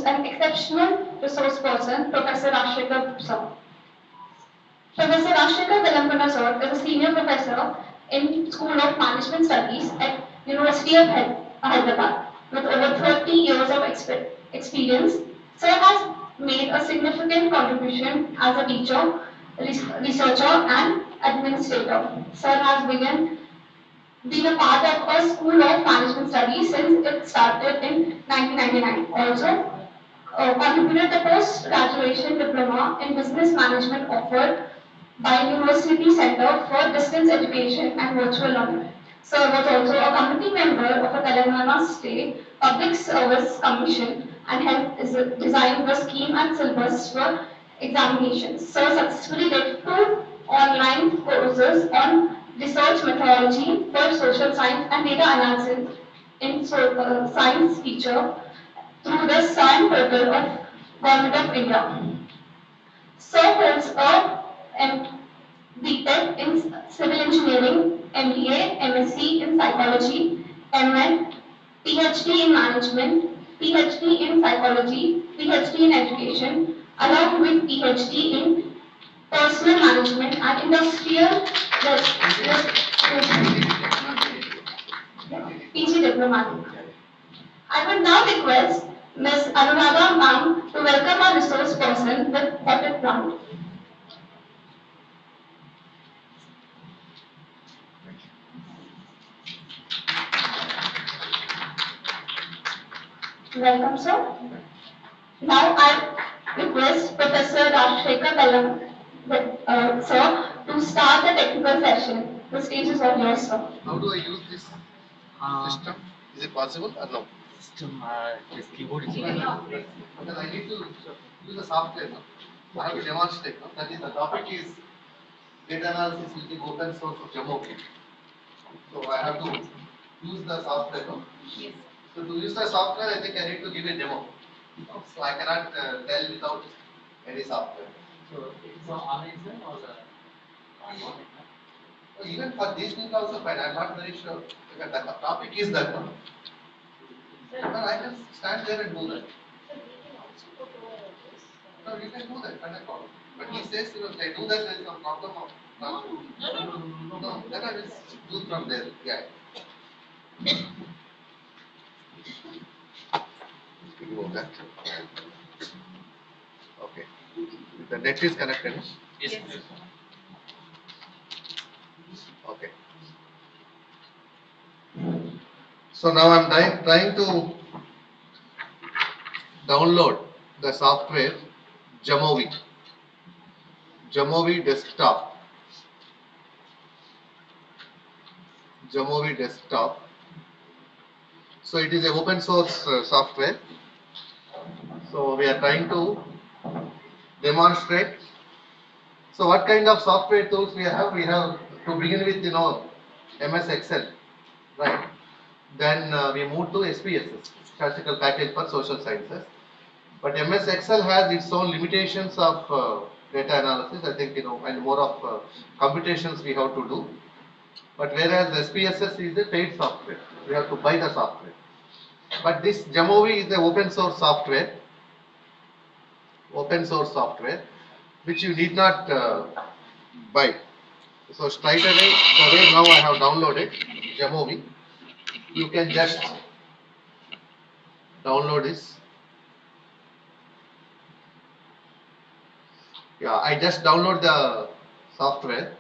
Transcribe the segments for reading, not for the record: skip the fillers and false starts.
introduce an exceptional resource person, Professor Rashikar sir. Professor Rashikar Velamkana sir is a senior professor in School of Management Studies at University of Hyderabad. With over 30 years of experience, sir has made a significant contribution as a teacher, researcher, and administrator. Sir has been a part of a School of Management Studies since it started in 1999. Also, contributed the post-graduation diploma in business management offered by University Center for Distance Education and Virtual Learning. Sir was also a committee member of the Telangana State Public Service Commission and helped design the scheme and syllabus for examinations. Sir successfully did 2 online courses on research methodology for social science and data analysis in science feature through the SCIENT portal of Government of India. Sir holds a BTech in Civil Engineering, MBA, MSc in Psychology, MN, PhD in Management, PhD in Psychology, PhD in Education, along with PhD in Personal Management and Industrial PG Diplomatic. I would now request Ms. Anuradha Ma'am to welcome our resource person with audit round. Welcome, sir. Now I request Professor Rashekar Bellam, sir, to start the technical session. The stage is all yours, sir. How do I use this system? Is it possible or no? System, this keyboard is Because I need to use the software now. I have to demonstrate now. That is, the topic is data analysis using open source of Jamo. So I have to use the software now. Yes. So to use the software, I think I need to give a demo. So I cannot tell without any software. So online or So even for these things also fine. I am not very sure because the topic is that one. But I can stand there and do that. No, you can do that, not a problem. But he says, if I do that, there is no problem of no, then I will do from there. Yeah. Speaking of that. Okay. The net is connected. yes. Okay. So now I am trying to download the software Jamovi. Jamovi desktop. Jamovi desktop. So it is an open source software. So we are trying to demonstrate. So what kind of software tools we have? We have to begin with, MS Excel, right? Then we move to SPSS, Statistical Package for Social Sciences. But MS Excel has its own limitations of data analysis, I think, and more of computations we have to do. But whereas SPSS is a paid software, we have to buy the software. But this Jamovi is the open source software, which you need not buy. So straight away, the way now I have downloaded Jamovi, you can just download this. Yeah, I just download the software.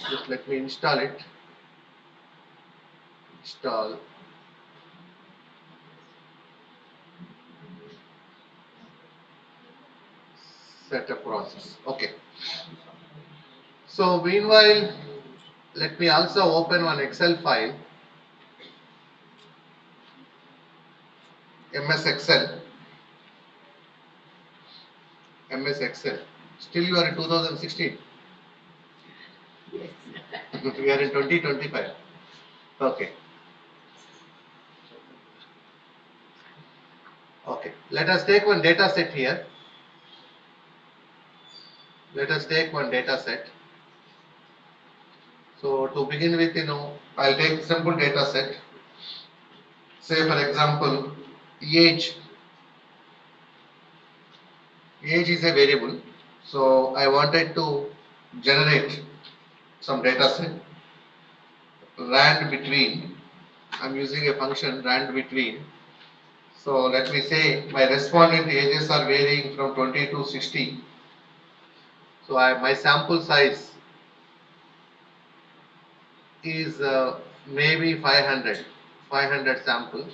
Just let me install it. Install. Setup process. Okay. So meanwhile, let me also open one Excel file. MS Excel. MS Excel. Still you are in 2016. We are in 2025. Okay. Okay. Let us take one data set here. Let us take one data set. So to begin with, I'll take simple data set. Say for example, age age is a variable. So I wanted to generate some data set rand between. I'm using a function rand between. So let me say my respondent ages are varying from 20 to 60. So my sample size is maybe 500 sample.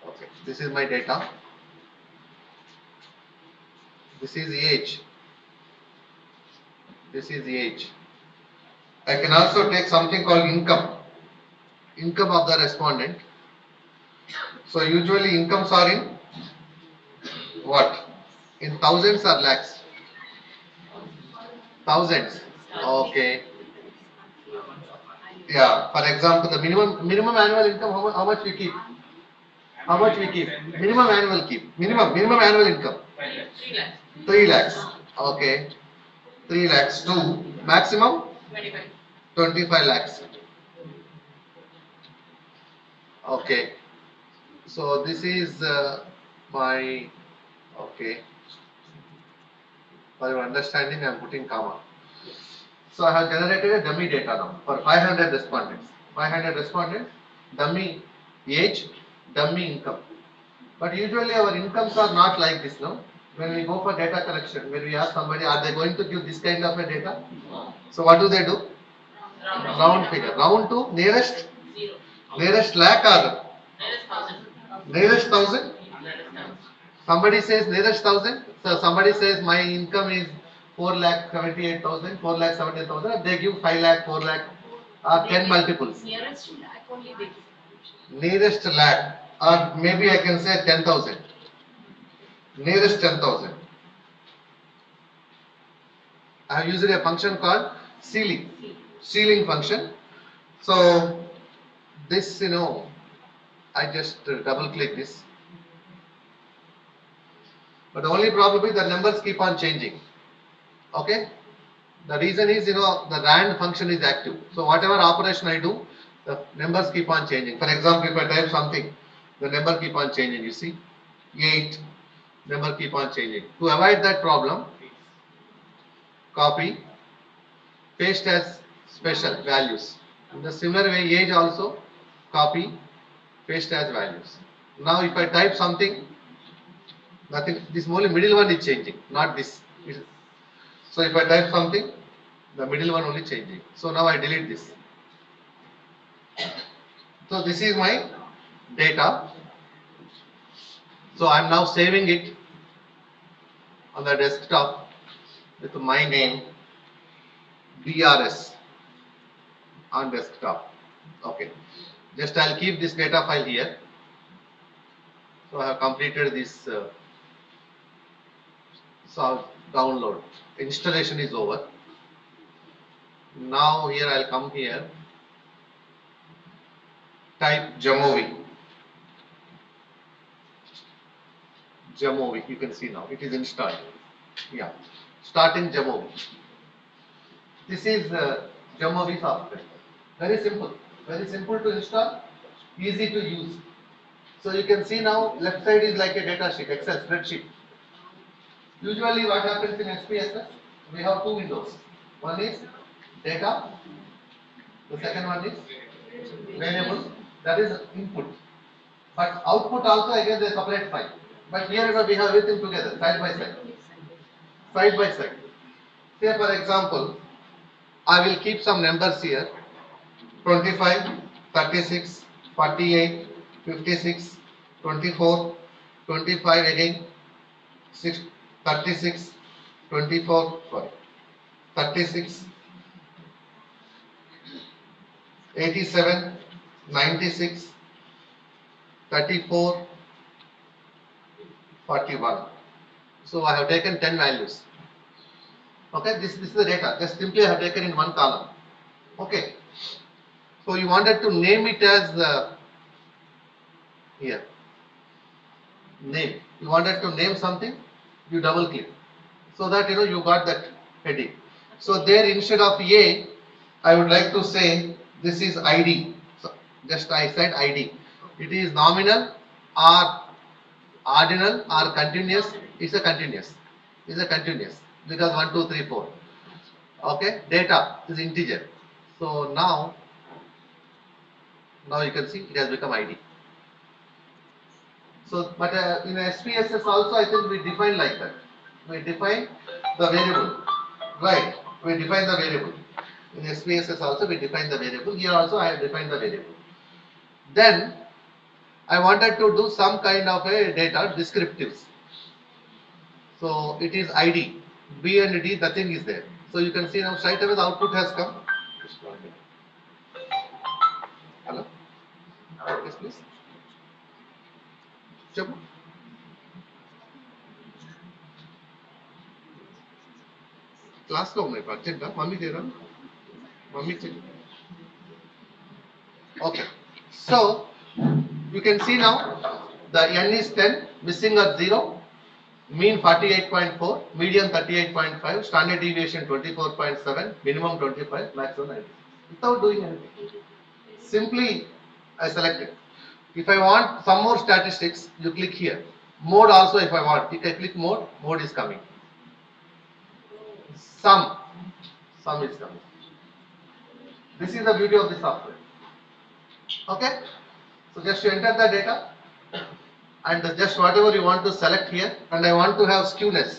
Okay, this is my data. This is age. This is age. I can also take something called income of the respondent. So usually incomes are in what? In thousands or lakhs? Thousands. Okay. Yeah. For example, the minimum annual income. How much we keep? How much we keep? Minimum annual keep. Minimum annual income. 3 lakhs. Okay. 3 lakhs to maximum 25 lakhs. Okay. So this is my okay. For your understanding, I am putting comma. So I have generated a dummy data now for 500 respondents. 500 respondents, dummy age, dummy income. But usually our incomes are not like this now. When we go for data collection, when we ask somebody, are they going to give this kind of a data? So what do they do? Round figure. Round to nearest lakh or nearest thousand? Somebody says nearest thousand. So somebody says my income is 4 lakh 78,000, 4 lakh 70,000. They give 5 lakh, 4 lakh, 10 multiples. Nearest lakh only they give. Nearest lakh, or maybe I can say 10,000. Nearest 10,000. I have used a function called ceiling function. So this, I just double click this. But the only problem is the numbers keep on changing. Okay. The reason is, the rand function is active. So whatever operation I do, the numbers keep on changing. For example, if I type something, the number keep on changing. You see, 8, number keep on changing. To avoid that problem, copy, paste as special values. In the similar way, age also, copy, paste as values. Now if I type something, nothing, this only middle one is changing, not this. So if I type something, the middle one only changing. So now I delete this. So this is my data. So I am now saving it on the desktop with my name DRS on desktop. Okay. Just I'll keep this data file here. So I have completed this download. Installation is over. Now here I'll come here. Type Jamovi. You can see now it is installed. Yeah, starting Jamovi. This is Jamovi software. Very simple to install, easy to use. So you can see now left side is like a data sheet, Excel spreadsheet. Usually what happens in SPSS, we have two windows. One is data, the second one is variable, that is input. But output also again they separate file. But here we have everything together, side by side. Side by side. Say for example, I will keep some numbers here. 25, 36, 48, 56, 24, 25 again, 6, 36, 24, sorry, 36, 87, 96, 34, 41. So I have taken 10 values. Okay, this is the data. Just simply I have taken in one column. Okay. So you wanted to name it as here. Name. You wanted to name something, you double click. So that you got that heading. So there instead of A, I would like to say this is ID. So just I said ID. It is nominal or ordinal or continuous, it's a continuous. It's a continuous because 1, 2, 3, 4. Okay, data is integer. So now you can see it has become ID. So, but in SPSS also I think we define like that. We define the variable, right? We define the variable. In SPSS also we define the variable. Here also I have defined the variable. Then I wanted to do some kind of a data descriptives. So it is ID, B and D, nothing is there. So you can see now straight away the output has come. Hello? Yes, please. చెప్పు. Class లో ఉన్నాయి అర్జెంటా mummy తీరా mummy చెయ్యి. Okay, so you can see now the n is 10, missing are 0, mean 48.4, median 38.5, standard deviation 24.7, minimum 25, maximum 90. Without doing anything, simply I select it. If I want some more statistics, you click here. Mode also if I want, if I click mode is coming. Sum is coming. This is the beauty of the software. Okay, so just you enter the data and just whatever you want to select here, and I want to have skewness.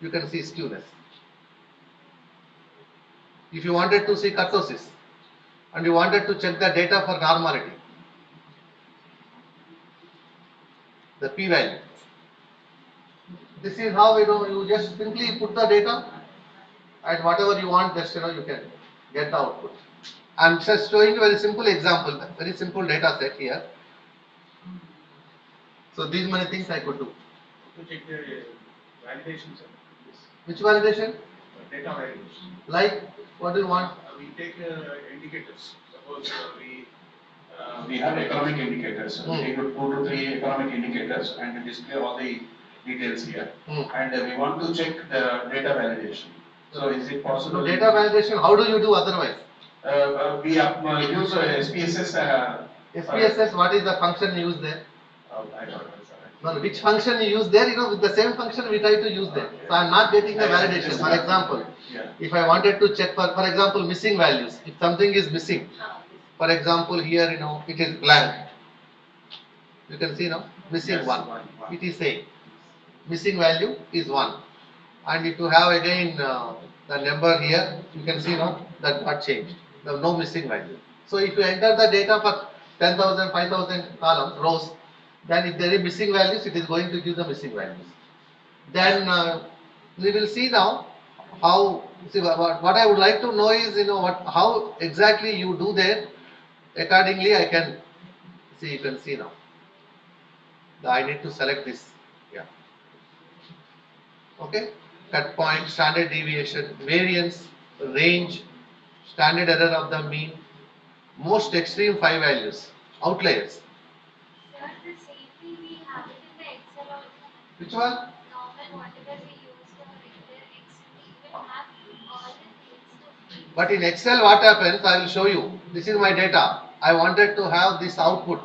You can see skewness. If you wanted to see kurtosis and you wanted to check the data for normality, the p-value. This is how you just simply put the data and whatever you want, just you can get the output. I am just showing you a very simple example, very simple data set here. So these many things I could do. To check the validation, sir. Which validation? Data validation. Like what do you want? We take indicators. Suppose we have economic indicators. We take 2 to 3 economic indicators and display all the details here. And we want to check the data validation. So is it possible? So data validation, how do you do otherwise? We use SPSS. SPSS, what is the function you use there? I don't know, sir. No, which function you use there? With the same function we try to use there. So I am not getting the validation. For example, if I wanted to check for example, missing values. If something is missing, for example, here it is blank. You can see now missing Yes, 1. one. It is saying missing value is 1. And if you have again the number here, you can see now that got changed. There is no missing value. So if you enter the data for 10,000, 5,000 columns, rows, then if there is missing values, it is going to give the missing values. Then we will see now how. See what I would like to know is how exactly you do there. Accordingly, I can see. You can see now. I need to select this. Yeah. Okay. Cut point, standard deviation, variance, range, standard error of the mean, most extreme 5 values, outliers. Sir, the safety we have it in the Excel also. Which one? Normal, whatever we use for regular Excel, we will have all the things to. But in Excel what happens, I will show you. This is my data. I wanted to have this output.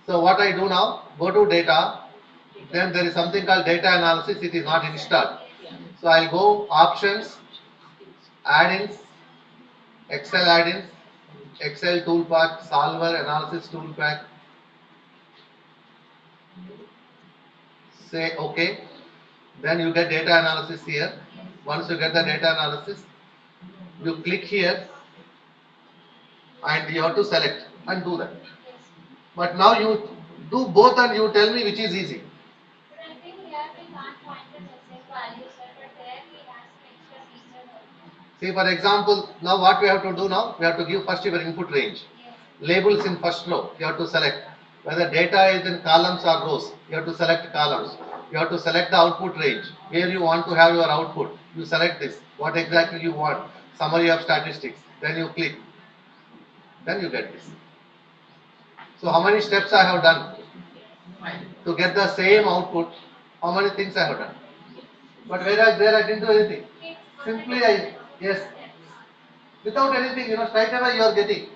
So what I do now, go to data, then there is something called data analysis, it is not installed. So I will go options, add-ins, Excel add-ins, Excel toolpath, solver, analysis toolpath. Say OK. Then you get data analysis here. Once you get the data analysis, you click here and you have to select and do that. But now you do both and you tell me which is easy. But I think here we can't find the same value, sir, but there we have some extra features. See, for example, now what we have to do now, we have to give first your input range. Yes. Labels in first row, you have to select. Whether data is in columns or rows, you have to select columns. You have to select the output range, where you want to have your output. You select this, what exactly you want, summary of statistics, then you click, then you get this. So how many steps I have done to get the same output? How many things I have done? But whereas there I didn't do anything. Simply yes, without anything, straight away you are getting.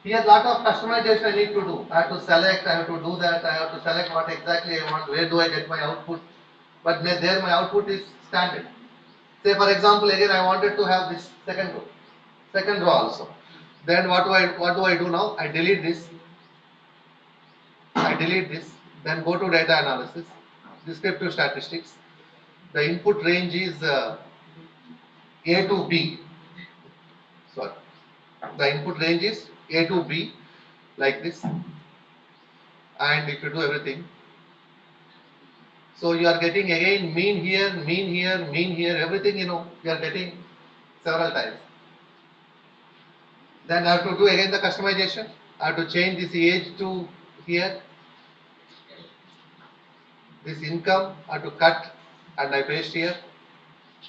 Here lot of customization I need to do. I have to select, I have to do that, I have to select what exactly I want, where do I get my output. But there my output is standard. Say for example, again I wanted to have this second row also. Then what do I do now? I delete this, then go to data analysis, descriptive statistics. The input range is A to B. Sorry, the input range is A to B, like this. And if you do everything, so you are getting again mean here, everything you are getting several times. Then I have to do again the customization. I have to change this age to here. This income I have to cut and I paste here.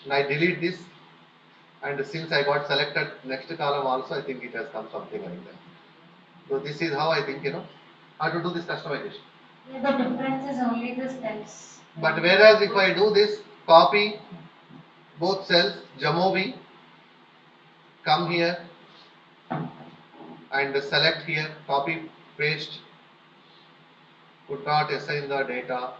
And I delete this. And since I got selected next column also, I think it has come something like that. So this is how I think how to do this customization. Yeah, the difference is only the steps. But whereas if I do this, copy both cells, Jamovi, come here and select here, copy, paste, could not assign the data.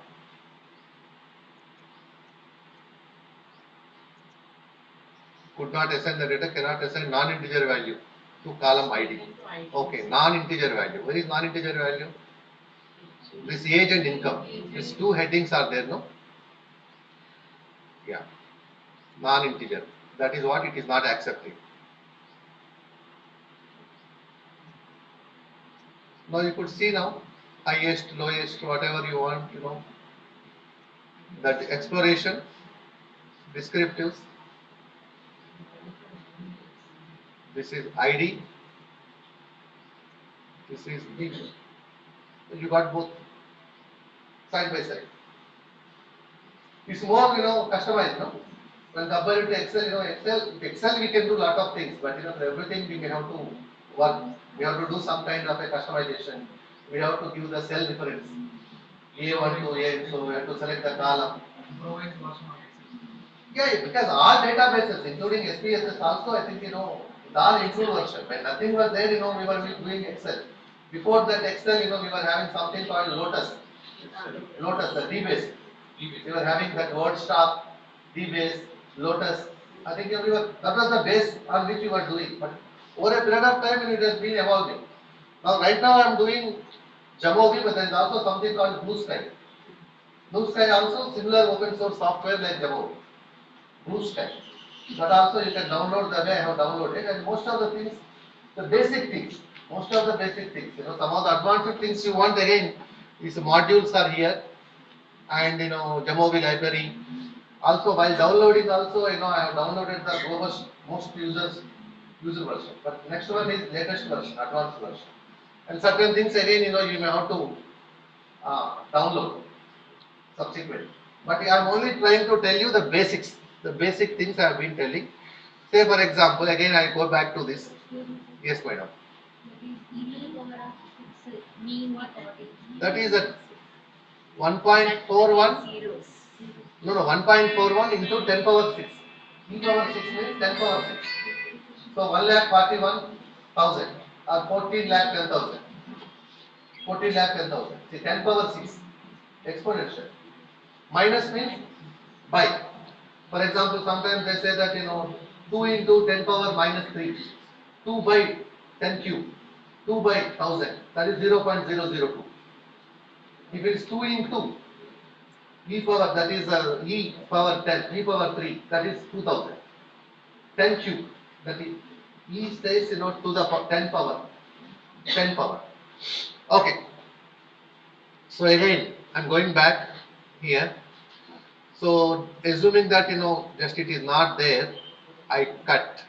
Could not assign the data, cannot assign non-integer value to column ID. Okay, non-integer value. Where is non-integer value? This age and income. These two headings are there, no? Yeah. Non-integer. That is what it is not accepting. Now you could see now, highest, lowest, whatever you want, that exploration, descriptives. This is ID. This is B. You got both side by side. It's more, customized, no? When compared to Excel, Excel we can do lot of things, but for everything we may have to work. We have to do some kind of a customization. We have to give the cell reference. A1 to A, so we have to select the column. Yeah, because all databases, including SPSS also, I think, it's all improved version. When nothing was there, we were doing Excel. Before that Excel, we were having something called Lotus, the DBase. We were having that word stop, DBase, Lotus. I think that was the base on which we were doing. But over a period of time, it has been evolving. Now, right now, I am doing Jamovi, but there is also something called Blue Sky. Blue Sky also similar open source software like Jamovi. Blue Sky. That also you can download the way I have downloaded, and most of the things, the basic things, some of the advanced things you want again, these modules are here, and Jamovi library. Also while downloading also, I have downloaded the most user version. But next one is latest version, advanced version. And certain things again, you may have to download subsequently. But I am only trying to tell you the basics, the basic things I have been telling. Say for example, again I go back to this. Yes, madam. That is at 1.41. No, 1.41 into 10 power 6. E power 6 means 10 power 6. So 1,41,000 or 14,10,000. 14,10,000. See, 10 power 6 exponential. Minus means by. For example, sometimes they say that 2 into 10 power minus 3. 2 by 10 cube. 2 by 1000. That is 0.002. If it is 2 into e power, that is e power 10, e power 3, that is 2000. 10 cube, that is e stays to the 10 power. 10 power. Okay. So again, I am going back here. So assuming that just it is not there, I cut.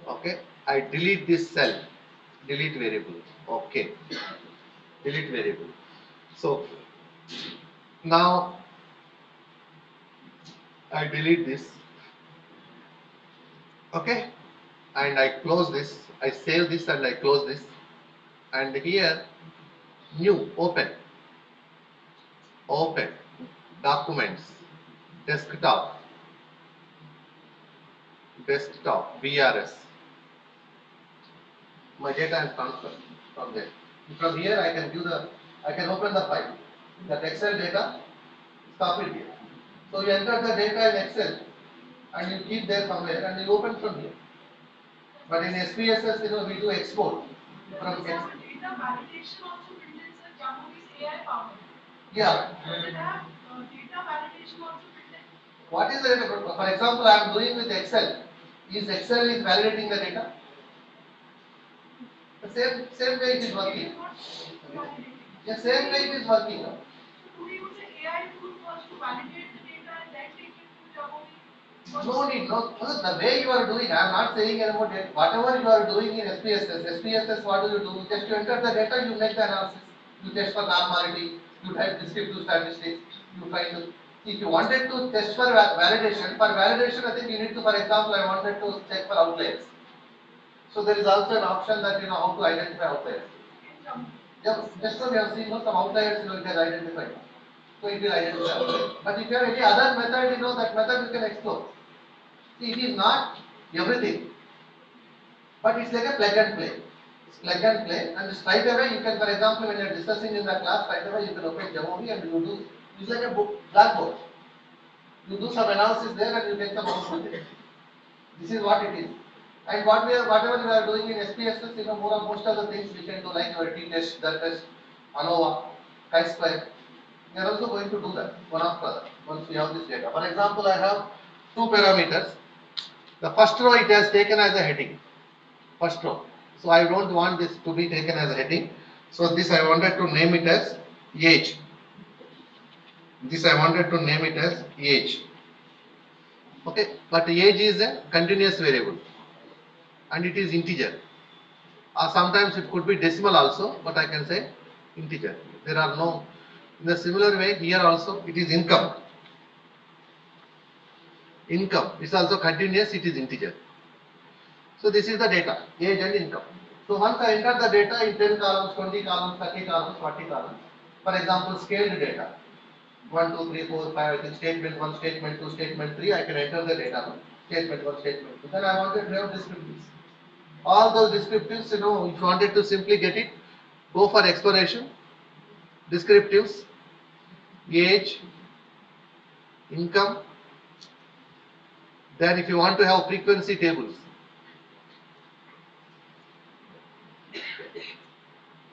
Okay. I delete this cell. Delete variable. Okay. Delete variable. So now I delete this. Okay. And I close this. I save this and I close this. And here, new, open, documents, desktop, BRS. my data and transfer from there. From here I can I can open the file. That Excel data is copied here. So you enter the data in Excel and you keep there somewhere and you open from here. But in SPSS, we do export from Data validation also built in the Jamovi's AI power. Yeah. Does it have data validation also built in? What is the data? For example, I am doing with Excel. Is Excel is validating the data? The same way it is working. The same way it is working. So do we use an AI tool first to validate the data and then take it to Jamovi? No need, no. The way you are doing, I am not saying about it. Whatever you are doing in SPSS, what do you do? Just you enter the data, you make the analysis. You test for normality, you type descriptive statistics, you try to. If you wanted to test for validation, I think you need to, for example, I wanted to check for outliers. So there is also an option that how to identify outliers. Just now we have seen some outliers, it has identified. So it will identify outliers. But if you have any other method, that method you can explore. See, it is not everything, but it's like a plug and play. It's plug and play, and straight away you can, for example, when you are discussing in the class, straight away you can open Jamovi and you do. It's like a blackboard. You do some analysis there and you get some output there. This is what it is. And whatever we are doing in SPSS, most of the things we can do, like your t-test, that test, ANOVA, chi-square. We are also going to do that one after other once we have this data. For example, I have two parameters. The first row it has taken as a heading. First row. So I don't want this to be taken as a heading. So this I wanted to name it as age. This I wanted to name it as age. Okay, but age is a continuous variable and it is integer. Sometimes it could be decimal also, but I can say integer. There are no. In a similar way, here also it is income. Income is also continuous, it is integer. So this is the data, age and income. So once I enter the data in 10 columns, 20 columns, 30 columns, 40 columns. For example, scaled data. 1, 2, 3, 4, 5, I think statement 1, statement 2, statement 3, I can enter the data. Statement 1, statement 2. Then I wanted to have descriptives. All those descriptives, if you wanted to simply get it, go for exploration, descriptives, age, income. Then if you want to have frequency tables,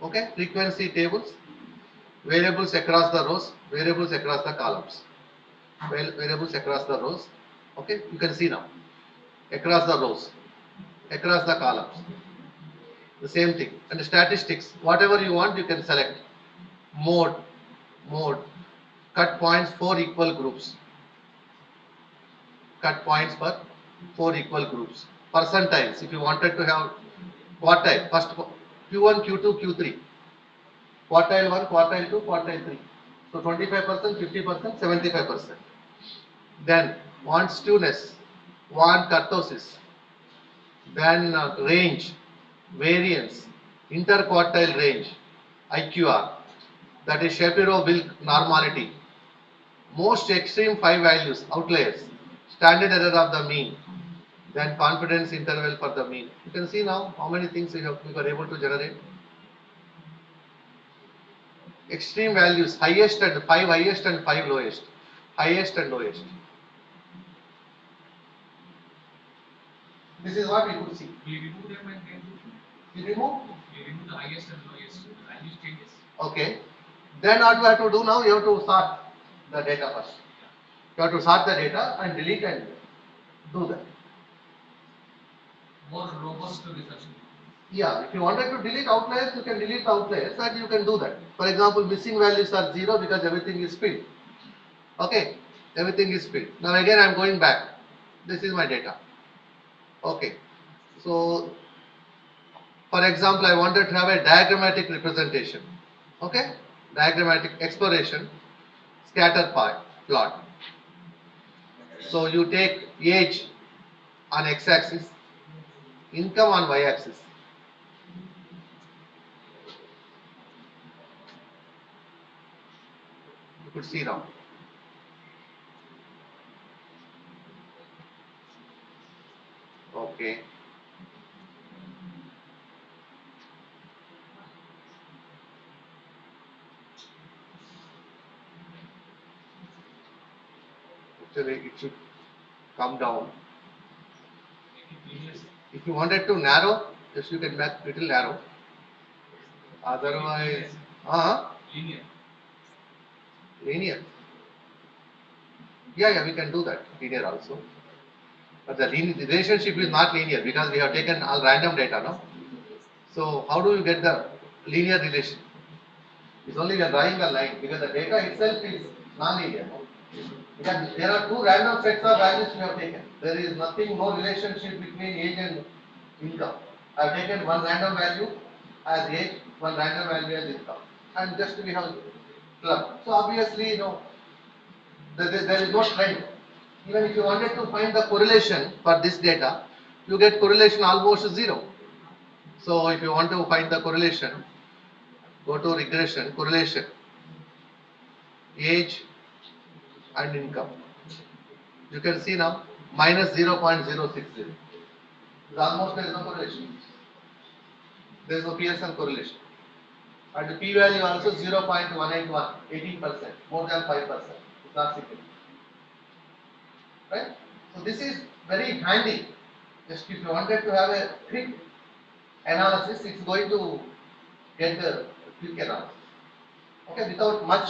okay, frequency tables, variables across the rows, variables across the columns, variables across the rows, okay, you can see now, across the rows, across the columns, the same thing. And the statistics, whatever you want, you can select. Mode, cut points for equal groups, cut points for 4 equal groups. Percentiles, if you wanted to have quartile, first Q1, Q2, Q3, quartile 1, quartile 2, quartile 3. So 25%, 50%, 75%. Then want skewness, want kurtosis, then range, variance, interquartile range, IQR, that is Shapiro-Wilk normality, most extreme 5 values, outliers, standard error of the mean, then confidence interval for the mean. You can see now how many things we were able to generate. Extreme values, highest and 5 highest and 5 lowest, highest and lowest. This is what we could see. We remove them and then We remove? we remove the highest and lowest values changes. Okay. Then what we have to do now, you have to sort the data first. You have to sort the data and delete and do that. More robust research. Yeah, if you wanted to delete outliers, you can delete the outliers and you can do that. For example, missing values are 0 because everything is filled. Okay, everything is filled. Now again I am going back. This is my data. Okay, so for example, I wanted to have a diagrammatic representation. Okay, diagrammatic exploration, scatter plot. So you take age on x-axis, income on y-axis. You could see now. Okay. Actually, it should come down. Make it linear. If you wanted to narrow, yes, you can make little narrow. Otherwise, Linear. linear. Yeah, we can do that. Linear also. But the relationship is not linear because we have taken all random data, no? So how do you get the linear relation? It's only we are drawing a line because the data itself is non-linear. Because there are two random sets of values we have taken. There is nothing, no relationship between age and income. I have taken one random value as age, one random value as income, and just we have clubbed. So obviously, there is no trend. Even if you wanted to find the correlation for this data, you get correlation almost zero. So if you want to find the correlation, go to regression, correlation, age and income. You can see now minus 0.060. Almost there is no correlation. There is no Pearson correlation. And the p value also 0.181, 18%, more than 5%. It's not significant. Right? So this is very handy. Just if you wanted to have a quick analysis, it's going to get the quick analysis. Okay, without much.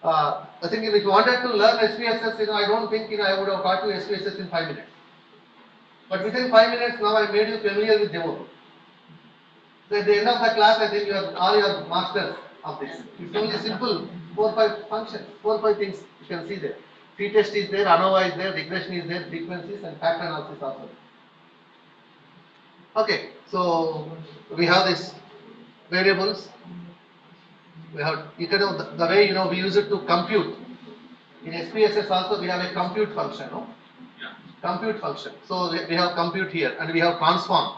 I think if you wanted to learn SPSS, I don't think I would have taught you SPSS in 5 minutes. But within 5 minutes, now I made you familiar with demo. So at the end of the class, I think you are all your masters of this. It's only simple 4-5 functions, 4-5 things you can see there. T-test is there, ANOVA is there, regression is there, frequencies and pattern analysis also. Okay, so we have this variables. We have the way we use it to compute. In SPSS also we have a compute function, no? Yeah. Compute function. So we have compute here and we have transform.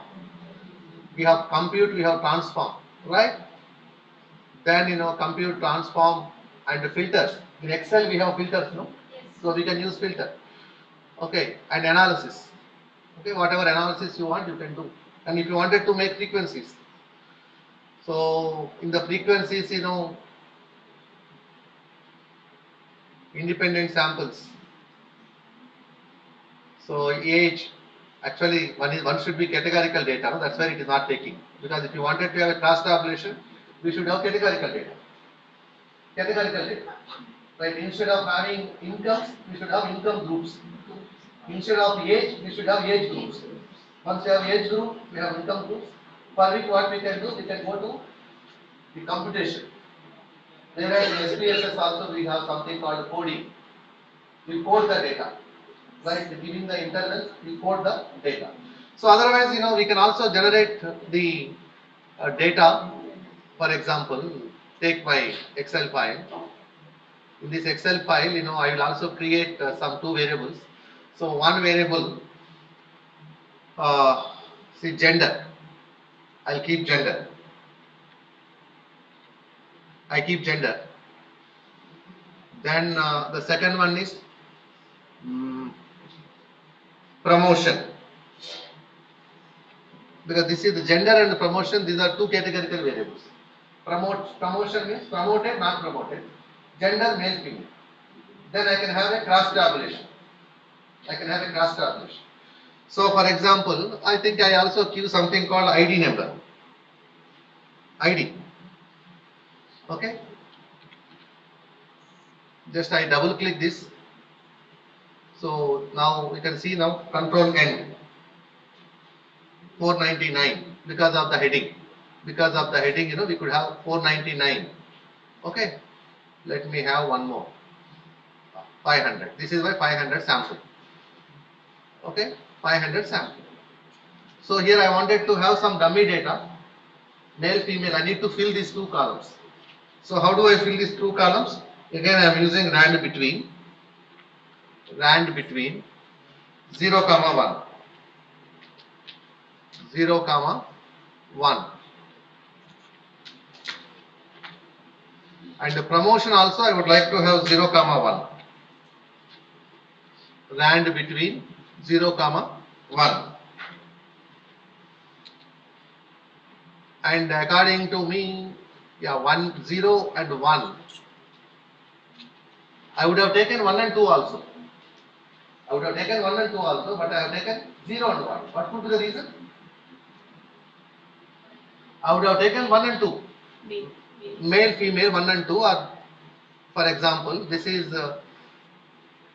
We have compute, we have transform, right? Then compute, transform and filters. In Excel we have filters, no? Yes. So we can use filter. Okay, and analysis. Okay, whatever analysis you want you can do. And if you wanted to make frequencies. So in the frequencies, independent samples. So age, actually one should be categorical data, no? That's why it is not taking. Because if you wanted to have a cross tabulation, we should have categorical data. Categorical data. Right? Instead of having incomes, we should have income groups. Instead of age, we should have age groups. Once you have age group, we have income groups. For which what we can do, we can go to the computation. Whereas in SPSS also we have something called coding. We code the data. Right? Giving the intervals, we code the data. So otherwise, we can also generate the data. For example, take my Excel file. In this Excel file, I will also create some two variables. So one variable, see gender. I'll keep gender. I keep gender. Then the second one is promotion. Because this is the gender and the promotion, these are two categorical variables. Promotion means promoted, not promoted. Gender, male, female. Then I can have a cross tabulation. So for example, I think I also give something called ID number. ID. Okay. Just I double click this. So now you can see now control N. 499 because of the heading. Because of the heading, we could have 499. Okay. Let me have one more. 500. This is my 500 sample. Okay. 500 sample. So here I wanted to have some dummy data. Male, female. I need to fill these two columns. So how do I fill these two columns? Again I am using rand between 0, 1. 0, 1. And the promotion also I would like to have 0, 1. Rand between 0, 1. And according to me, 1, 0 and 1. I would have taken 1 and 2 also. I would have taken 1 and 2 also, but I have taken 0 and 1. What could be the reason? I would have taken 1 and 2. Male, female, 1 and 2, or for example, this is,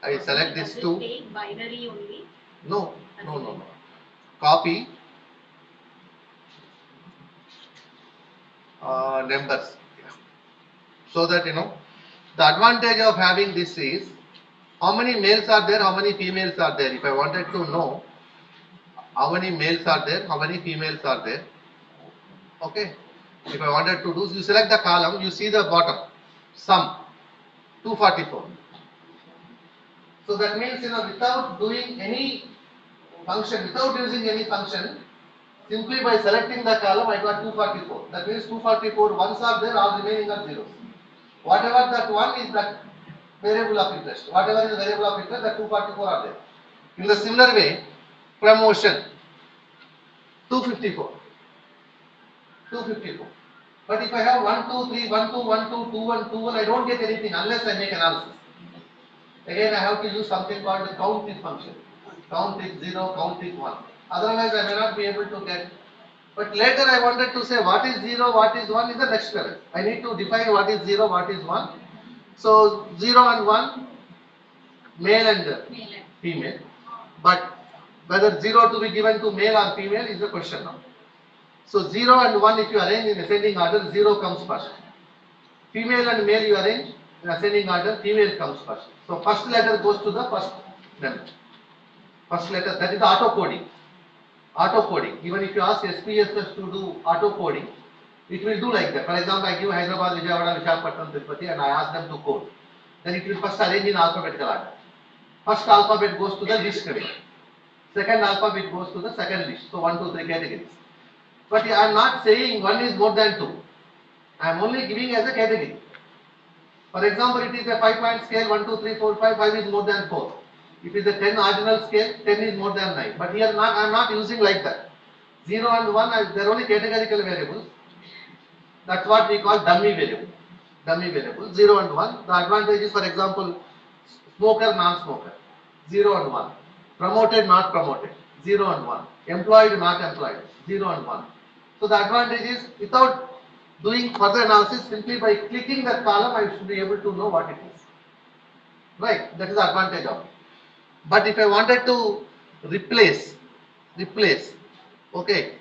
I select this Does it 2. take binary only? No, no, no, no. Copy numbers. So that the advantage of having this is how many males are there, how many females are there. If I wanted to know how many males are there, how many females are there, okay. If I wanted to do, you select the column, you see the bottom, sum, 244. So that means, without doing any function, without using any function, simply by selecting the column, I got 244. That means 244 ones are there, all remaining are zeros. Whatever that one is that variable of interest. Whatever is the variable of interest, the 244 are there. In the similar way, promotion, 254. 254. But if I have 1, 2, 3, 1, 2, 1, 2, 2, 1, 2, 1, I don't get anything unless I make analysis. Again, I have to use something called the count tick function. Count tick 0, count tick 1. Otherwise, I may not be able to get. But later I wanted to say what is 0, what is 1 is the next level. I need to define what is 0, what is 1. So 0 and 1, male and female. But whether 0 to be given to male or female is the question now. So 0 and 1, if you arrange in ascending order, 0 comes first. Female and male you arrange in ascending order, female comes first. So first letter goes to the first member. First letter, that is auto coding. Auto coding. Even if you ask SPSS to do auto coding, it will do like that. For example, I give Hyderabad, Vijayawada, Visakhapatnam, Tirupati, and I ask them to code. Then it will first arrange in alphabetical order. First alphabet goes to the least name. Second alphabet goes to the second list. So 1, 2, 3 categories. But I am not saying 1 is more than 2. I am only giving as a category. For example, it is a 5-point scale, 1, 2, 3, 4, 5, 5 is more than 4. If it is a 10 ordinal scale, 10 is more than 9. But here I am not using like that. 0 and 1, they are only categorical variables. That's what we call dummy variable. Dummy variable, 0 and 1. The advantage is, for example, smoker, non-smoker, 0 and 1. Promoted, not promoted, 0 and 1. Employed, not employed, 0 and 1. So the advantage is, without doing further analysis, simply by clicking that column, I should be able to know what it is. Right, that is the advantage of it. But if I wanted to replace, okay,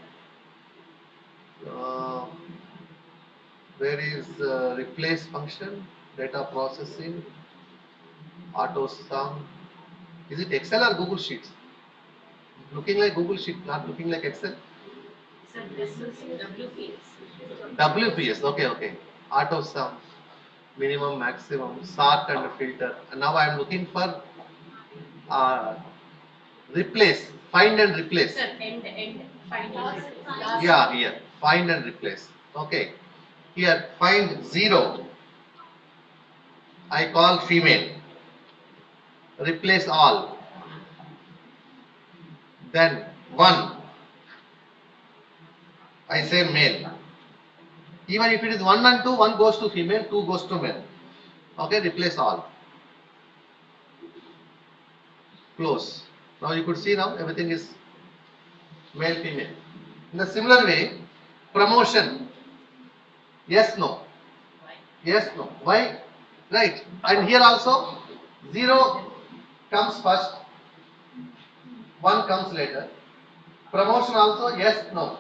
where is replace function, data processing, auto sum. Is it Excel or Google Sheets? Looking like Google Sheet, not looking like Excel. Sir, this is WPS. WPS, okay. Auto sum, minimum, maximum, sort and filter. And now I am looking for replace, find and replace. Sir, end, find and replace. Yeah, here, find and replace. Okay. Here, find 0. I call female. Replace all. Then 1. I say male. Even if it is 1 and 2, 1 goes to female, 2 goes to male. Okay, replace all. Close. Now you could see now everything is male, female. In the similar way, promotion. Yes, no. Yes, no. Why? Right. And here also 0 comes first, 1 comes later. Promotion also yes, no.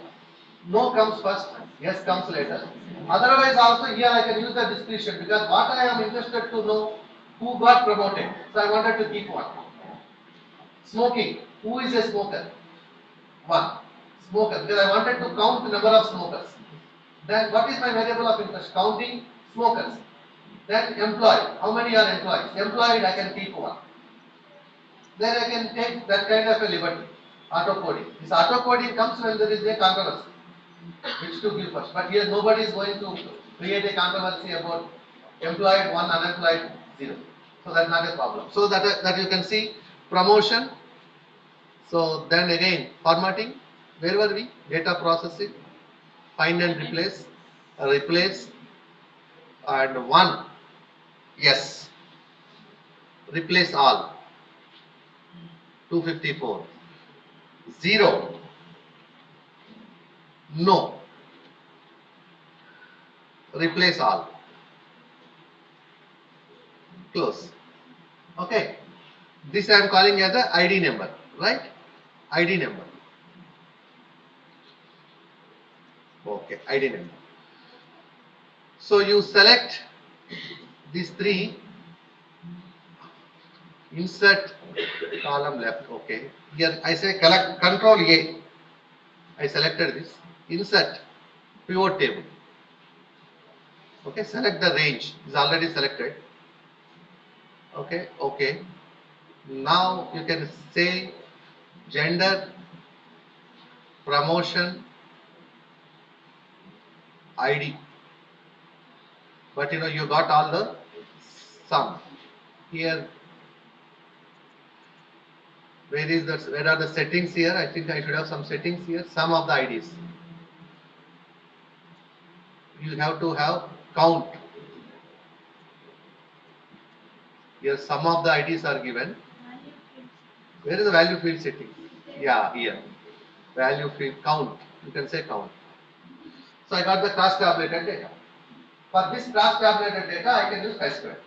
No comes first, yes comes later. Otherwise also here I can use the discretion, because what I am interested to know, who got promoted. So I wanted to keep 1. Smoking. Who is a smoker? 1. Smoker. Because I wanted to count the number of smokers. Then what is my variable of interest? Counting smokers. Then employed. How many are employees? Employed I can keep 1. Then I can take that kind of a liberty. Auto coding. This auto coding comes when there is a controversy, which to give first. But here nobody is going to create a controversy about employed 1, unemployed 0. So that's not a problem. So that you can see promotion. So then again formatting. Where were we? Data processing. Find and replace. Replace. And 1. Yes. Replace all. 254. 0. No. Replace all. Close. Okay. This I am calling as the ID number, right? ID number. Okay, ID number. So you select these three, insert column left. Okay. Here I say collect control A. I selected this. Insert pivot table. Okay, select the range. Is already selected. Okay, okay. Now you can say gender, promotion, ID. But you got all the sum. Here, where are the settings here? I think I should have some settings here. Sum of the IDs. You have to have count. Here some of the IDs are given. Where is the value field setting? Yeah, here. Value field count. You can say count. So I got the cross tabulated data. For this cross tabulated data, I can use chi-square.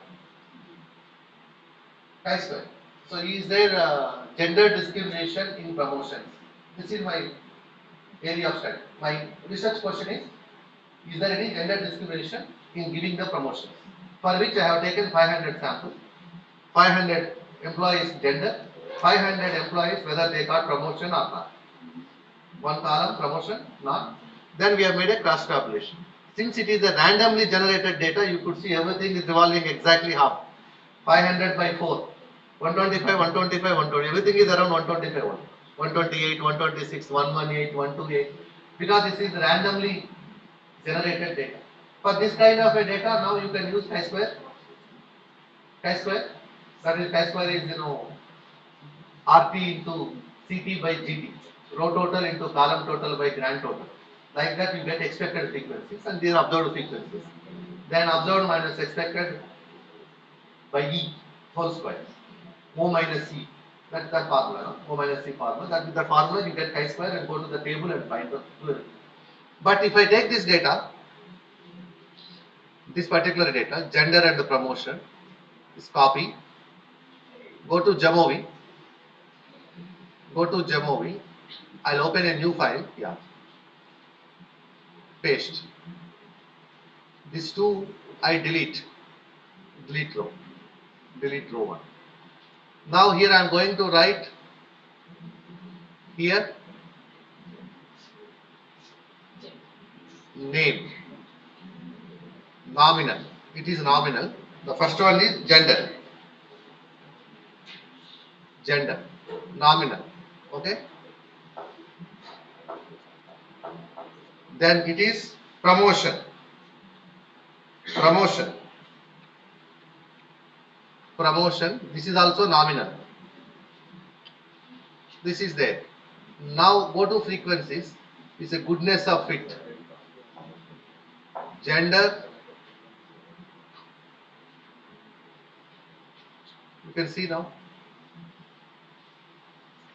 Chi-square. So is there gender discrimination in promotions? This is my area of study. My research question is there any gender discrimination in giving the promotions? For which I have taken 500 samples, 500 employees gender, 500 employees whether they got promotion or not. One column promotion, not. Then we have made a cross tabulation. Since it is a randomly generated data, you could see everything is revolving exactly half. 500 by 4, 125, 125, 120. Everything is around 125 only. 128, 126, 118, 128. Because this is randomly generated data. For this kind of a data, now you can use chi-square. Chi-square. That is chi-square is RT into CT by GT. Row total into column total by grand total. Like that you get expected frequencies and these are observed frequencies. Then observed minus expected by E whole square. O minus C. That's the formula. No? O minus C formula. That is the formula you get chi-square and go to the table and find the fluid. But if I take this data, this particular data, gender and the promotion, is copy. Go to Jamovi. Go to Jamovi. I'll open a new file. Yeah. Paste. These two I delete. Delete row. Delete row 1. Now here I am going to write here name. Nominal. It is nominal. The first one is gender. Gender. Nominal. Okay. Then it is promotion. Promotion. Promotion. This is also nominal. This is there. Now go to frequencies. It's a goodness of fit. Gender. You can see now.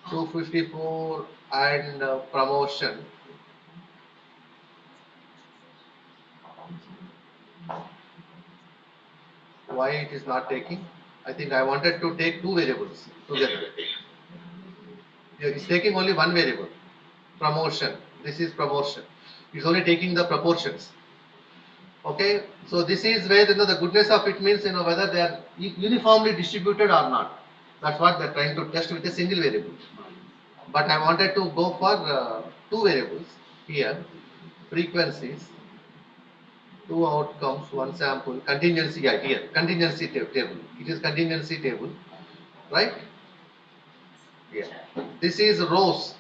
254 and promotion. Why it is not taking? I think I wanted to take two variables together. It's taking only one variable. Promotion. This is promotion. It's only taking the proportions. Okay. So this is where the goodness of it means whether they are uniformly distributed or not. That's what they're trying to test with a single variable. But I wanted to go for two variables here. Frequencies. Two outcomes, one sample, contingency here, contingency table. It is contingency table, right? Yeah. This is rows.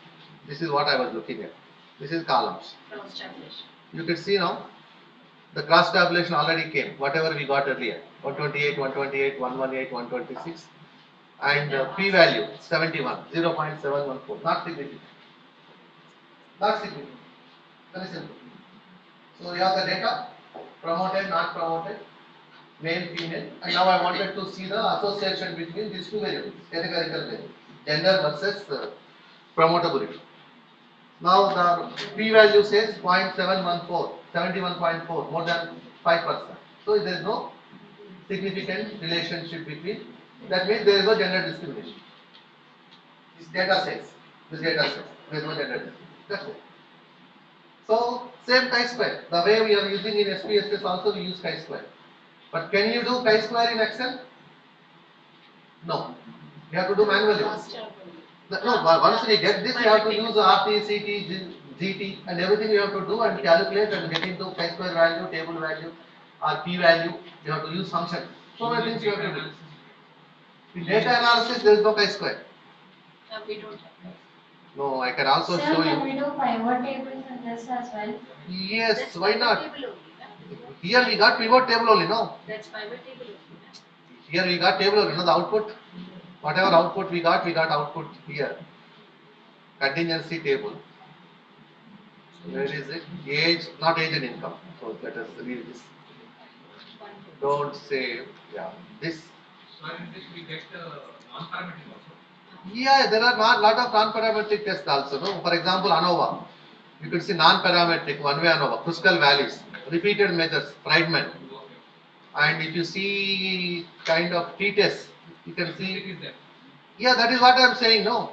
This is what I was looking at. This is columns. Cross tabulation. You can see now the cross tabulation already came, whatever we got earlier 128, 128, 118, 126, and p value 71, 0.714. Not significant. Not significant. Very simple. So we have the data. Promoted, not promoted, male, female, and now I wanted to see the association between these two variables, categorical variables. gender versus promotability. Now the p-value says 0.714, 71.4, more than 5%. So there is no significant relationship between, that means there is no gender discrimination. This data says, there is no gender discrimination. That's it. So same chi-square, the way we are using in SPSS also we use chi-square. But can you do chi-square in Excel? No. You have to do manually. No, once we get this, you have to use RT, CT, GT and everything you have to do and calculate and get into chi-square value, table value or p-value. You have to use function. So many things you have to do. In data analysis, there is no chi-square. We don't have that. No, I can also Sir, show can you. we do pivot tables in this as well? Yes, That's why pivot not? table only, na? Here we got pivot table only, no? That's pivot table only, na? Here we got table only, no? The output, whatever output we got output here. Contingency table. Where is it? Age, not age and income. So let us read this. Don't save. Yeah, this. So in this we get non-parametric also. Yeah, there are lot of non-parametric tests also. No, for example, ANOVA. You could see non-parametric one-way ANOVA, Kruskal values, repeated measures, Friedman. And if you see kind of t-test, you can It see. is there. Yeah, that is what I am saying. No,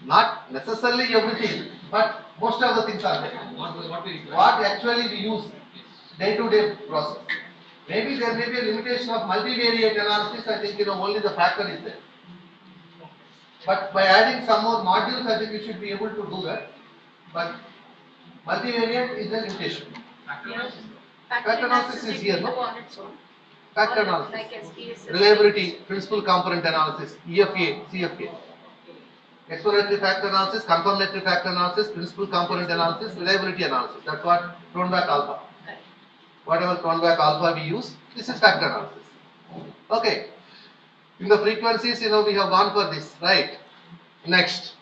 not necessarily everything, but most of the things are there. What we require. What actually we use day-to-day process. Maybe there may be a limitation of multivariate analysis. I think only the factor is there. But by adding some more modules, I think you should be able to do that. But multivariate is a limitation. Factor Yes. analysis. Factor analysis is here, no? On its own. Factor Or analysis. Like SPSS. Reliability, principal component analysis, EFA, CFA. Exploratory factor analysis, confirmatory factor analysis, principal component analysis, reliability analysis. That's what Cronbach alpha. Correct. Whatever Cronbach alpha we use, this is factor analysis. Okay. In the frequencies, we have gone for this, right? Next.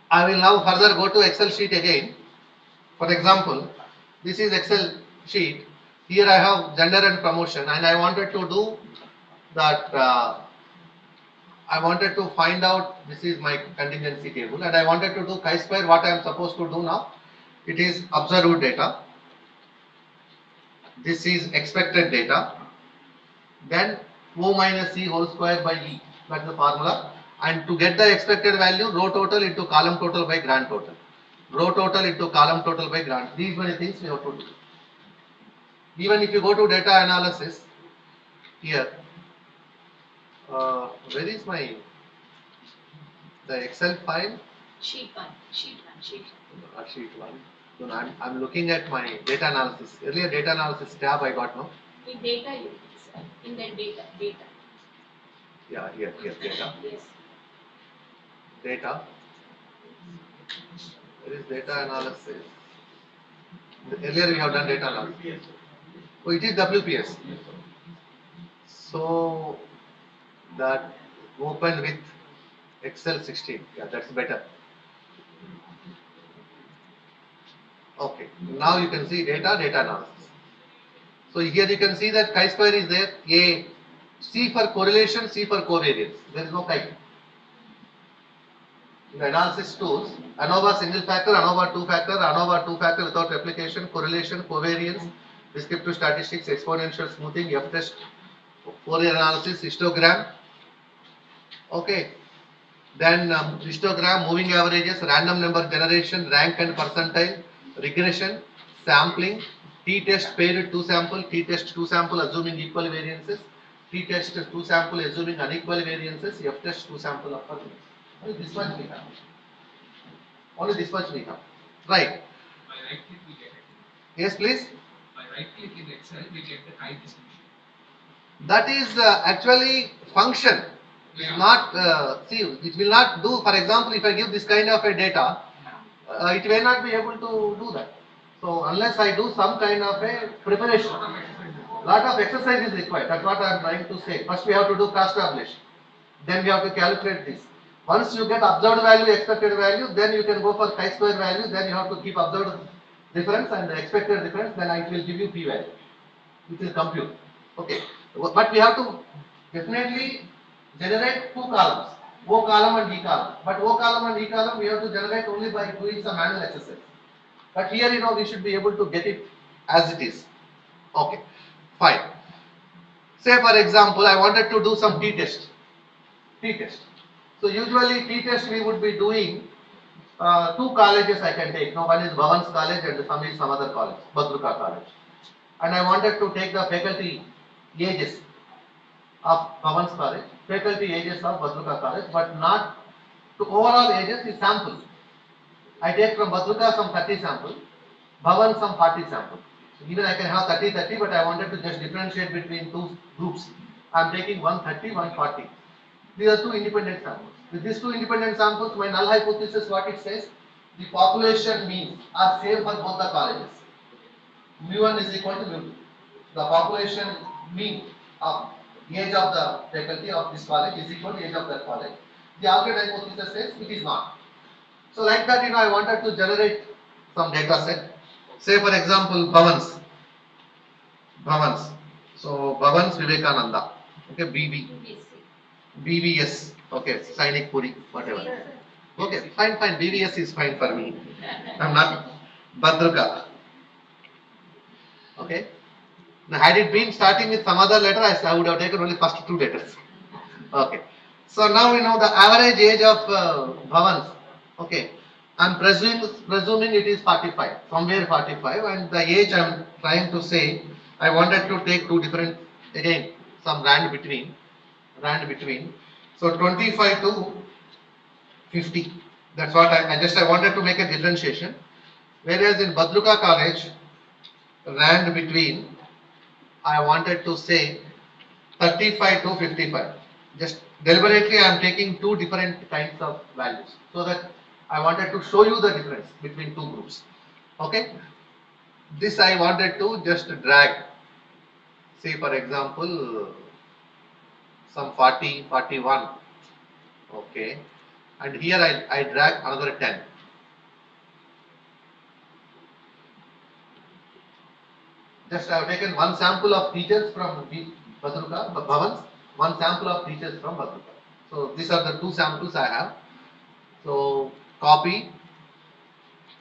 I will now further go to Excel sheet again. For example, this is Excel sheet. Here I have gender and promotion, and I wanted to do that. I wanted to find out, this is my contingency table, and I wanted to do chi-square. What I am supposed to do now? It is observed data. This is expected data. Then O minus C whole square by E. That's the formula. And to get the expected value, row total into column total by grand total. Row total into column total by grand. These many things we have to do. Even if you go to data analysis, here, where is my the Excel file? Sheet one. Sheet 1. No, I'm looking at my data analysis. Earlier data analysis tab I got, no? In data you sir. In that data. Yeah, here, data. Yes. Data. There is data analysis. Earlier we have done data analysis. Oh, it is WPS. So that open with Excel 16. Yeah, that's better. Okay. Now you can see data analysis. So here you can see that chi-square is there. A, C for correlation, C for covariance. There is no chi. In the analysis tools, ANOVA single factor, ANOVA two factor without replication, correlation, covariance, descriptive statistics, exponential smoothing, F-test, Fourier analysis, histogram. Okay. Then histogram, moving averages, random number generation, rank and percentile, regression, sampling, t-test paired 2 sample, t-test 2 sample assuming equal variances, t-test 2 sample assuming unequal variances, f-test 2 sample of performance. Only this much we have. Only this much we have. Right. By right click we get it. Yes, please. By right click in Excel we get the high distribution. That is actually function. It's not, see, it will not do, for example, if I give this kind of a data, it may not be able to do that. So unless I do some kind of a preparation, lot of exercise is required. That's what I am trying to say. First we have to do cross tabulation. Then we have to calculate this. Once you get observed value, expected value, then you can go for chi-square value. Then you have to keep observed difference and the expected difference. Then it will give you p-value, which will compute. Okay. But we have to definitely generate two columns, O column and E column. But O column and E column we have to generate only by doing some manual exercise. But here we should be able to get it as it is. Okay, fine. Say for example, I wanted to do some t-test. T-test. So usually t-test we would be doing two colleges I can take. Now one is Bhavan's college and some other college, Badruka college. And I wanted to take the faculty ages of Bhavan's college, faculty ages of Badruka college, but not to overall ages is sample. I take from Badruka some 30 sample, Bhavan some 40 sample. Even I can have 30, but I wanted to just differentiate between two groups. I am taking 130, 140. These are two independent samples. With these two independent samples, my null hypothesis, what it says, the population means are same for both the colleges. Mu1 is equal to mu2. The population mean of age of the faculty of this college is equal to age of that college. The alternate hypothesis says it is not. So like that, I wanted to generate some data set. Say for example, Bhavans. So Bhavans Vivekananda. Okay, BVS. Okay, Sainik Puri, whatever. Okay, fine. BVS is fine for me. I'm not Badruka. Okay. Now, had it been starting with some other letter, I would have taken only first two letters. Okay. So now we know the average age of Bhavans. Okay. I'm presuming it is 45, somewhere 45, and the age I'm trying to say, I wanted to take two different, again, some rand between. So 25 to 50. That's what I wanted to make a differentiation. Whereas in Badruka College, rand between, I wanted to say 35 to 55. Just deliberately I am taking two different kinds of values so that I wanted to show you the difference between two groups. Okay. This I wanted to just drag. Say for example, some 40, 41. Okay. And here I drag another 10. Just I have taken one sample of teachers from Badruka, Bhavans, one sample of teachers from Badruka. So these are the two samples I have. So copy,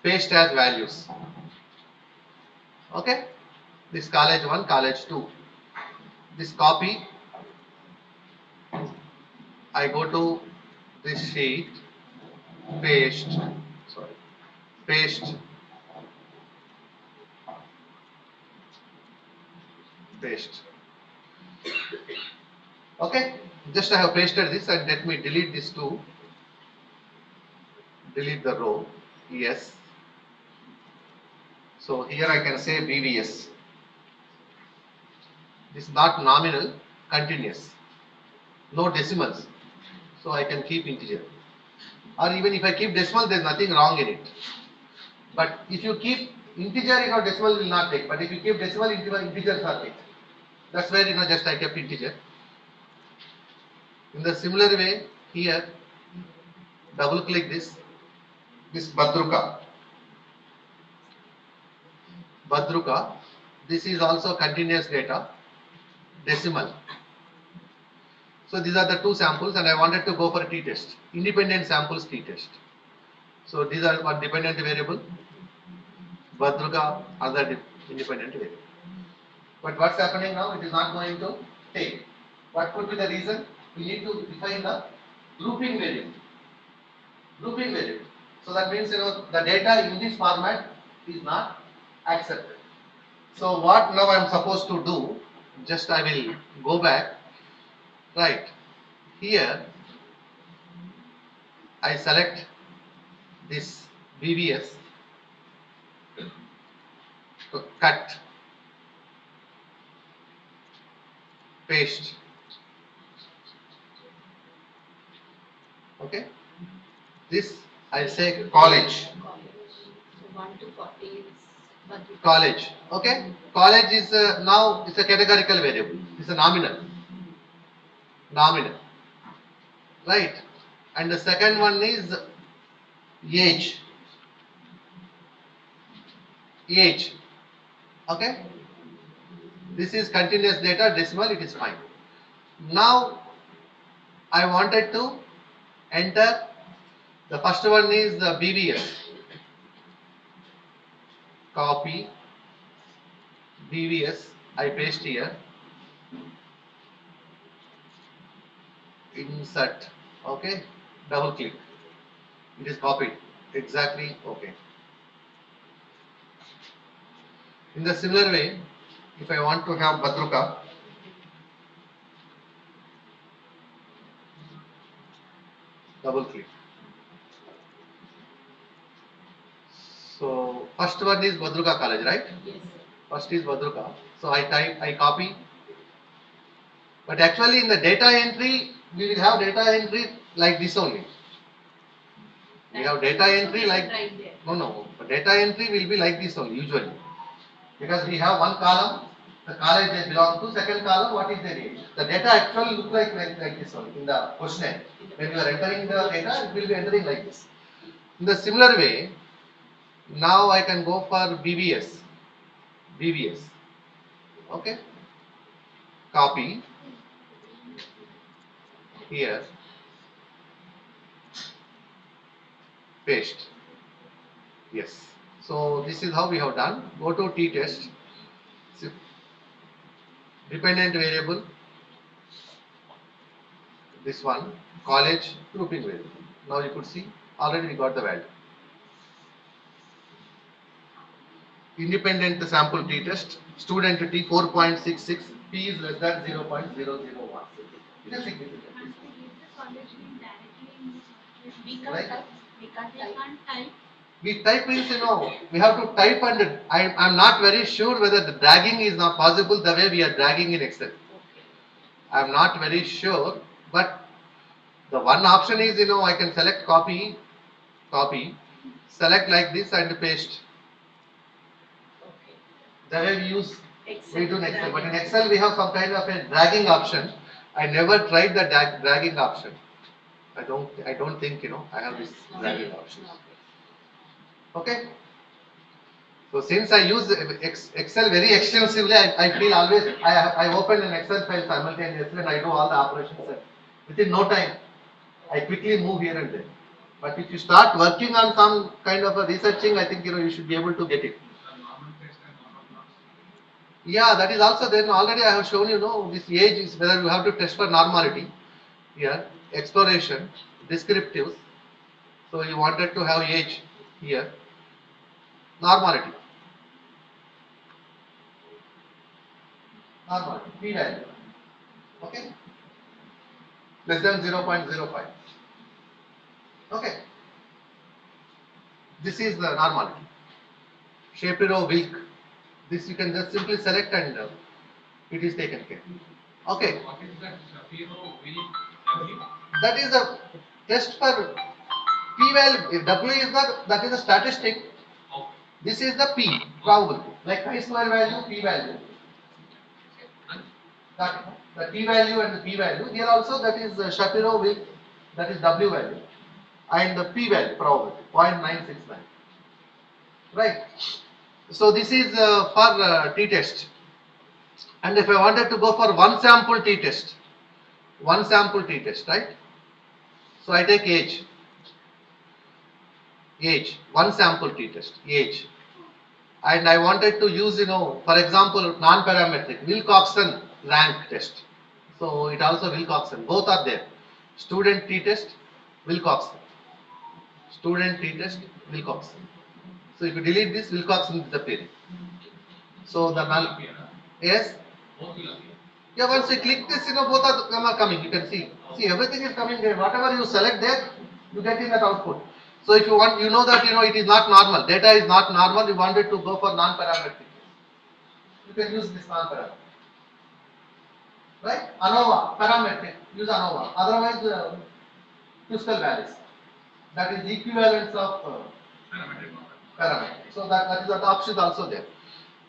paste as values. Okay. This college 1, college 2. This copy, I go to this sheet, paste, paste. Okay, just I have pasted this and let me delete this too. Delete the row. Yes. So here I can say BVS. This is not nominal, continuous. No decimals. So I can keep integer. Or even if I keep decimal, there is nothing wrong in it. But if you keep integer, decimal will not take. But if you keep decimal, integers are take. That's where just I kept integer. In the similar way, here, double click this Badruka. This is also continuous data, decimal. So these are the two samples, and I wanted to go for a t-test, independent samples t-test. So these are one dependent variable, Badruka other independent variable. But what's happening now? It is not going to take. What could be the reason? We need to define the grouping variable. So that means the data in this format is not accepted. So what now I am supposed to do? Just I will go back. Right here, I select this BVS, to cut, paste. Okay. This I say college. So 1 to 40 is Badruka. College. Okay. College is now it's a categorical variable. It's a nominal. Right. And the second one is age. Okay. This is continuous data, decimal, it is fine. Now I wanted to enter, the first one is the BVS, copy, BVS, I paste here, insert, okay, double click, it is copied, exactly, okay. In the similar way, if I want to have Badruka, double click. So first one is Badruka College, right? Yes. First is Badruka. So I copy. But actually in the data entry, we will have data entry like this only. We have data entry like, Right there. no, but data entry will be like this only usually. Because we have one column, the college they belong to, second column, what is their age. The data actually look like this one in the questionnaire. When you are entering the data, it will be entering like this. In the similar way, now I can go for BVS. BVS. Okay. Copy. Here. Paste. Yes. So this is how we have done. Go to t-test. Dependent variable. This one. College grouping variable. Now you could see already we got the value. Independent sample t-test. Student t 4.66. P is less than 0.001. It is significant. We can't Right? type. We can't type. We type means, we have to type, and I'm not very sure whether the dragging is not possible the way we are dragging in Excel. I'm not very sure, but the one option is, I can select copy, select like this and paste. The way we use, we do in Excel, but in Excel we have some kind of a dragging option. I never tried the dragging option. I don't think, I have this dragging option. Okay. So since I use Excel very extensively, I feel always I open an Excel file simultaneously and I do all the operations. Within no time, I quickly move here and there. But if you start working on some kind of a researching, I think you should be able to get it. Normal test and normal marks. Yeah, that is also there. Already I have shown this age is whether you have to test for normality. Here, exploration, descriptives. So you wanted to have age here, normality. Normality, P value. Okay, less than 0.05. Okay, this is the normality. Shapiro, Wilk. This you can just simply select and it is taken care. Okay, What is that Shapiro will W? that is a test for P value. W is that is a statistic. Okay. This is the P probability, like chi-square value, P value. The T value and the P value. Here also that is Shapiro Wilk, that is W value, and the P value probability 0.969. Right. So this is for t-test. And if I wanted to go for one sample t-test, right? So I take age, one sample t-test, age. And I wanted to use, for example, non-parametric, Wilcoxon rank test. So it also Wilcoxon, both are there. Student t-test, Wilcoxon. Student t-test, Wilcoxon. So if you delete this, Wilcoxon disappearing. So the null, yes? Both will appear. Yeah, once you click this, both are coming. You can see. See, everything is coming there. Whatever you select there, you get in that output. So if you want, that it is not normal. Data is not normal. You wanted to go for non-parametric. You can use this non-parametric. Right? ANOVA, parametric. Use ANOVA. Otherwise, crystal values. That is equivalence of parametric. So that is the option also there.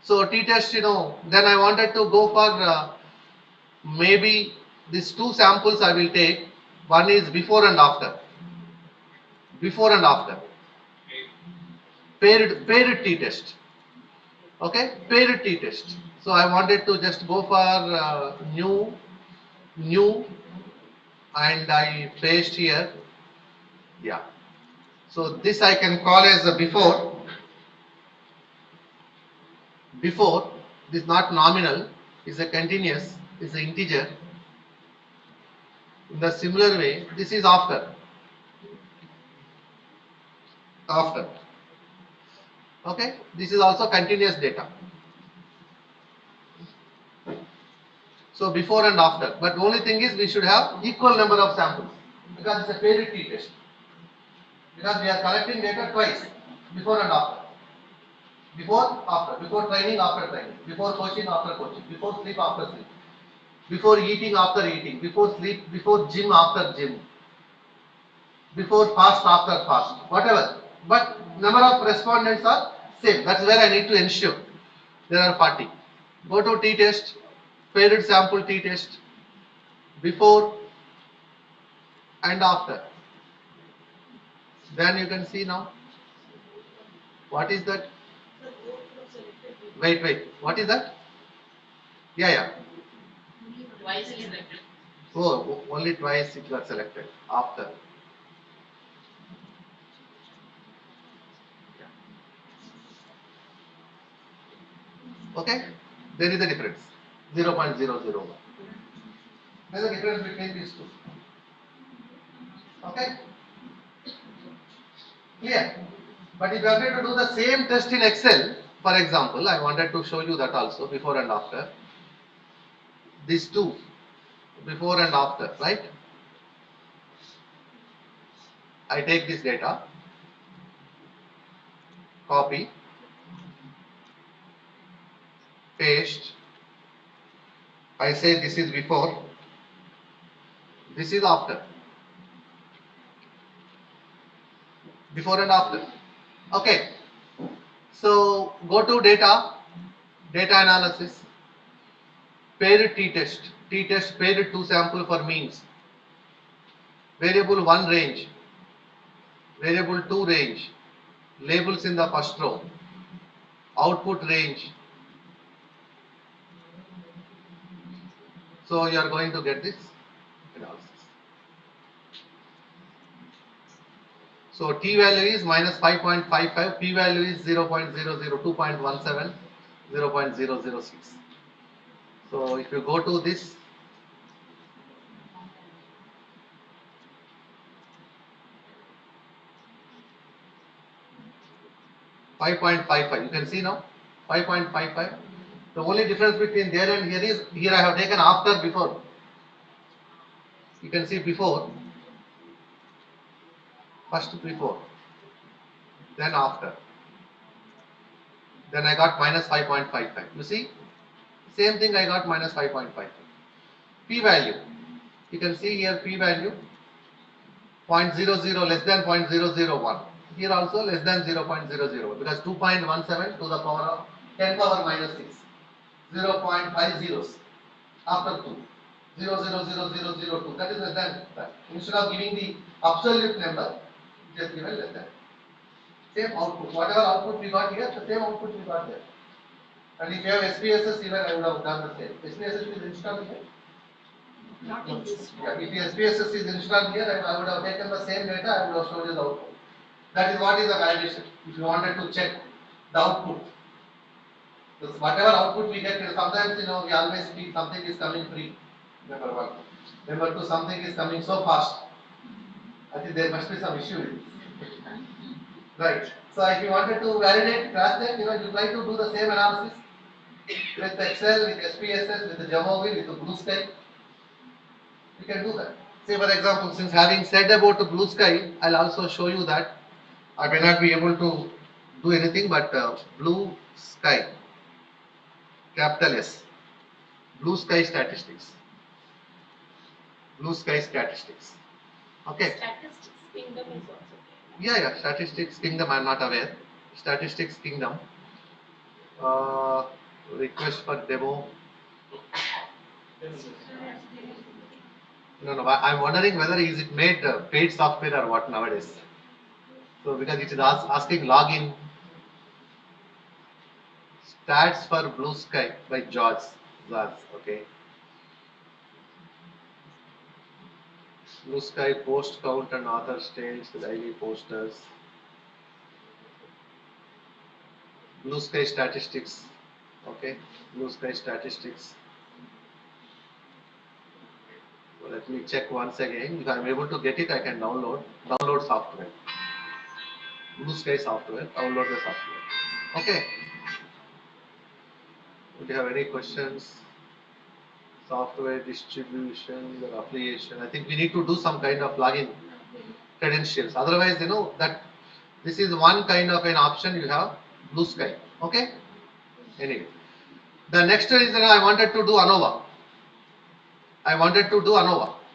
So t-test, then I wanted to go for maybe these two samples I will take. One is before and after. Before and after. Paired t-test. Okay, paired t-test. So I wanted to just go for new and I paste here. Yeah. So this I can call as a before. Before, this is not nominal, is a continuous, is an integer. In the similar way, this is after. After. Okay, this is also continuous data. So before and after, but only thing is we should have equal number of samples because it's a paired t-test. Because we are collecting data twice, before and after. Before, after. Before training, after training. Before coaching, after coaching. Before sleep, after sleep. Before eating, after eating. Before sleep, before gym, after gym. Before fast, after fast. Whatever. But number of respondents are same. That's where I need to ensure. There are 40. Go to t-test, paired sample t-test, before and after. Then you can see now. What is that? Wait. What is that? Yeah. Twice selected. Oh, only twice it got selected. After. Okay? There is a difference. 0.001. There is a difference between these two. Okay? Clear? But if you are going to do the same test in Excel, for example, I wanted to show you that also, before and after. These two, before and after, right? I take this data, copy, paste. I say this is before, this is after. Before and after. Okay. So go to data analysis, paired t-test, t-test paired 2 sample for means, variable 1 range, variable 2 range, labels in the first row, output range. So you are going to get this analysis. So t value is minus 5.55, p value is 0.002.17, 0.006. So if you go to this, .55, you can see now 5.55. The only difference between there and here is, here I have taken after, before. You can see before, first before, then after. Then I got minus 5.55. You see, same thing I got minus 5.55. P value, you can see here P value 0.00 less than 0.001. Here also less than 0.001 because 2.17 to the power of 10 power minus 6. 0.5 zeros after 2. 0.00002. That is less than that. Instead of giving the absolute number, just given less than. Same output. Whatever output we got here, the same output we got there. And if you have SPSS, even I would have done the same. SPSS is installed here. Not in this Yeah, one. if the SPSS is installed here, I would have taken the same data, I would have shown you the output. That is what is the validation. If you wanted to check the output, so whatever output we get, sometimes we always speak something is coming free. Number one. Number two, something is coming so fast. I think there must be some issue with it. Right. So if you wanted to validate, crash that, you try to do the same analysis with Excel, with SPSS, with the Jamovi, with the Blue Sky. You can do that. Say for example, since having said about the Blue Sky, I'll also show you that I may not be able to do anything but Blue Sky, capital S, Blue Sky statistics, Blue Sky statistics. Okay. Statistics kingdom is also there. Yeah, statistics kingdom, I'm not aware. Statistics kingdom. Request for demo. No, I'm wondering whether is it made paid software or what nowadays. So because it is asking login. Stats for Blue Sky by George Zaz. Okay. Blue Sky post count and author stage, daily posters. Blue Sky statistics. Okay, Blue Sky statistics. So let me check once again. If I am able to get it, I can download software. Blue Sky software, download the software. Okay. Do you have any questions? Software distribution, the affiliation. I think we need to do some kind of login credentials. Otherwise, that this is one kind of an option you have, Blue Sky. Okay. Anyway, the next is I wanted to do ANOVA.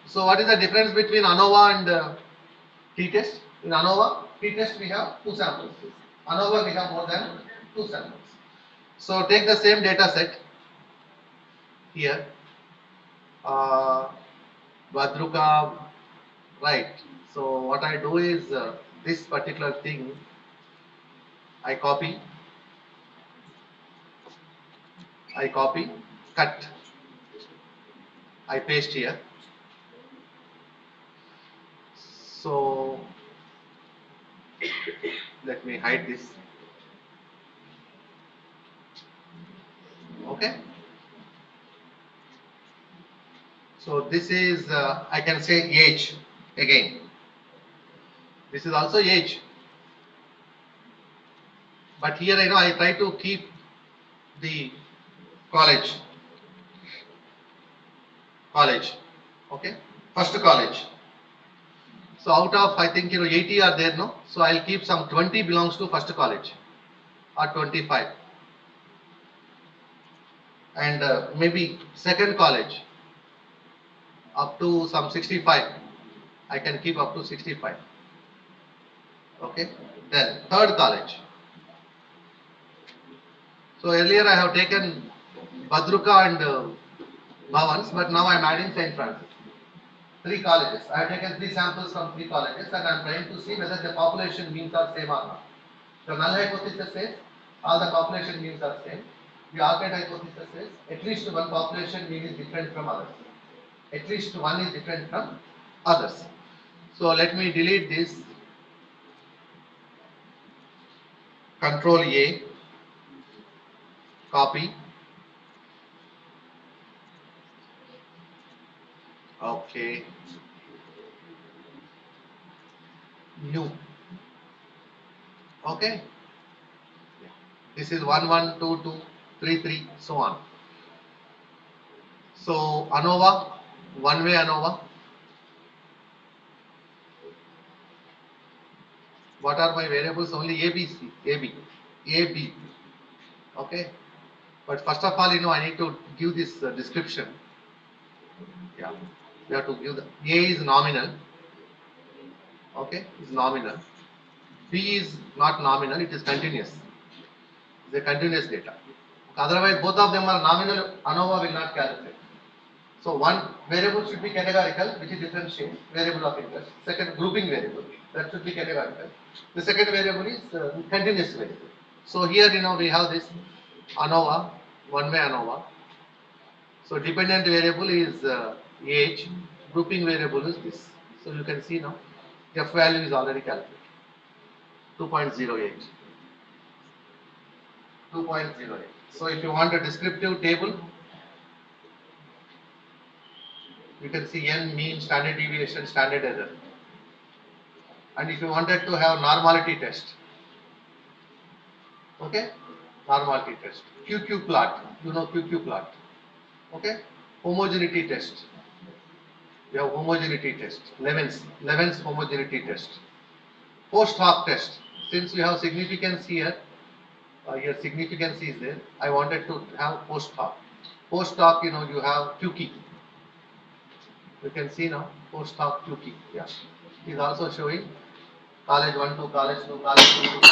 So what is the difference between ANOVA and t-test? In ANOVA, t-test we have 2 samples. ANOVA we have more than 2 samples. So take the same data set here. Badruka, right. So what I do is this particular thing I copy, cut, I paste here. So let me hide this. Okay. So this is I can say age again. This is also age. But here I try to keep the college. Okay. First college. So out of I think 80 are there, no? So I'll keep some 20 belongs to first college or 25. And maybe second college up to some 65. I can keep up to 65. Okay. Then third college. So earlier I have taken Badruka and Bhavans, but now I am adding St. Francis. 3 colleges. I have taken 3 samples from 3 colleges and I am trying to see whether the population means are same or not. The null hypothesis says all the population means are same. The alternate hypothesis says at least one population mean is different from others. At least one is different from others. So let me delete this. Control A, copy. Okay. New. Okay. This is 1 1 2 2 3 3 so on. So ANOVA, one way ANOVA. What are my variables? Only A, B, C, A, B, A, B. Okay. But first of all, I need to give this description. Yeah. We have to give the A is nominal. Okay. Is nominal. B is not nominal. It is continuous. It's a continuous data. Otherwise, both of them are nominal. ANOVA will not calculate. So one variable should be categorical, which is differentiate, variable of interest. Second, grouping variable, that should be categorical. The second variable is continuous variable. So here we have this ANOVA, one way ANOVA. So dependent variable is age, grouping variable is this. So you can see now F value is already calculated, 2.08. 2.08. So if you want a descriptive table, you can see n, mean, standard deviation, standard error. And if you wanted to have normality test, okay, normality test, QQ plot, QQ plot, okay, homogeneity test, you have homogeneity test, Levin's homogeneity test, post hoc test. Since you have significance here, your significance is there, I wanted to have post hoc. Post hoc, you have QQ. You can see now post hoc QQ. Yeah, it is also showing college 1 to college 2, college 2 to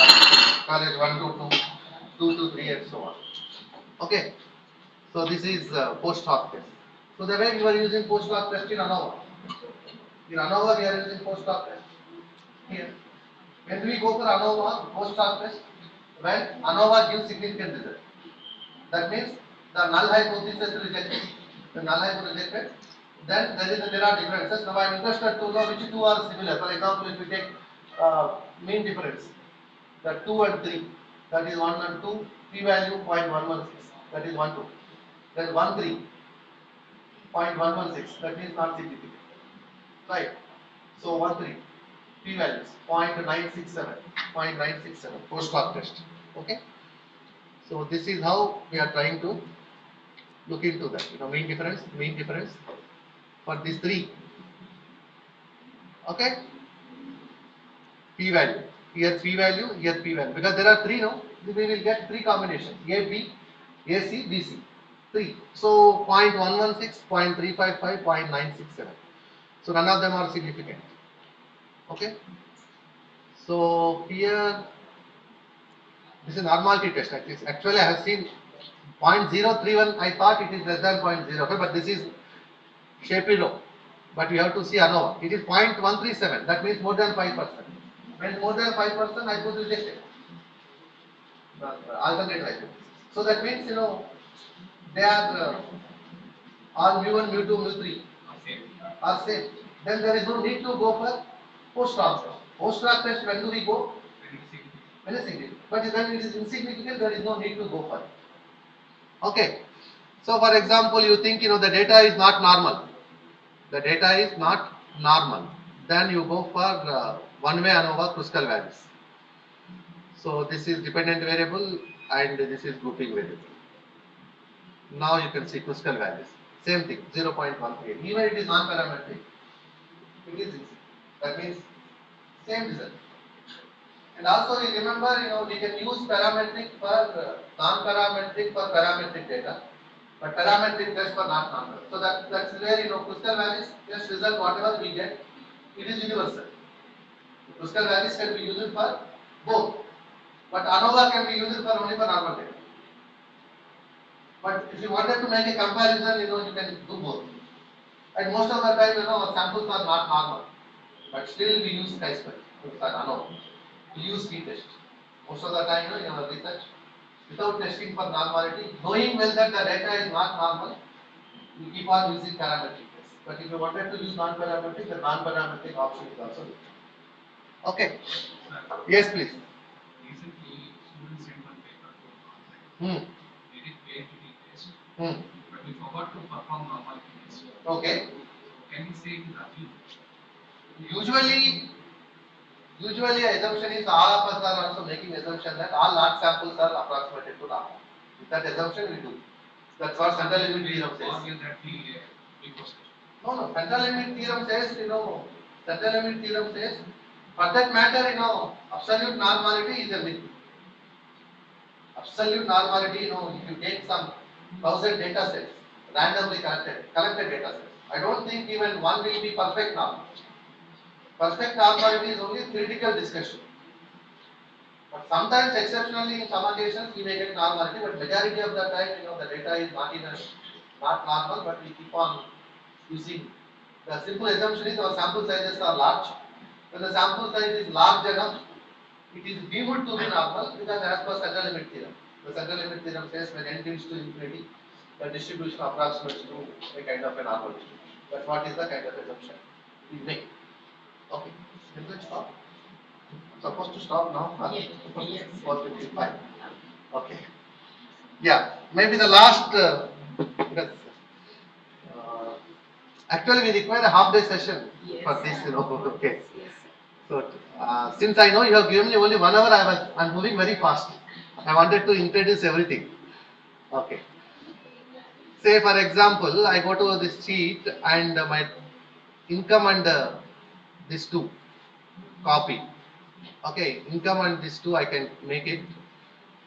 college 1 to 2, 2 to 3 and so on. Okay. So this is post hoc test. So the way we were using post hoc test in ANOVA. In ANOVA we are using post hoc test. Here. When we go for ANOVA post hoc test, when ANOVA gives significant result. That means the null hypothesis rejected. The null hypothesis rejected. then there are differences. Now I am interested to know which two are similar. For example, if we take mean difference, the 2 and 3, that is 1 and 2, p-value 0.116, that is 1 2. Then 1 3, 0.116, that is not significant. Right? So 1 3, p-values 0.967, 0.967, post-hoc test. Okay? So this is how we are trying to look into that. Mean difference for these three. Okay? P-value. Here p-value, here p-value. Because there are three, no? We will get three combinations. A, B, AC, BC. 3. So 0.116, 0.355, 0.967. So none of them are significant. Okay? So here, this is normality test. Actually, I have seen 0.031. I thought it is less than 0.05, but this is Shapiro. But you have to see ANOVA. It is 0.137. That means more than 5%. When more than 5%, I could reject it. Alternate hypothesis. So that means they are all mu1, mu2, mu3 are same. Then there is no need to go for post-hoc test. Post-hoc test, when do we go? When it is significant. But when it is insignificant, there is no need to go for it. Okay. So for example, you think the data is not normal. The data is not normal. Then you go for one-way ANOVA critical values. So this is dependent variable and this is grouping variable. Now you can see critical values. Same thing, 0.13. Even it is non-parametric, it is easy. That means same result. And also you remember, we can use parametric for non-parametric for parametric data, but parametric test for not non-parametric. So that's where critical values test result whatever we get, it is universal. Critical values can be used for both, but ANOVA can be used for only for normal data. But if you wanted to make a comparison, you can do both. And most of the time, our samples are not normal, but still we use chi-square for ANOVA. We use t-test. Most of the time, in our research, without testing for normality, knowing well that the data is not normal, we keep on using parametric test. But if you wanted to use non-parametric, the non-parametric option is also there. Okay. Yes, please. Recently, students sent one paper to online. They did PhD test, but we forgot to perform normal test. Okay. So can we say it is assumed? Usually assumption is all of us are also making assumption that all large samples are approximated to normal. With that assumption we do. That's what central limit theorem says. Or will that be reposted? No. Central limit theorem says, central limit theorem says, for that matter, absolute normality is a myth. Absolute normality, if you take some 1,000 data sets, randomly collected data sets, I don't think even one will be perfect normal. Perfect normality is only theoretical discussion. But sometimes, exceptionally, in some occasions, we may get normality, but majority of the time, the data is not normal, but we keep on using. The simple assumption is our sample sizes are large. When the sample size is large enough, it is deemed to be normal because as per central limit theorem. The central limit theorem says when n tends to infinity, the distribution approximates to a kind of a normal distribution. That's what is the kind of assumption we make. Okay, can we stop? I'm supposed to stop now? Yes. 4:55. Okay. Yeah, maybe the last, because actually we require a half day session for this, okay. Yes. So, since I know you have given me only 1 hour, I'm moving very fast. I wanted to introduce everything. Okay. Say for example, I go to this sheet and my income and this two copy. Okay, income and this two I can make it.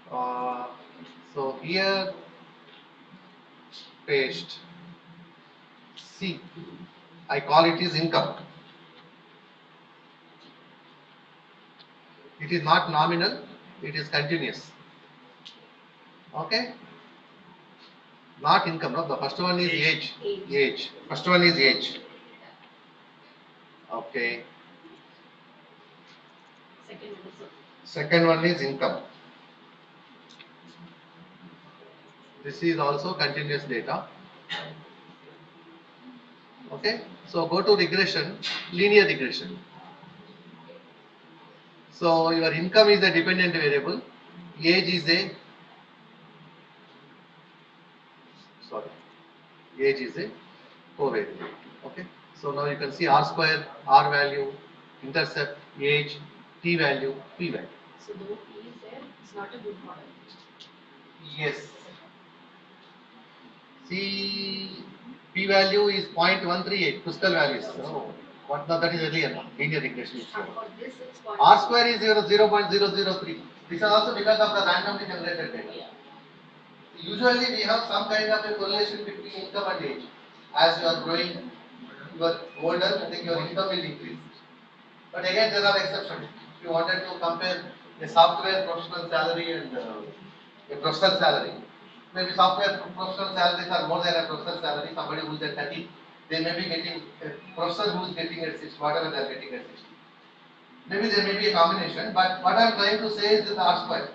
So here paste C. I call it is income. It is not nominal, it is continuous. Okay? Not income, no. The first one is age. Age. First one is age. Okay. Second one is income. This is also continuous data. Okay, so go to regression, linear regression. So your income is a dependent variable, age is a covariable. Okay, so now you can see R square, R value, intercept, age, T value, P value. So though P is there, it's not a good model. Yes. See, P value is 0.138, crystal values. So what that is linear regression. For this it's R square is 0.003. This is also because of the randomly generated data. Yeah. Usually we have some kind of a correlation between income and age. As you are growing, you are older, I think your income will increase. But again, there are exceptions. If you wanted to compare a software professional salary and a professional salary, maybe software professional salaries are more than a professional salary. Somebody who is at 30, they may be getting a professor who is getting at 60, whatever they are getting at 60. Maybe there may be a combination, but what I am trying to say is the R square.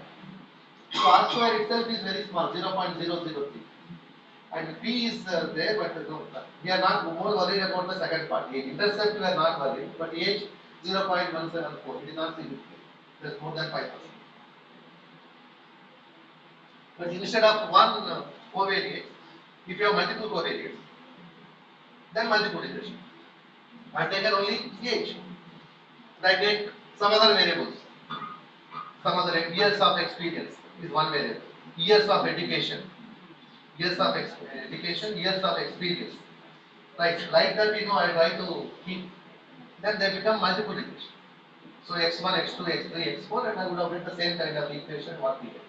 So R square itself is very small, 0.003. And P is there, but no, we are not more worried about the second part. The intercept we are not worried, but age 0.174, it is not significant. There is more than 5%. But instead of one covariate, if you have multiple covariates, then multiple regression. I have taken only age. I take some other variables, some other years of experience is one variable, years of education, years of education, years of experience. Like that, I try to keep, then they become multiple regression. So x1, x2, x3, x4, and I would have written the same kind of equation what we get.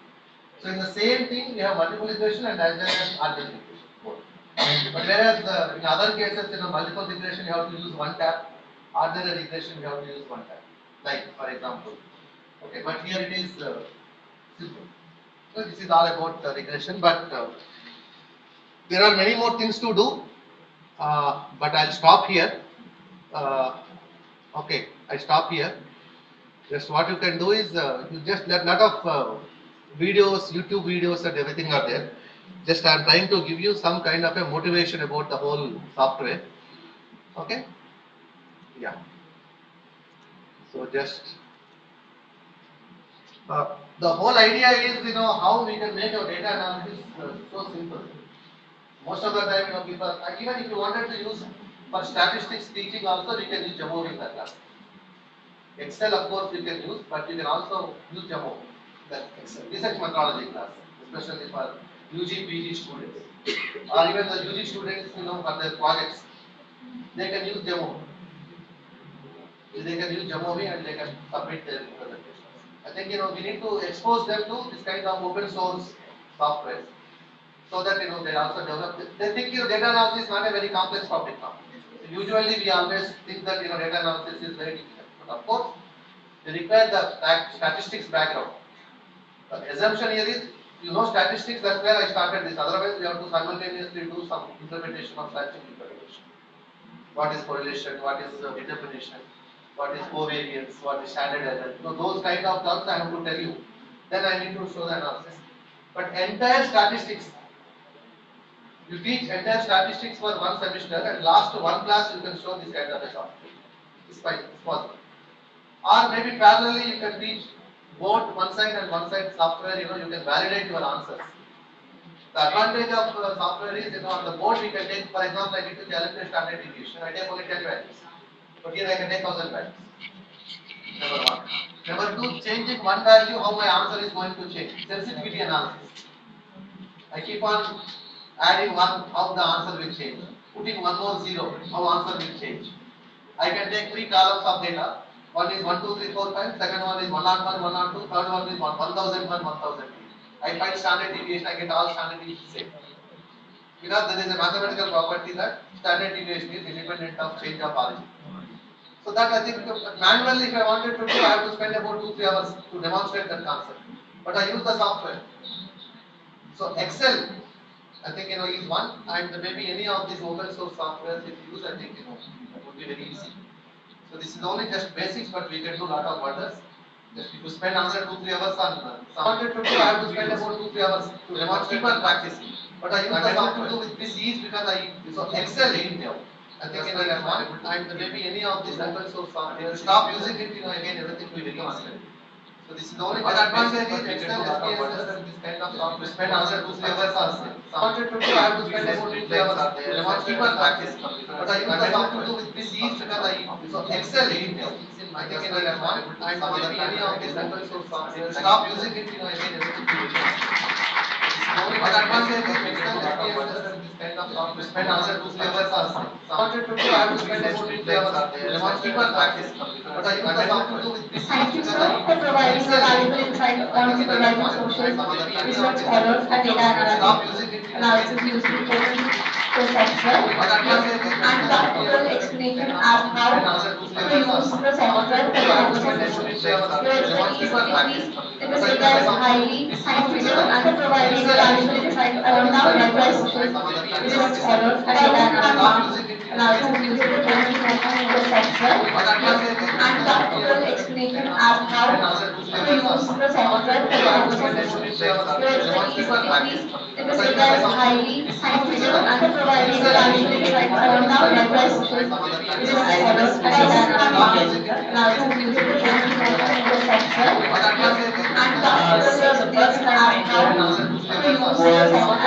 So in the same thing, we have multiple regression and as well as ordinary regression. Both. But whereas in other cases, multiple regression, you have to use one tab. Ordinary regression, you have to use one tab. Like for example. Okay, but here it is simple. So this is all about regression, but there are many more things to do. But I'll stop here. Okay, I stop here. Just what you can do is you just let lot of videos, YouTube videos and everything are there. Just I am trying to give you some kind of a motivation about the whole software. Okay? Yeah. So just the whole idea is how we can make our data analysis so simple. Most of the time people even if you wanted to use for statistics teaching also we can use Jamo in that class. Excel of course we can use, but you can also use Jamo, that Excel research methodology class, especially for UG PG students or even the UG students for their projects. They can use Jamo. They can use Jamovi and they can submit their presentations. I think we need to expose them to this kind of open source software so that they also develop. They think data analysis is not a very complex topic now. Usually we always think that data analysis is very difficult, but of course they require the statistics background. The assumption here is statistics. That's where I started this. Otherwise we have to simultaneously do some implementation of statistical implementation. What is correlation? What is determination? What is covariance? What is standard error? Those kind of terms I have to tell you. Then I need to show the analysis. But entire statistics, you teach entire statistics for one semester and last one class you can show this kind of a software. It's fine, it's possible. Or maybe parallelly you can teach both one side and one side software, you can validate your answers. The advantage of software is, on the board we can take, for example, I need to calculate standard deviation, I take only 10 values. But here I can take 1000 values. Number one. Number two, changing one value, how my answer is going to change. Sensitivity analysis. I keep on adding one, how the answer will change. Putting one more zero, how answer will change. I can take three columns of data. One is 1, 2, 3, 4, 5. Second one is 101, 102. Third one is 1001, 1002. I find standard deviation. I get all standard deviations same. Because there is a mathematical property that standard deviation is independent of change of origin. So that I think manually if I wanted to do, I have to spend about 2-3 hours to demonstrate that concept. But I use the software. So Excel, I think is one, and maybe any of these open source softwares if you use, I think it would be very easy. So this is only just basics, but we can do a lot of wonders. Just if you spend another 2-3 hours on wanted to do, I have to spend about 2-3 hours to demonstrate and practice. But I use the software to do with this ease because so Excel in there. I think and maybe any of these open source software, stop using it, again everything will become unstable. So this is the only advantage is Excel, SPSS, and this kind of software spend another 2-3 hours on it. Wanted to do, I have to spend about 2-3 hours on there. I want to keep on practice. But I use the software to with this ease because so Excel is I think in and maybe any of these open source software, stop using it, again everything will become unstable. But advantage is Excel, SPSS, and this kind of software spend another 2-3 hours on it. Wanted to do, I have to spend about 2-3 hours on there. I want to keep on practice. But I use the software to with this Thank you, sir, for providing a valuable insight on supervising social research scholars and data analysis using open source software and practical explanation as how to use the software for the purpose of research. Your expertise in this area is highly scientific and providing a valuable insight on the enterprise social research scholars and data analysis using open source software and practical explanation as how to use the software for the purpose of research. Your expertise in this area is highly scientific and providing a valuable insight on the enterprise social research scholars and data analysis using open source software and practical explanation as how to use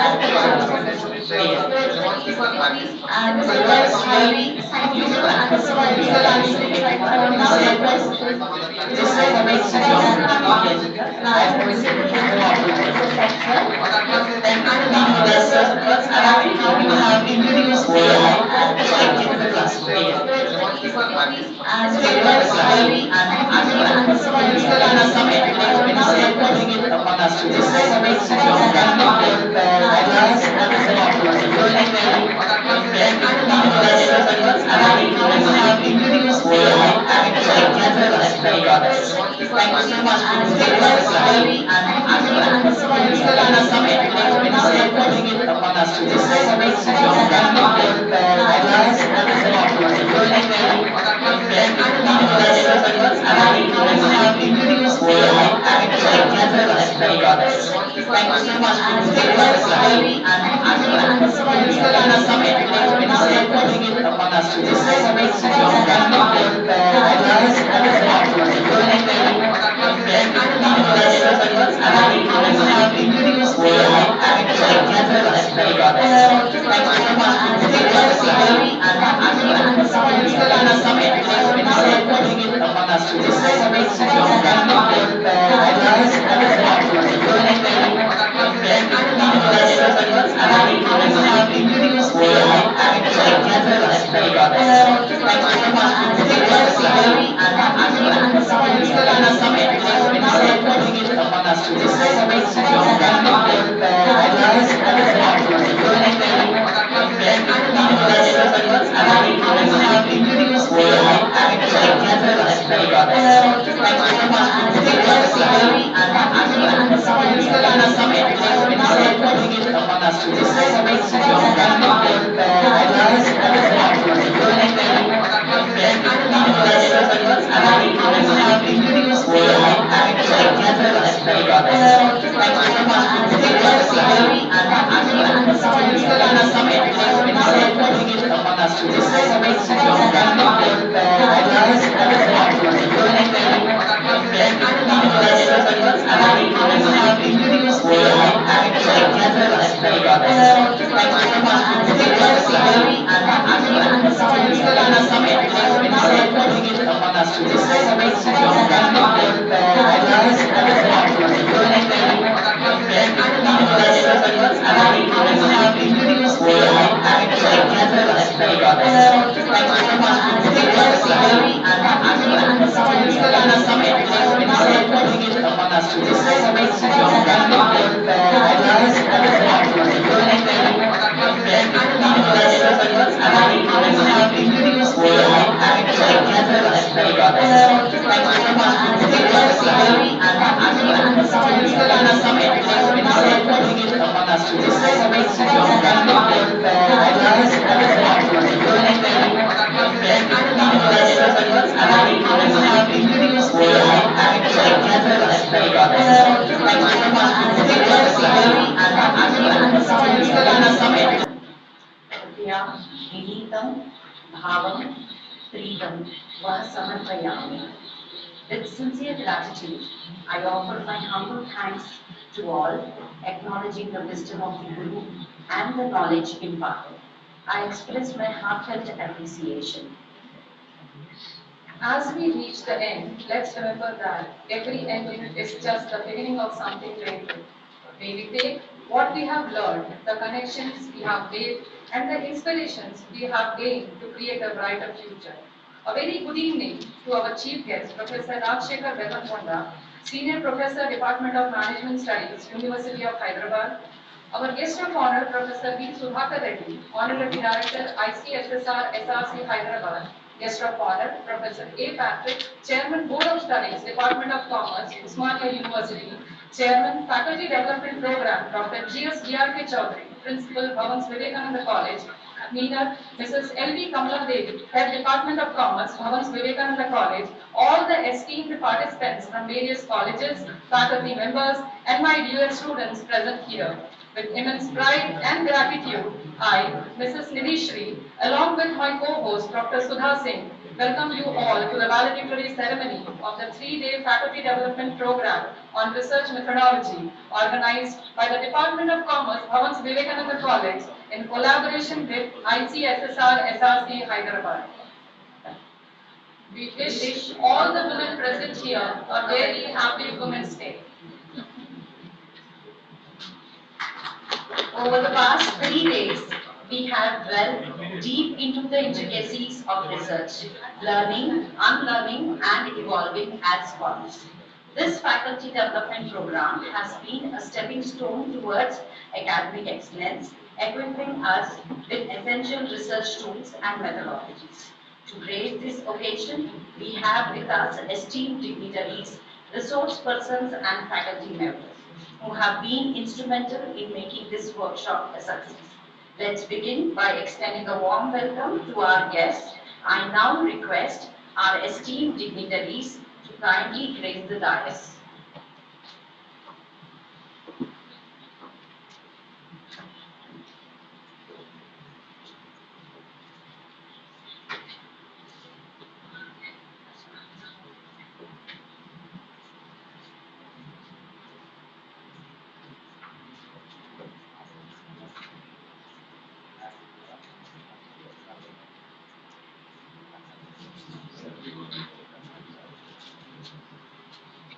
the software for the purpose of research. Your expertise in this area is highly scientific and providing a valuable insight on the enterprise social research scholars and data analysis using open source software and how we have introduced AI in the classroom. As well as highly and providing a valuable insight on the enterprise Bhavam Preetam Vah Samarpayami. With sincere gratitude, I offer my humble thanks to all, acknowledging the wisdom of the Guru and the knowledge imparted. I express my heartfelt appreciation. As we reach the end, let's remember that every ending is just the beginning of something greater. May we take what we have learned, the connections we have made, and the inspirations we have gained to create a brighter future. A very good evening to our chief guest, Professor Rajshekhar Vedankonda, Senior Professor, Department of Management Studies, University of Hyderabad. Our guest of honor, Professor V. Sudhakar Reddy, Honorary Director, ICSSR, SRC, Hyderabad. Guest of honor, Professor A. Patrick, Chairman, Board of Studies, Department of Commerce, Usmania University. Chairman, Faculty Development Program, Dr. G.S. D.R.K. Chaudhary, Principal, Bhavans Vivekananda College. Convener, Mrs. L.V. Kamala Devi, Head Department of Commerce, Bhavans Vivekananda College. All the esteemed participants from various colleges, faculty members, and my dear students present here. With immense pride and gratitude, I, Mrs. Nidhi, along with my co-host Dr. Sudha Singh, welcome you all to the valedictory ceremony of the 3-day Faculty Development Program on Research Methodology, organized by the Department of Commerce, Bhavans Vivekananda College, in collaboration with ICSSR SRC Hyderabad. We wish all the women present here a very happy Women's Day. Over the past 3 days, we have delved deep into the intricacies of research, learning, unlearning, and evolving as scholars. This faculty development program has been a stepping stone towards academic excellence, equipping us with essential research tools and methodologies. To grace this occasion, we have with us esteemed dignitaries, resource persons, and faculty members who have been instrumental in making this workshop a success. Let's begin by extending a warm welcome to our guests. I now request our esteemed dignitaries to kindly grace the dais.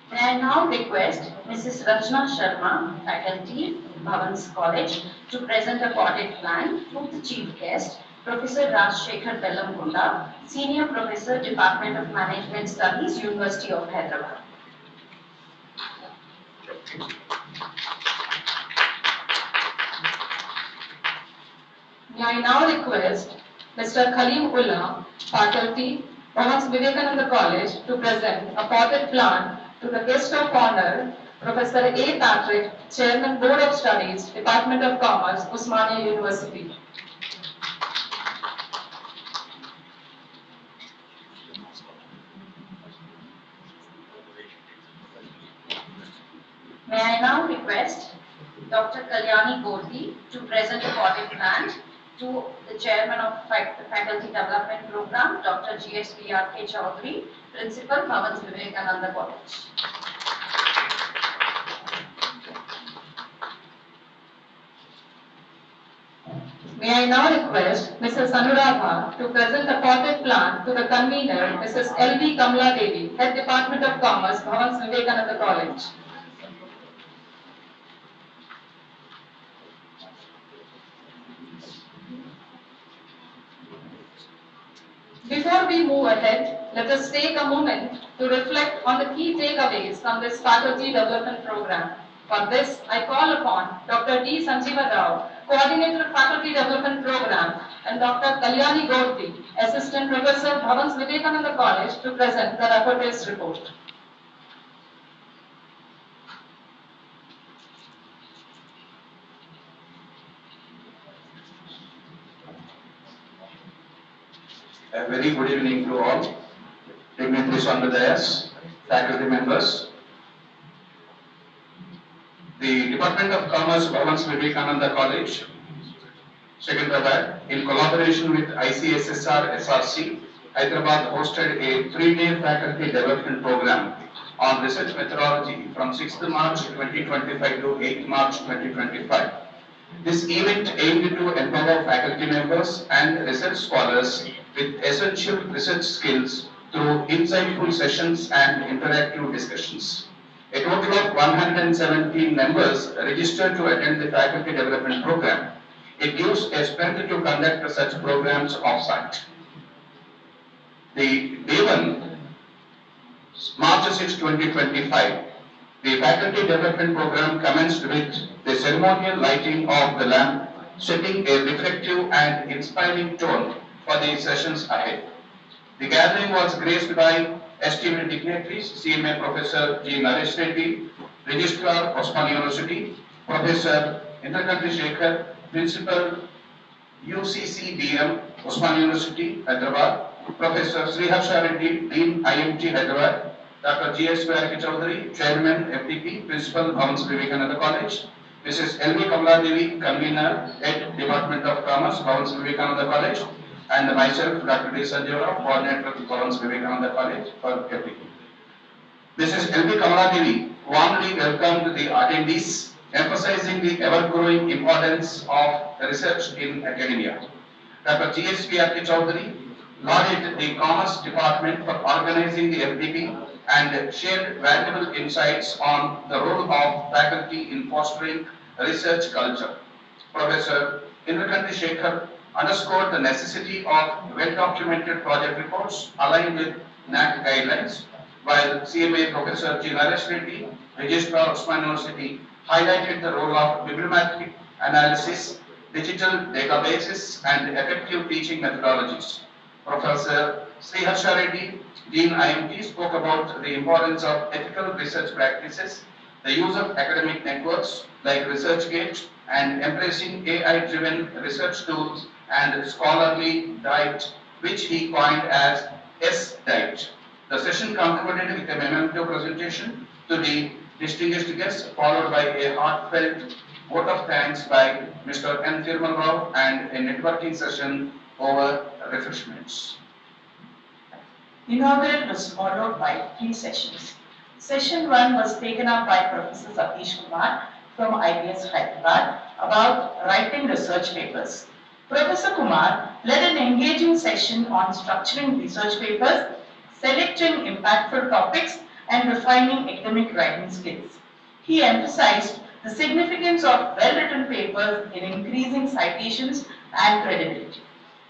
May I now request Mrs. Rachna Sharma, faculty, Bhavans College, to present a audit plan to the chief guest, Professor Rajshekhar Vedankonda, Senior Professor, Department of Management Studies, University of Hyderabad. May I now request Mr. Khalim Ullah, faculty, Bhavans Vivekananda College, to present a potted plant to the guest of honor, Professor A. Patrick, Chairman, Board of Studies, Department of Commerce, Usmania University. May I now request Dr. Kalyani Gorti to present a potted plant to the Chairman of Faculty Development Program, Dr. G.S. D.R.K. Chaudhary, Principal, Bhavans Vivekananda College. May I now request Mrs. Anuradha to present a potted plant to the convener, Mrs. L.V. Kamala Devi, Head Department of Commerce, Bhavans Vivekananda College. Before we move ahead, let us take a moment to reflect on the key takeaways from this faculty development program. For this, I call upon Dr. D. Sanjeeva Rao, Coordinator Faculty Development Program, and Dr. Kalyani Gorti, Assistant Professor, Bhavans Vivekananda College, to present the rapporteur's report. A very good evening to all, dignitaries on the dais, faculty members. The Department of Commerce, Bhavans Vivekananda College, Secunderabad, in collaboration with ICSSR SRC, Hyderabad hosted a 3-day faculty development program on research methodology from 6th March 2025 to 8th March 2025. This event aimed to empower faculty members and research scholars with essential research skills through insightful sessions and interactive discussions. A total of 117 members registered to attend the faculty development program. It gives a strength to conduct such programs off-site. The day 1, March 6, 2025, the faculty development program commenced with the ceremonial lighting of the lamp, setting a reflective and inspiring tone for the sessions ahead. The gathering was graced by esteemed dignitaries, CMA Professor G. Naresh Reddy, Registrar, Osman University, Professor Indrakanti Shekhar, Principal UCCBM, Osman University, Hyderabad, Professor Sriharsha Reddy, Dean IMT Hyderabad, Dr. G.S. Vyaraki Chaudhary, Chairman FDP, Principal Bhavans Vivekananda College, Mrs. L.V. Kamala Devi, Convener, Head Department of Commerce, Bhavans Vivekananda College, and myself, Dr. D. Sanjay Rao, Coordinator of Bhavans Vivekananda College for FDP. Mrs. L.V. Kamala Devi warmly welcomed the attendees, emphasizing the ever-growing importance of research in academia. Dr. G.S. Vyaraki Chaudhary lauded the Commerce Department for organizing the FDP and shared valuable insights on the role of faculty in fostering research culture. Professor Indrakanti Shekhar underscored the necessity of well-documented project reports aligned with NAC guidelines, while CMA Professor G. Naresh Reddy, Registrar Osman University, highlighted the role of bibliometric analysis, digital databases, and effective teaching methodologies. Professor Sriharsha Reddy, Dean IMT, spoke about the importance of ethical research practices, the use of academic networks like ResearchGate, and embracing AI-driven research tools and scholarly diet, which he coined as S-Diet. The session concluded with a memento presentation to the distinguished guests, followed by a heartfelt vote of thanks by Mr. N. Thirmal Rao and a networking session over refreshments. Inaugural was followed by 3 sessions. Session 1 was taken up by Professor Satish Kumar from IBS Hyderabad about writing research papers. Professor Kumar led an engaging session on structuring research papers, selecting impactful topics, and refining academic writing skills. He emphasized the significance of well-written papers in increasing citations and credibility.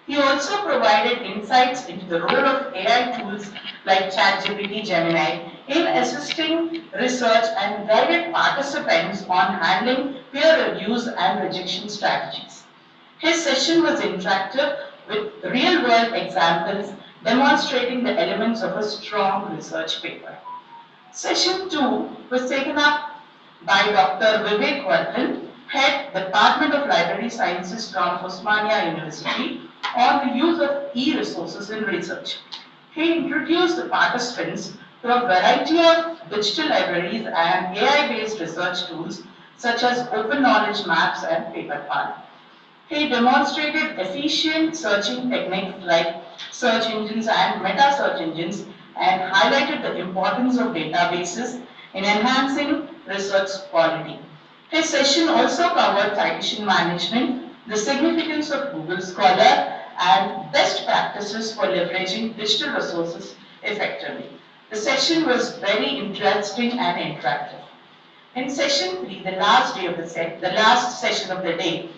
He also provided insights into the role of AI tools like ChatGPT, Gemini in assisting research and guided participants on handling peer reviews and rejection strategies. His session was interactive with real-world examples demonstrating the elements of a strong research paper. Session 2 was taken up by Dr. Vivek Vardhan, Head Department of Library Sciences from Osmania University, on the use of e-resources in research. He introduced the participants to a variety of digital libraries and AI-based research tools such as open knowledge maps and PaperPal. He demonstrated efficient searching techniques like search engines and meta search engines and highlighted the importance of databases in enhancing research quality. His session also covered citation management, the significance of Google Scholar, and best practices for leveraging digital resources effectively. The session was very interesting and interactive. In session 3, the last session of the day,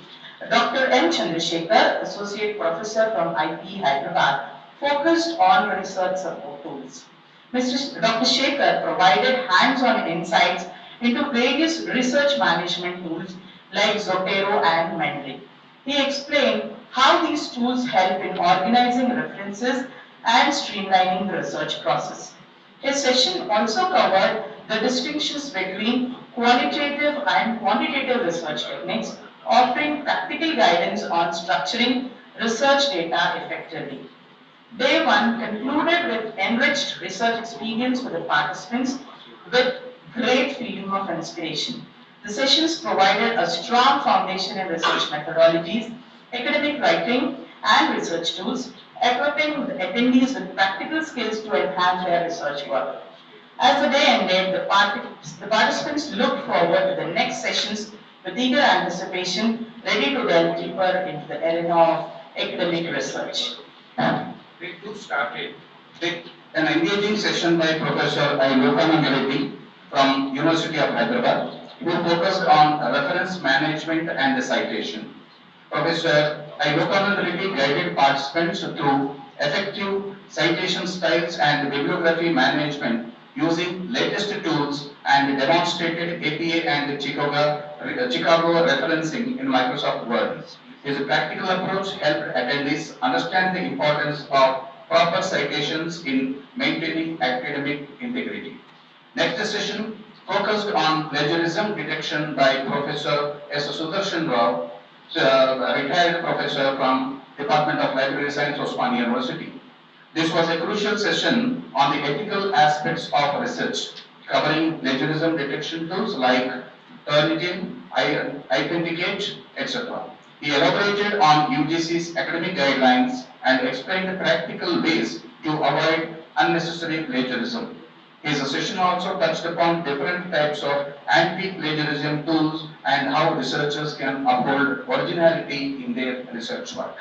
Dr. M. Chandrasekhar, Associate Professor from IPE Hyderabad, focused on research support tools. Dr. Shekhar provided hands-on insights into various research management tools like Zotero and Mendeley. He explained how these tools help in organizing references and streamlining the research process. His session also covered the distinctions between qualitative and quantitative research techniques, offering practical guidance on structuring research data effectively. Day 1 concluded with enriched research experience for the participants with great feeling of inspiration. The sessions provided a strong foundation in research methodologies, academic writing and research tools, equipping the attendees with practical skills to enhance their research work. As the day ended, the participants looked forward to the next sessions with eager anticipation, ready to delve deeper into the arena of academic research. We too started with an engaging session by Professor I. Lokanand from University of Hyderabad, who focused on reference management and citation. Professor I. Lokanand guided participants through effective citation styles and bibliography management using latest tools and demonstrated APA and Chicago referencing in Microsoft Word. His practical approach helped attendees understand the importance of proper citations in maintaining academic integrity. Next session focused on plagiarism detection by Professor S. Sudarshan Rao, retired professor from Department of Library Science, Osmania University. This was a crucial session on the ethical aspects of research, covering plagiarism detection tools like Turnitin, Authenticate, etc. He elaborated on UGC's academic guidelines and explained practical ways to avoid unnecessary plagiarism. His session also touched upon different types of anti-plagiarism tools and how researchers can uphold originality in their research work.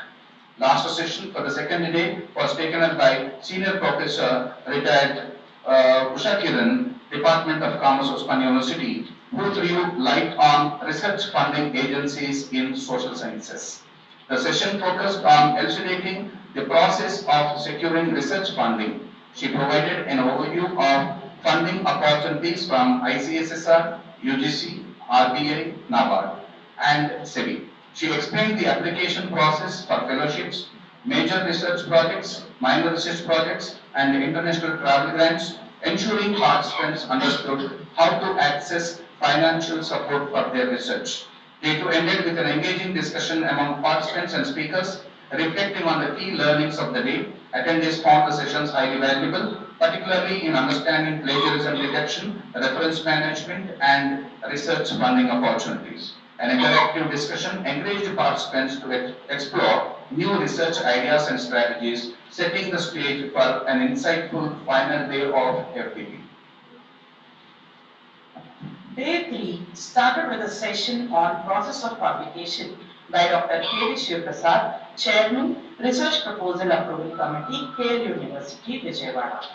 Last session for the second day was taken up by Senior Professor retired Usha Kiran, Department of Commerce, Osmania University, who threw light on research funding agencies in social sciences. The session focused on elucidating the process of securing research funding. She provided an overview of funding opportunities from ICSSR, UGC, RBI, NABARD, and SEBI. She explained the application process for fellowships, major research projects, minor research projects, and international travel grants, ensuring participants understood how to access financial support for their research. Day 2 ended with an engaging discussion among participants and speakers, reflecting on the key learnings of the day. Attendees found the sessions highly valuable, particularly in understanding plagiarism detection, reference management, and research funding opportunities. An interactive discussion encouraged participants to explore new research ideas and strategies, setting the stage for an insightful final day of FDP. Day 3 started with a session on process of publication by Dr. K. Shivaprasad, Chairman, Research Proposal Approval Committee, KL University, Vijayawada.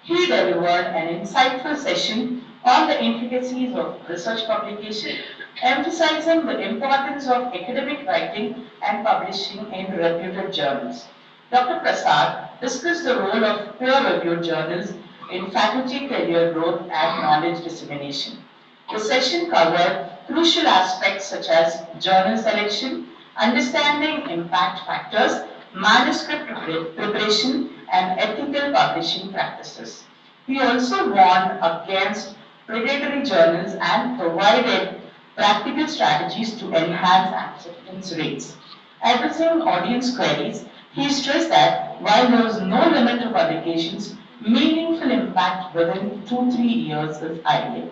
He delivered an insightful session on the intricacies of research publication, emphasizing the importance of academic writing and publishing in reputed journals. Dr. Prasad discussed the role of peer-reviewed journals in faculty career growth and knowledge dissemination. The session covered crucial aspects such as journal selection, understanding impact factors, manuscript preparation, and ethical publishing practices. He also warned against predatory journals and provided practical strategies to enhance acceptance rates. Addressing audience queries, he stressed that while there is no limit to publications, meaningful impact within 2-3 years is ideal.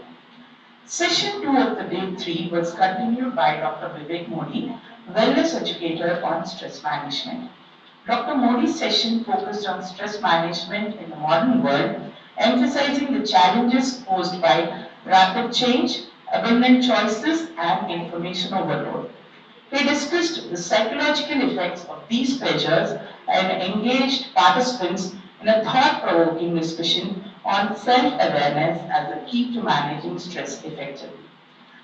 Session 2 of the day 3 was continued by Dr. Vivek Modi, wellness educator on stress management. Dr. Modi's session focused on stress management in the modern world, emphasizing the challenges posed by rapid change, abundant choices, and information overload. He discussed the psychological effects of these pressures and engaged participants in a thought-provoking discussion on self-awareness as a key to managing stress effectively.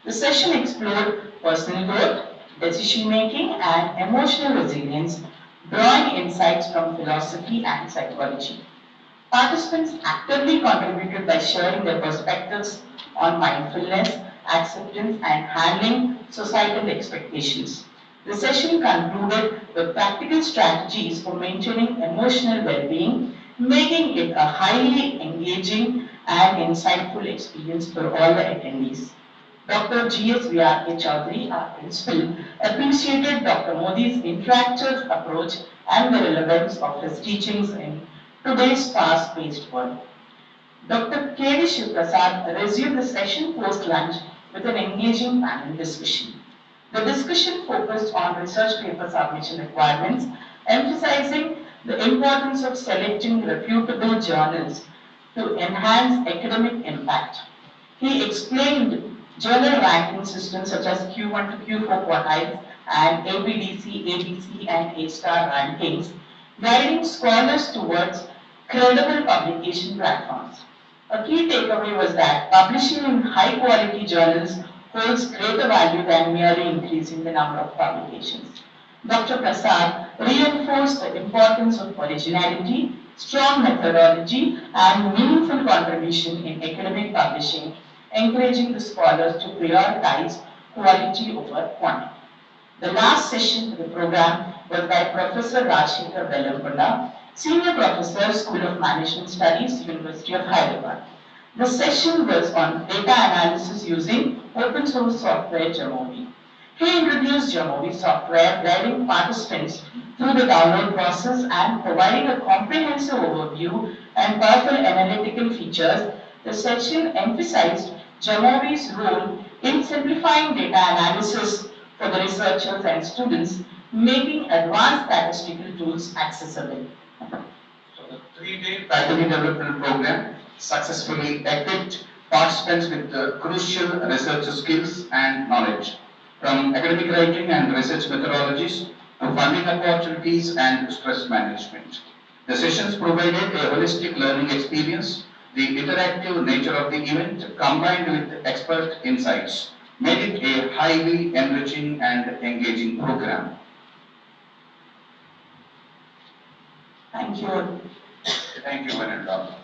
The session explored personal growth, decision-making, and emotional resilience, drawing insights from philosophy and psychology. Participants actively contributed by sharing their perspectives on mindfulness, acceptance, and handling societal expectations. The session concluded with practical strategies for maintaining emotional well-being, making it a highly engaging and insightful experience for all the attendees. Dr. G.S. V.R.K. Chaudhary, our principal, appreciated Dr. Modi's interactive approach and the relevance of his teachings in today's fast-paced world. Dr. K. Shivaprasad resumed the session post-lunch with an engaging panel discussion. The discussion focused on research paper submission requirements, emphasizing the importance of selecting reputable journals to enhance academic impact. He explained journal ranking systems such as Q1 to Q4 quartiles and ABDC, ABC, and A-star rankings, guiding scholars towards credible publication platforms. A key takeaway was that publishing in high-quality journals holds greater value than merely increasing the number of publications. Dr. Prasad reinforced the importance of originality, strong methodology, and meaningful contribution in academic publishing, encouraging the scholars to prioritize quality over quantity. The last session of the program was by Professor Rajshekhar Vellampalla, Senior Professor, School of Management Studies, University of Hyderabad. The session was on data analysis using open source software Jamovi. He introduced Jamovi software, guiding participants through the download process and providing a comprehensive overview and powerful analytical features. The session emphasized Jamovi's role in simplifying data analysis for the researchers and students, making advanced statistical tools accessible. So the 3-day faculty development program successfully equipped participants with the crucial research skills and knowledge, from academic writing and research methodologies to funding opportunities and stress management. The sessions provided a holistic learning experience. The interactive nature of the event, combined with expert insights, made it a highly enriching and engaging program. Thank you. Thank you, Vanessa.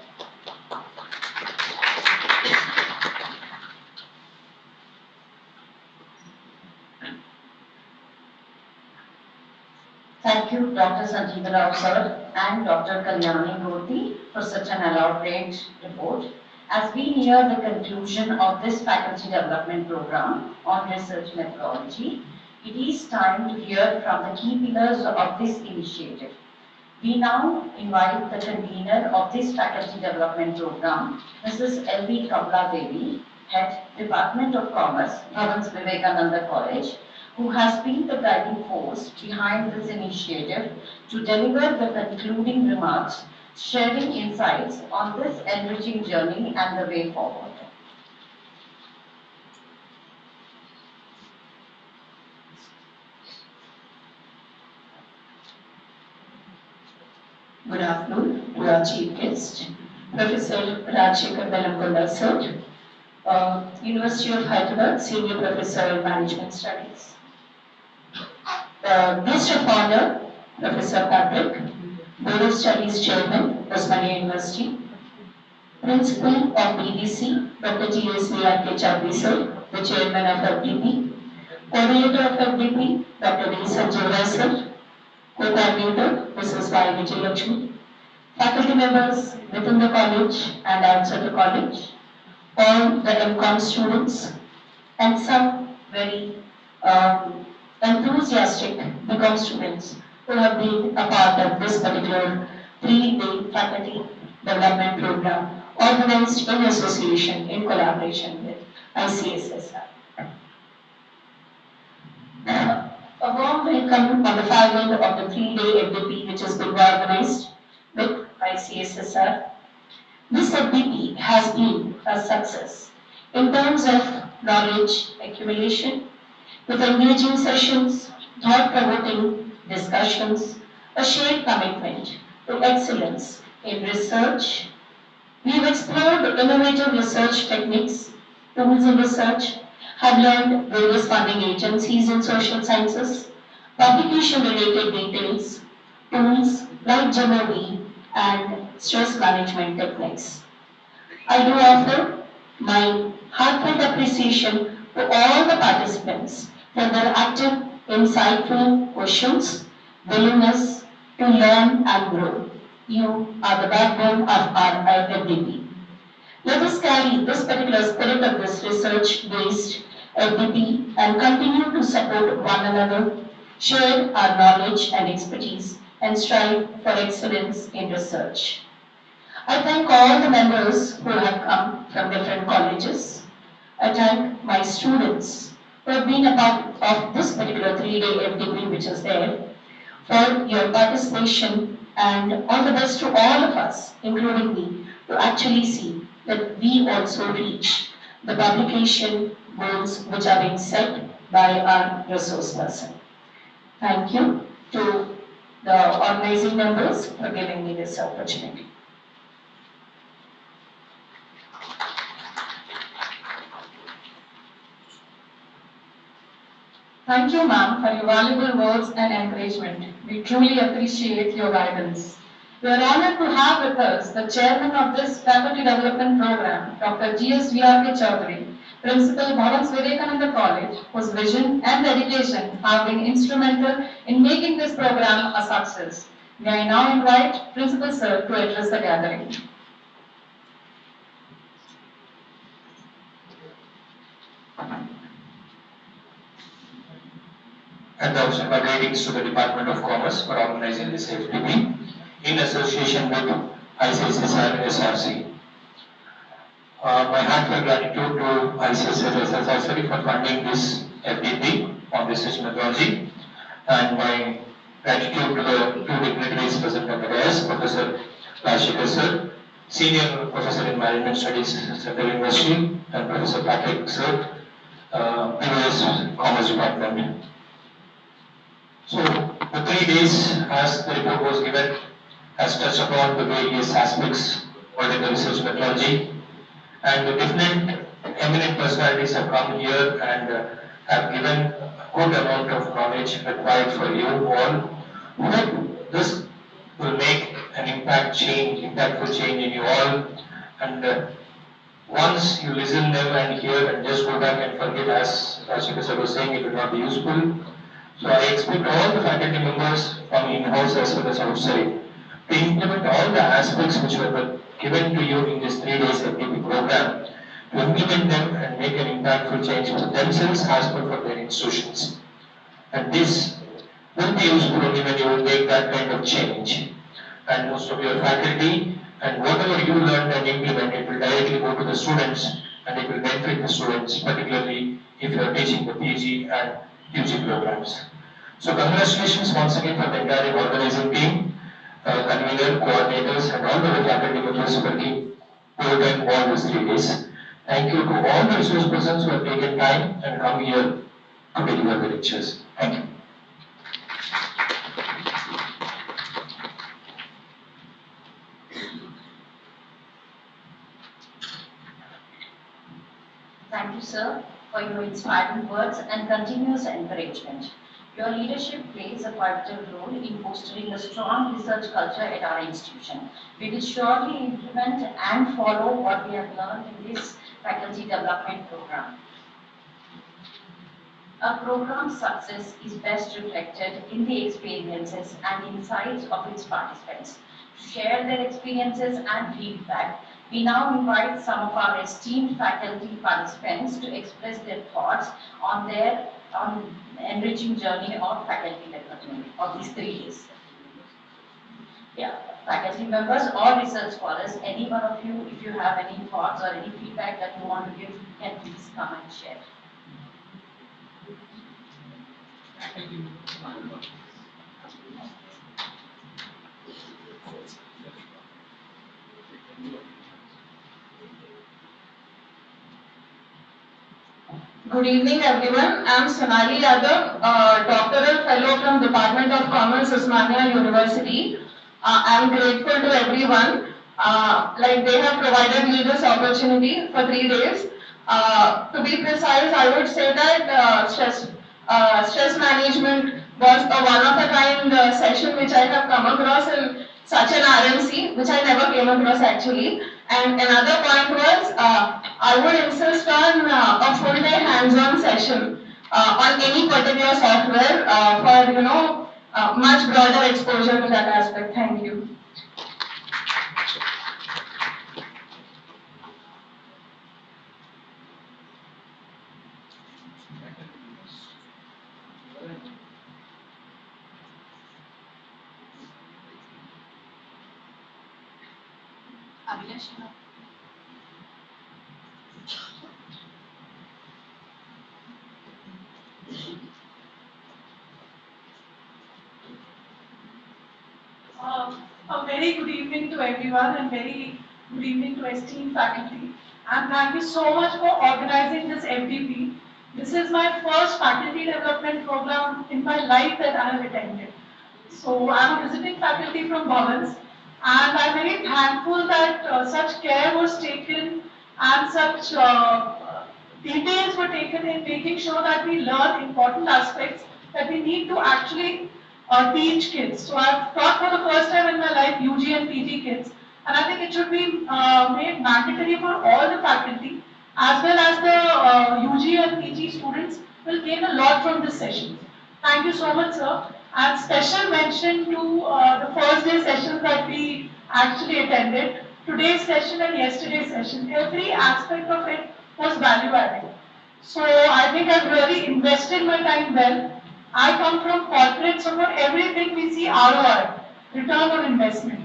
Thank you, Dr. Sanjeeva Rao sir and Dr. Kalyani Gurti for such an elaborate report. As we near the conclusion of this faculty development program on research methodology, it is time to hear from the key pillars of this initiative. We now invite the convener of this faculty development program, Mrs. L.V. Kamla Devi, Head, Department of Commerce, Bhavans Vivekananda College, who has been the guiding force behind this initiative to deliver the concluding remarks, sharing insights on this enriching journey and the way forward. Good afternoon to our chief guest, Professor Rajshekhar Vellampalla sir, University of Hyderabad, Senior Professor of Management Studies. Guest of honor, Professor Patrick, Board of Studies Chairman, Osmania University, Principal of BBC, Dr. G.S. V.R.K. Chaudhary sir, the Chairman of FDP, Coordinator of FDP, Dr. V. Sanjay Rai sir, Co-coordinator, Mrs. Y. Vijayalakshmi, faculty members within the college and outside the college, all the MCOM students, and some very enthusiastic BCom students who have been a part of this particular 3-day faculty development program organized in association in collaboration with ICSSR. A warm welcome on the far end of the 3-day FDP which has been organized with ICSSR. This FDP has been a success in terms of knowledge accumulation, with engaging sessions, thought-provoking discussions, a shared commitment to excellence in research. We've explored innovative research techniques, tools in research, have learned various funding agencies in social sciences, publication-related details, tools like Jamovi, and stress management techniques. I do offer my heartfelt appreciation to all the participants for their active, insightful questions, willingness to learn and grow. You are the backbone of our FDP. Let us carry this particular spirit of this research-based FDP and continue to support one another, share our knowledge and expertise, and strive for excellence in research. I thank all the members who have come from different colleges. I thank my students for being a part of this particular 3-day FDP which is there, for your participation, and all the best to all of us, including me, to actually see that we also reach the publication goals which are being set by our resource person. Thank you to the organizing members for giving me this opportunity. Thank you, ma'am, for your valuable words and encouragement. We truly appreciate your guidance. We are honored to have with us the chairman of this faculty development program, Dr. G.S.V.R.K. Chaudhary, Principal, Bhavans Vivekananda College, whose vision and dedication have been instrumental in making this program a success. May I now invite Principal Sir to address the gathering. And also my greetings to the Department of Commerce for organizing this FDP in association with ICSSR SRC. My heartfelt gratitude to ICSSR SRC for funding this FDP on research methodology, and my gratitude to the two dignitaries present on the dais, Professor Rajshekar Sir, Senior Professor in Management Studies, Central University, and Professor Patrick Sir, POS Commerce Department. So, the 3 days, as the report was given, has touched upon the various aspects of the research methodology, and the different eminent personalities have come here and have given a good amount of knowledge required for you all. Hope this will make an impactful change in you all, and once you listen them and hear and just go back and forget, as Rajshekar Sir was saying, it will not be useful. So I expect all the faculty members from in-house as well as outside to implement all the aspects which were given to you in this 3 days FDP program, to implement them and make an impactful change for themselves as well for their institutions. And this will be useful only when you will make that kind of change. And most of your faculty and whatever you learn and implement, it will directly go to the students and it will benefit the students, particularly if you are teaching the PG and UG programs. So congratulations once again for the entire organizing team, convener, coordinators, and all the faculty members working overtime all these 3 days. Thank you to all the resource persons who have taken time and come here to deliver the lectures. Thank you. Thank you, sir, for your inspiring words and continuous encouragement. Your leadership plays a vital role in fostering a strong research culture at our institution. We will surely implement and follow what we have learned in this faculty development program. A program's success is best reflected in the experiences and insights of its participants. To share their experiences and feedback, we now invite some of our esteemed faculty participants to express their thoughts on their enriching journey of faculty development of these 3 days. Yeah, faculty members or research scholars, any one of you, if you have any thoughts or any feedback that you want to give, can please come and share. Good evening, everyone. I am Sonali Yadav, doctoral fellow from Department of Commerce, Osmania University. I am grateful to everyone. Like they have provided me this opportunity for 3 days. To be precise, I would say that stress management was a one-of-a-kind session which I have come across in such an RMC, which I never came across actually. And another point was, I would insist on a full day hands-on session on any particular software for much broader exposure to that aspect. Thank you. very good evening to everyone and very good evening to esteemed faculty. And thank you so much for organizing this FDP. This is my first faculty development program in my life that I have attended. So I'm a visiting faculty from Bhavans, and I'm very thankful that such care was taken and such details were taken in making sure that we learn important aspects that we need to actually teach kids. So I've taught for the first time in my life UG and PG kids, and I think it should be made mandatory for all the faculty as well as the UG and PG students will gain a lot from this session. Thank you so much, sir. And special mention to the first day sessions that we actually attended. Today's session and yesterday's session, every aspect of it was value added. So I think I've really invested my time well. I come from corporate, so for everything we see ROI, return on investment.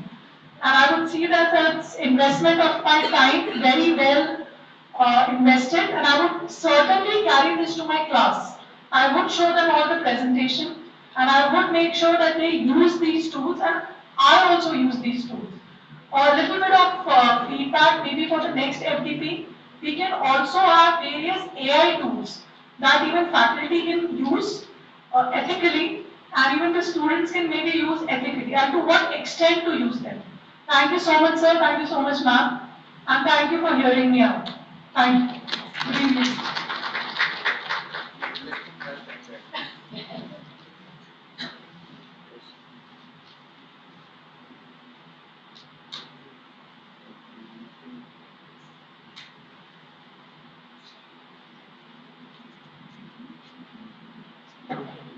And I would see that as investment of my time very well invested, and I would certainly carry this to my class. I would show them all the presentation, and I would make sure that they use these tools, and I also use these tools. A little bit of feedback maybe for the next FDP. We can also have various AI tools that even faculty can use ethically, and even the students can maybe use ethically, and to what extent to use them. Thank you so much, sir. Thank you so much, ma'am. And thank you for hearing me out. Thank you. Good evening.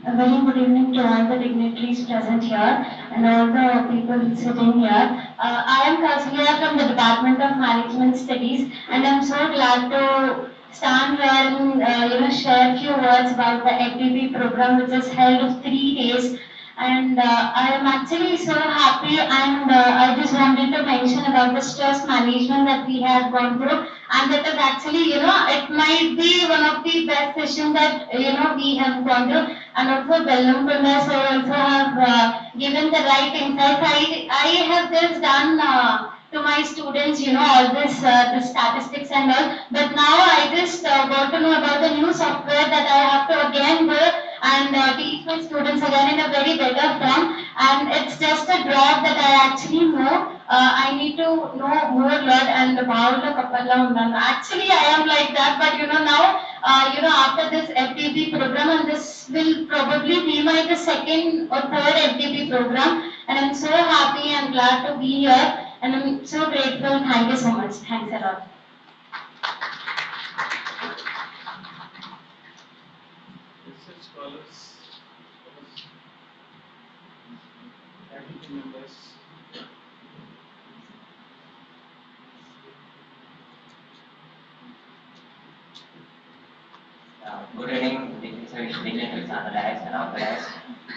A very good evening to all the dignitaries present here and all the people sitting here. I am Kausalya from the Department of Management Studies, and I'm so glad to stand here and share a few words about the FDP program, which is held of 3 days. And I am actually so happy, and I just wanted to mention about the stress management that we have gone through, and that is actually, it might be one of the best sessions that, we have gone through. And also Bellam Punda sir also have given the right insights. I have just done to my students, all this the statistics and all. But now I just got to know about the new software that I have to again go and teach my students again in a very better form. And it's just a drop that I actually know. I need to know more lot and about the Kapala Undan. Actually, I am like that, but now. After this FDP program, and this will probably be my the second or third FDP program, and I'm so happy and glad to be here, and I'm so grateful. Thank you so much. Thanks a lot. Research scholars, faculty members, good evening, dignitaries, analysts and organizers,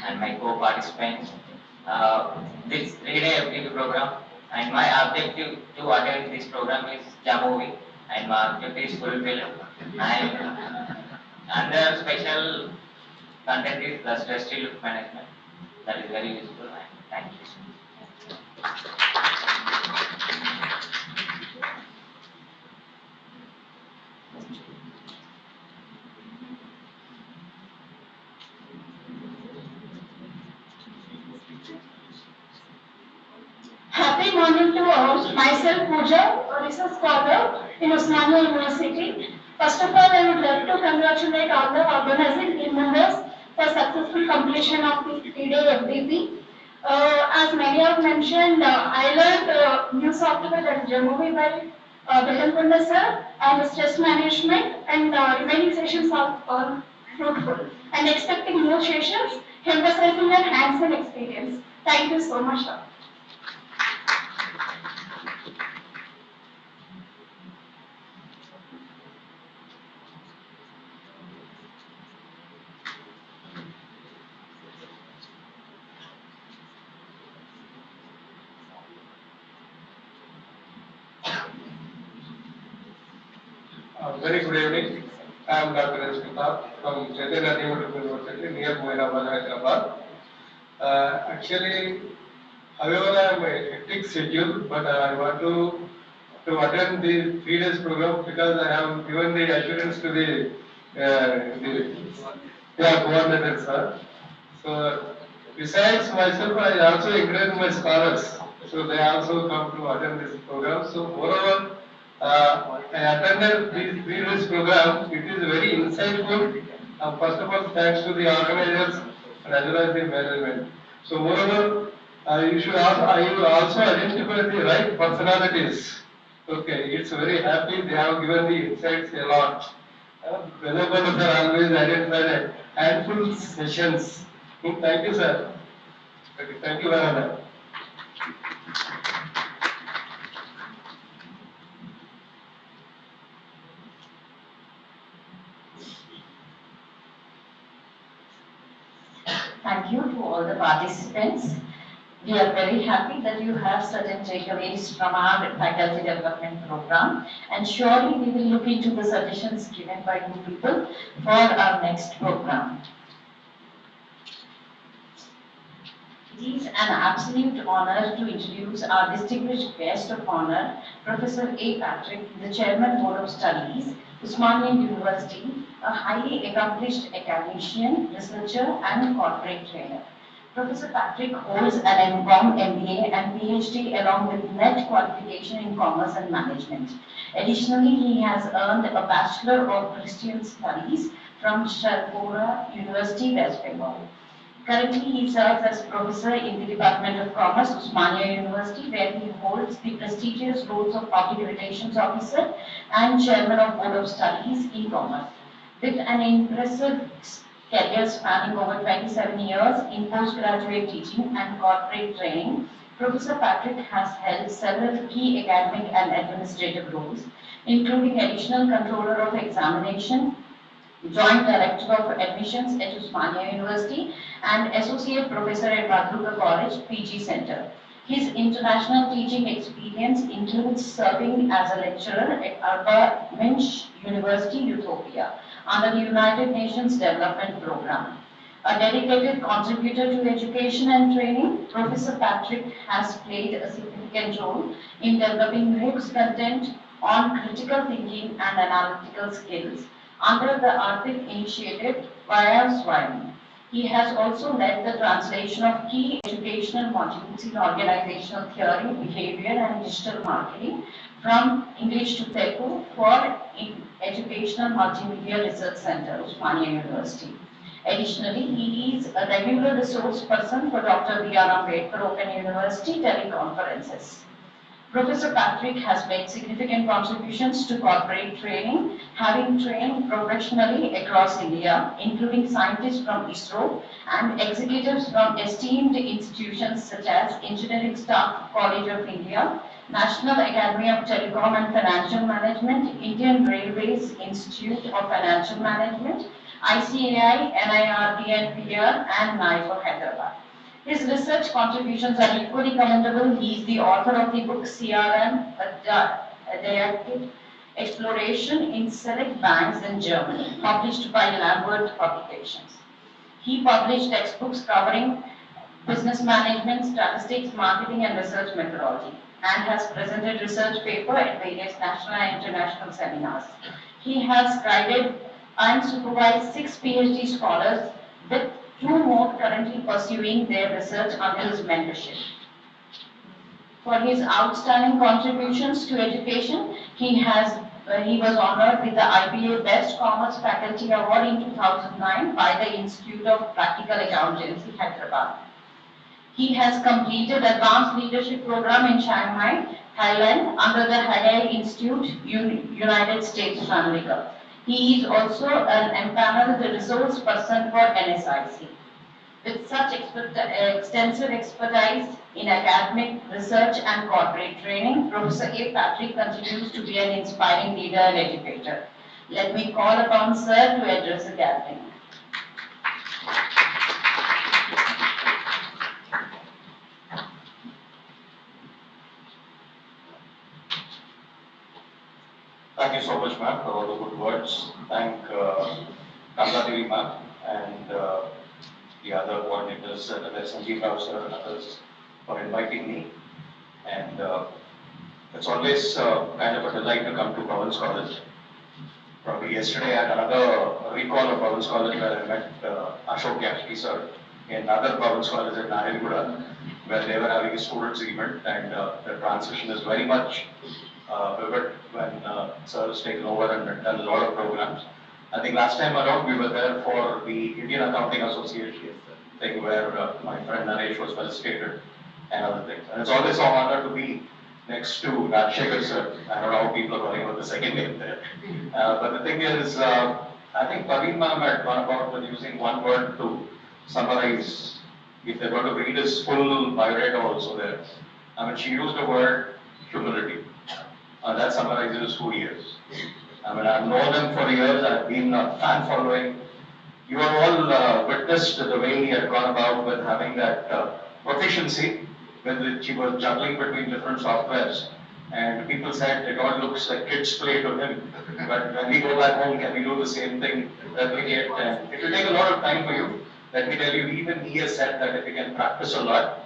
and my co-participants. This 3-day FDP program, and my objective to attend this program is Jammovie, and my objective is fulfilled. And under special content is the stress relief management. That is very useful, and thank you. Happy morning to all. Myself Pooja, a research scholar in Osmania University. First of all, I would like to congratulate all the organizing team members for successful completion of the 3-day FDP. As many have mentioned, I learned new software that is Jammovie by Bellam sir and stress management, and remaining sessions are fruitful. And expecting more sessions, emphasizing their hands-on experience. Thank you so much, sir. Very good evening. I am Dr. Rashmita from Chaitanya University near Mohinabad, Hyderabad. Actually, However, I am a hectic schedule, but I want to attend the 3 days program because I have given the assurance to the coordinator, sir. So besides myself, I also encourage my scholars. So they also come to attend this program. So moreover, I attended this 3 days program. It is very insightful. First of all, thanks to the organizers and as well as the management. So moreover, you also identify the right personalities. Okay, it's very happy they have given the insights a lot. Developers are always identified at handful sessions. Thank you, sir. Okay, thank you very much. Thank you to all the participants. We are very happy that you have certain takeaways from our faculty development program, and surely we will look into the suggestions given by you people for our next program. It is an absolute honor to introduce our distinguished guest of honor, Professor A. Patrick, the Chairman Board of Studies, Usmania University, a highly accomplished academician, researcher, and corporate trainer. Professor Patrick holds an M.Com, MBA, and PhD along with net qualification in commerce and management. Additionally, he has earned a Bachelor of Christian Studies from Sharpura University, West Bengal. Currently, he serves as professor in the Department of Commerce, Usmania University, where he holds the prestigious roles of Public Relations Officer and Chairman of Board of Studies in Commerce. With an impressive career spanning over 27 years in postgraduate teaching and corporate training, Professor Patrick has held several key academic and administrative roles, including Additional Controller of Examination, Joint Director of Admissions at Usmania University, and Associate Professor at Vadruka College, PG Center. His international teaching experience includes serving as a lecturer at Arba Minch University, Utopia, under the United Nations Development Program. A dedicated contributor to education and training, Professor Patrick has played a significant role in developing books content on critical thinking and analytical skills under the Arctic Initiative via SWIME. He has also led the translation of key educational modules in organizational theory, behavior, and digital marketing from English to Telugu for Educational Multimedia Research Center, Usmania University. Additionally, he is a regular resource person for Dr. B.R. Ambedkar Open University teleconferences. Professor Patrick has made significant contributions to corporate training, having trained professionally across India, including scientists from ISRO and executives from esteemed institutions such as Engineering Staff College of India, National Academy of Telecom and Financial Management, Indian Railways Institute of Financial Management, ICAI, NIRD and PR, and NIFO Hyderabad. His research contributions are equally commendable. He is the author of the book CRM, a Didactic Exploration in Select Banks in Germany, published by Lambert Publications. He published textbooks covering business management, statistics, marketing, and research methodology, and has presented research paper at various national and international seminars. He has guided and supervised 6 PhD scholars, with 2 more currently pursuing their research under his mentorship. For his outstanding contributions to education, he was honored with the IBA Best Commerce Faculty Award in 2009 by the Institute of Practical Accountancy, Hyderabad. He has completed Advanced Leadership Program in Shanghai, Thailand, under the Hagai Institute, United States of America. He is also an empaneled resource person for NSIC. With such extensive expertise in academic, research, and corporate training, Professor A. Patrick continues to be an inspiring leader and educator. Let me call upon Sir to address the gathering. Thank you so much, ma'am, for all the good words. Thank Kamla Devi, ma'am, and the other coordinators, Sanjeev Rao sir and others for inviting me. And it's always kind of a delight to come to Province College. Probably yesterday I had another recall of Province College where I met Ashok Yashki sir in another Province College at Nahilguda, where they were having a students event, and the transition is very much vivid when sir has taken over and done a lot of programs. I think last time around we were there for the Indian Accounting Association thing where my friend Naresh was felicitated and other things. And it's always an honor to be next to Rajshekhar sir. I don't know how people are calling out the second name there. But the thing is, I think Praveen ma'am had gone about with using one word to summarize. If they're going to read his full biodata also there, I mean, she used the word humility. That summarizes who he is. I mean, I've known him for years. I've been a fan following. You have all witnessed the way he had gone about with having that proficiency with which he was juggling between different softwares. And people said it all looks like kids play to him. But when we go back home, can we do the same thing, replicate? And it will take a lot of time for you. Let me tell you, even he has said that if you can practice a lot,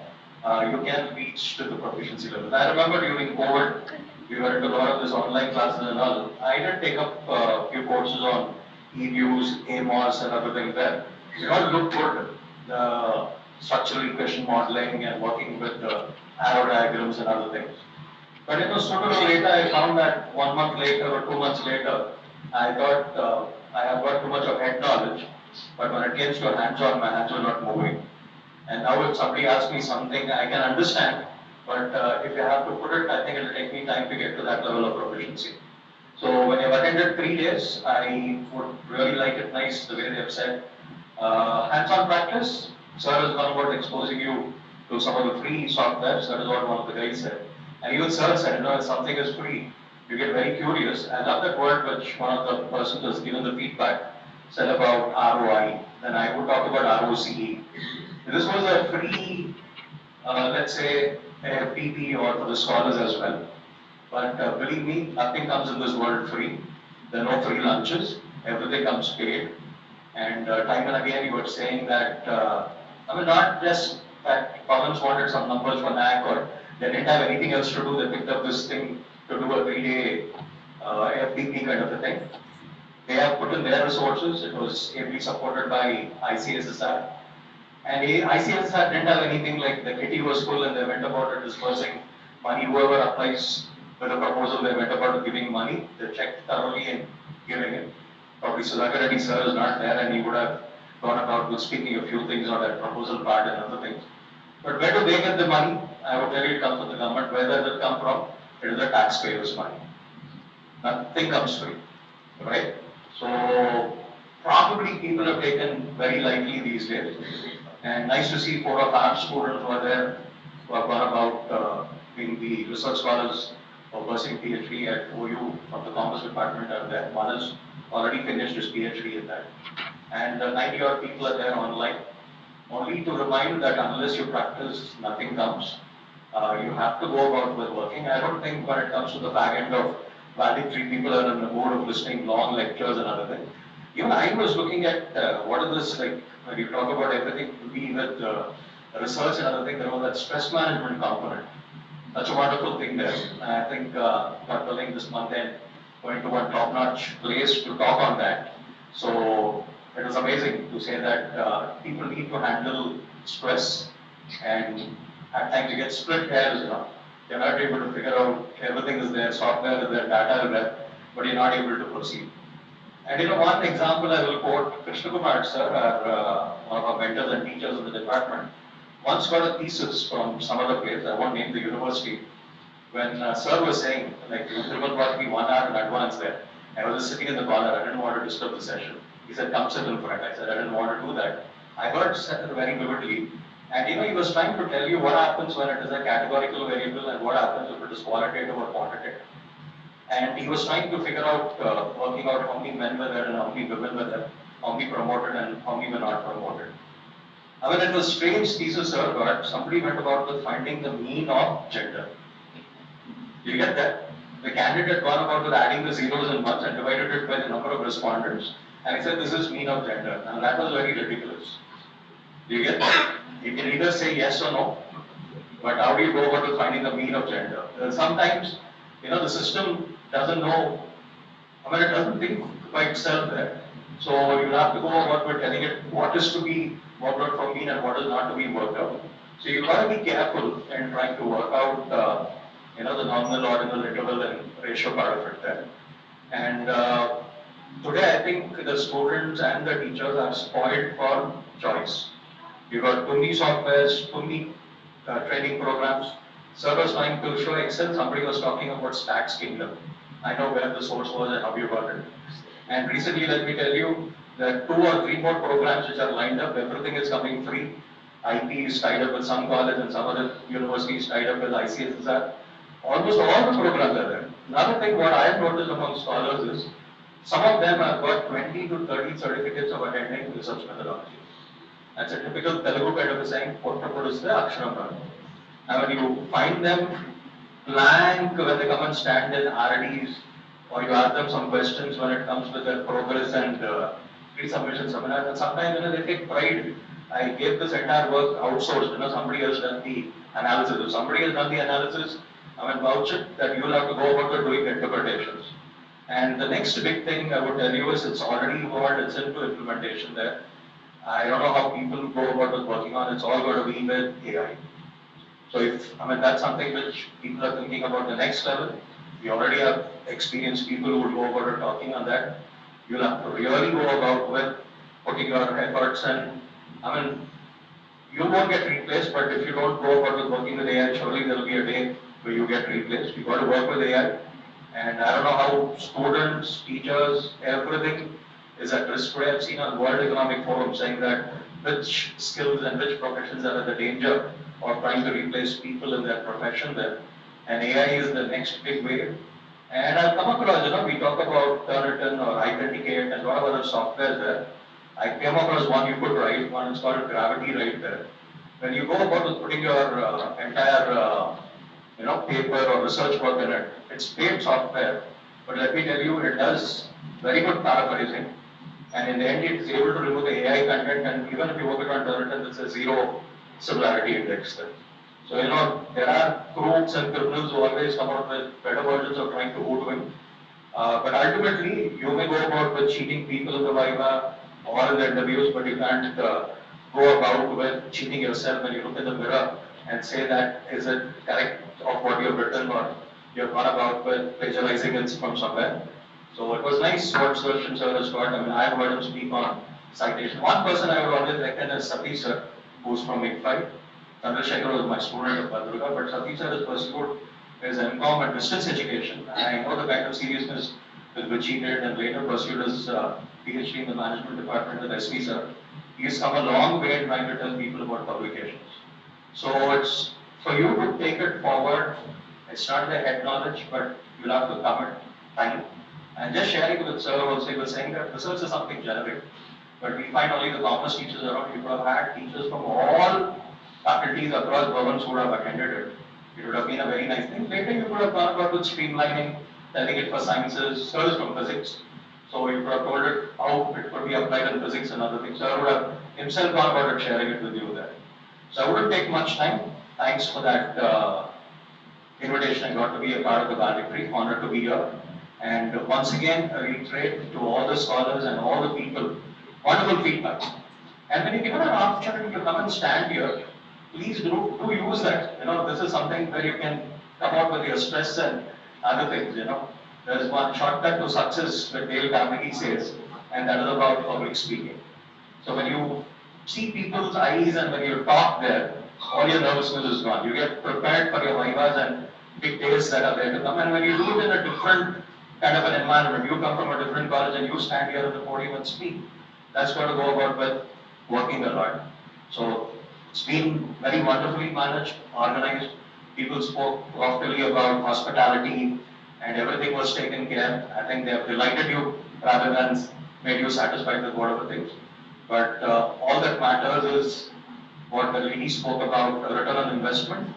you can reach to the proficiency level. I remember during COVID, we were into a lot of this online classes and all. I did take up a few courses on e-views, AMOS and other things there. It all looked good. The structural equation modeling and working with arrow diagrams and other things. But sooner or later, I found that 1 month later or 2 months later, I thought I have got too much of head knowledge. But when it came to hands-on, my hands were not moving. And now if somebody asks me something, I can understand. But if you have to put it, I think it will take me time to get to that level of proficiency. So when you've attended 3 days, I would really like it nice the way they have said. Hands-on practice, sir has gone about exposing you to some of the free softwares. That is what one of the guys said. And even sir said, if something is free, you get very curious. I love that word which one of the persons has given the feedback, said about ROI. Then I would talk about ROCE. This was a free, let's say, FDP or for the scholars as well. But believe me, nothing comes in this world free. There are no free lunches. Everything comes paid. And time and again you were saying that, not just that Collins wanted some numbers for NAC or they didn't have anything else to do. They picked up this thing to do a 3-day FDP kind of a thing. They have put in their resources. It was ably supported by ICSSR. And ICSSR didn't have anything like the kitty was full and they went about it dispersing money. Whoever applies with a proposal, they went about giving money. They checked thoroughly and giving it. Probably Sudhakar Reddy sir is not there and he would have gone about with speaking a few things on that proposal part and other things. But where do they get the money? I would tell you it comes from the government. Where does it come from? It is the taxpayers' money. Nothing comes free, right? So probably people have taken very lightly these days. And nice to see 4 of our students who are there, who have gone about being the research scholars or pursuing PhD at OU from the Commerce Department are there. One has already finished his PhD in that. And 90 odd people are there online. Only to remind that unless you practice, nothing comes. You have to go about with working. I don't think when it comes to the back end of valedictory, people are in the mood of listening long lectures and other things. Even I was looking at what is this like, when you talk about everything to be with research and other things, there was that stress management component. Such a wonderful thing there. I think Dr. Ling this month end going to one top-notch place to talk on that. So it was amazing to say that people need to handle stress and at times you get split hairs, You're not able to figure out everything is there, software is there, data is there, but you're not able to proceed. And one example I will quote, Krishna Kumar sir, one of our mentors and teachers in the department, once got a thesis from some other place, I won't name the university, when sir was saying, like, everyone got me 1 hour in advance there. I was just sitting in the corner, I didn't want to disturb the session. He said, come sit in front. I said, I didn't want to do that. I heard sir very vividly, and he was trying to tell you what happens when it is a categorical variable and what happens if it is qualitative or quantitative. And he was trying to figure out, working out how many men were there and how many women were there, how many promoted and how many were not promoted. I mean, it was strange thesis, sir, but somebody went about with finding the mean of gender. You get that? The candidate had gone about with adding the zeros and ones and divided it by the number of respondents. And he said, this is mean of gender. And that was very ridiculous. You get that? You can either say yes or no. But how do you go about finding the mean of gender? Sometimes, the system doesn't know, it doesn't think by itself there. So you have to go about with telling it what is to be worked out from mean and what is not to be worked out. So you've got to be careful in trying to work out, the nominal, ordinal, interval, and ratio part of it there. And today, I think the students and the teachers are spoiled for choice. You've got too many softwares, too many training programs. Sir was trying to show Excel, somebody was talking about Stacks Kingdom. I know where the source was and how you got it. And recently, let me tell you, there are 2 or 3 more programs which are lined up. Everything is coming free. IP is tied up with some college and some other universities tied up with ICSSR. Almost all the programs are there. Another thing what I have noticed among scholars is, some of them have got 20 to 30 certificates of attending research methodology. That's a typical Telugu kind of a saying, Pottapudu is the Aksharam. And when you find them blank when they come and stand in RDs, or you ask them some questions when it comes to their progress and pre-submission seminars, and sometimes they take pride. I gave this entire work outsourced, somebody else done the analysis. If somebody has done the analysis, vouch it that you will have to go about doing interpretations. And the next big thing I would tell you is it's already evolved, it's into implementation there. I don't know how people go about with working on, it's all going to be with AI. So if, that's something which people are thinking about the next level. We already have experienced people who will go about talking on that. You'll have to really go about with putting your efforts and, you won't get replaced, but if you don't go about with working with AI, surely there will be a day where you get replaced. You've got to work with AI. And I don't know how students, teachers, everything is at risk today. I've seen on World Economic Forum saying that which skills and which professions are at the danger of trying to replace people in their profession there. And AI is the next big wave. And I've come across, we talk about Turnitin or Authenticate and a lot of other software there. I came across one you could write, one is called Gravity right there. When you go about with putting your entire paper or research work in it, it's paid software. But let me tell you, it does very good paraphrasing. And in the end, it's able to remove the AI content. And even if you work it on Turnitin, it's a 0 similarity index there. So, there are crooks and criminals who always come out with better versions of trying to hoodwink. But ultimately, you may go about with cheating people in the Viva or in the interviews, but you can't go about with cheating yourself when you look in the mirror and say that is it correct of what you've written or you've gone about with plagiarizing it from somewhere. So it was nice what Sir has got. I've heard him speak on citation. One person I would always reckon is Satish sir, who's from ICFI. Chandrasekhar was my student at Badruga, but Satish sir has pursued his MCOM and distance education. I know the kind of seriousness with which he did and later pursued his PhD in the management department with SV sir. He's come a long way in trying to tell people about publications. So it's for you to take it forward. It's not the head knowledge, but you'll have to commit time. And just sharing with sir also, he was saying that research is something generic. But we find only the commerce teachers around. You would have had teachers from all faculties across Bhavans who would have attended it. It would have been a very nice thing. Later you could have gone about with streamlining, telling it for sciences, sir is from physics. So you could have told it how it could be applied in physics and other things. Sir would have himself gone about it, sharing it with you there. So I wouldn't take much time. Thanks for that invitation. I got to be a part of the valedictory. Honored to be here. And once again, I reiterate to all the scholars and all the people, wonderful feedback. And when you're given an opportunity to come and stand here, please do use that. This is something where you can come out with your stress and other things. There's one shortcut to success that Dale Carnegie says, and that is about public speaking. So when you see people's eyes and when you talk there, all your nervousness is gone. You get prepared for your vivas and big days that are there to come. And when you do it in a different kind of an environment, you come from a different college and you stand here at the podium and speak, that's going to go about with working a lot. So it's been very wonderfully managed, organized. People spoke loftily about hospitality and everything was taken care. I think they have delighted you rather than made you satisfied with whatever things. But all that matters is what the lady spoke about, return on investment.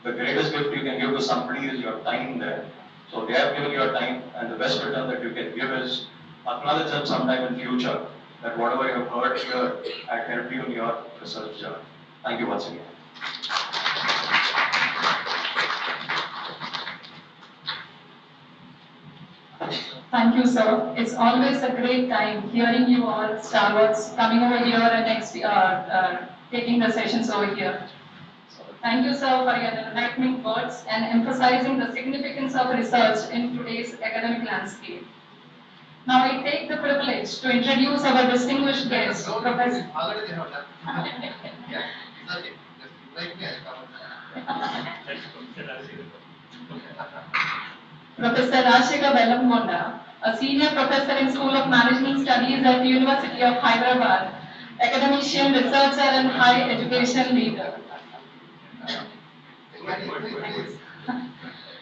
The greatest gift you can give to somebody is your time there. So they have given your time, and the best return that you can give is acknowledge them sometime in future that whatever you have heard here, I helped you in your research journey. Thank you once again. Thank you, sir. It's always a great time hearing you all stalwarts coming over here and taking the sessions over here. So thank you, sir, for your enlightening words and emphasizing the significance of research in today's academic landscape. Now I take the privilege to introduce our distinguished guest, Professor. Already they have done. Yeah, it's okay. Just invite me, I'll Professor Rajshekar Velamkonda, a senior professor in School of Management Studies at the University of Hyderabad, academician, researcher, and higher education leader.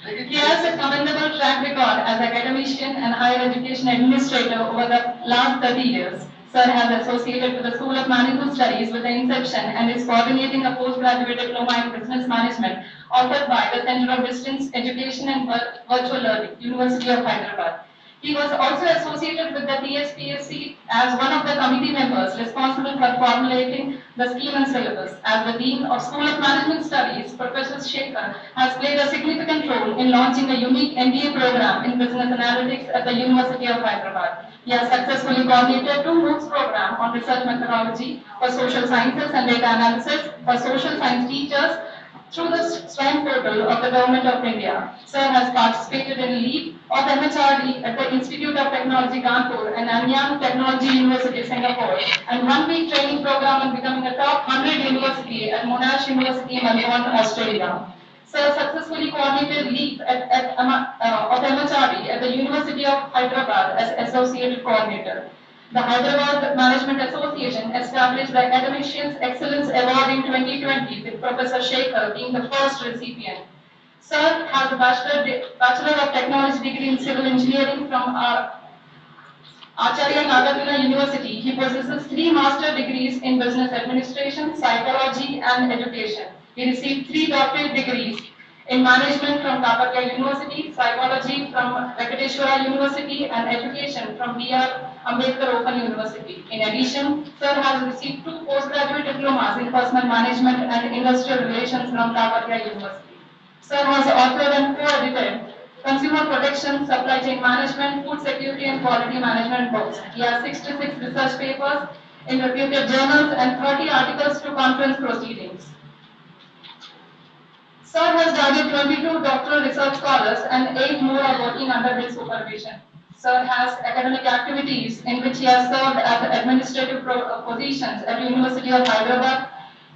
He has a commendable track record as academician and higher education administrator over the last 30 years. Sir has associated with the School of Management Studies with the inception and is coordinating a postgraduate diploma in business management offered by the Center of Distance Education and Virtual Learning, University of Hyderabad. He was also associated with the TSPSC as one of the committee members responsible for formulating the scheme and syllabus. As the Dean of School of Management Studies, Professor Shekhar has played a significant role in launching a unique MBA program in business analytics at the University of Hyderabad. He has successfully coordinated 2 MOOCs program on research methodology for social sciences and data analysis for social science teachers through the SWAM portal of the Government of India. Sir has participated in LEAP of MHRD at the Institute of Technology Kanpur and Nanyang Technology University Singapore and 1-week training program on becoming a top 100 university at Monash University, Melbourne, Australia. Sir successfully coordinated LEAP of MHRD at the University of Hyderabad as Associate Coordinator. The Hyderabad Management Association established the Academicians Excellence Award in 2020 with Professor Shekhar being the first recipient. Sir has a Bachelor of Technology degree in Civil Engineering from Acharya Nagarjuna University. He possesses 3 master degrees in Business Administration, Psychology and Education. He received 3 doctorate degrees in Management from Kapatya University, Psychology from Venkateshwara University and Education from B.R. Ambedkar Open University. In addition, Sir has received 2 postgraduate diplomas in Personal Management and Industrial Relations from Kapatya University. Sir has authored and co-edited Consumer Protection, Supply Chain Management, Food Security and Quality Management books. He has 66 research papers in reputed journals and 30 articles to conference proceedings. Sir has guided 22 doctoral research scholars and 8 more are working under his supervision. Sir has academic activities in which he has served as administrative positions at University of Hyderabad,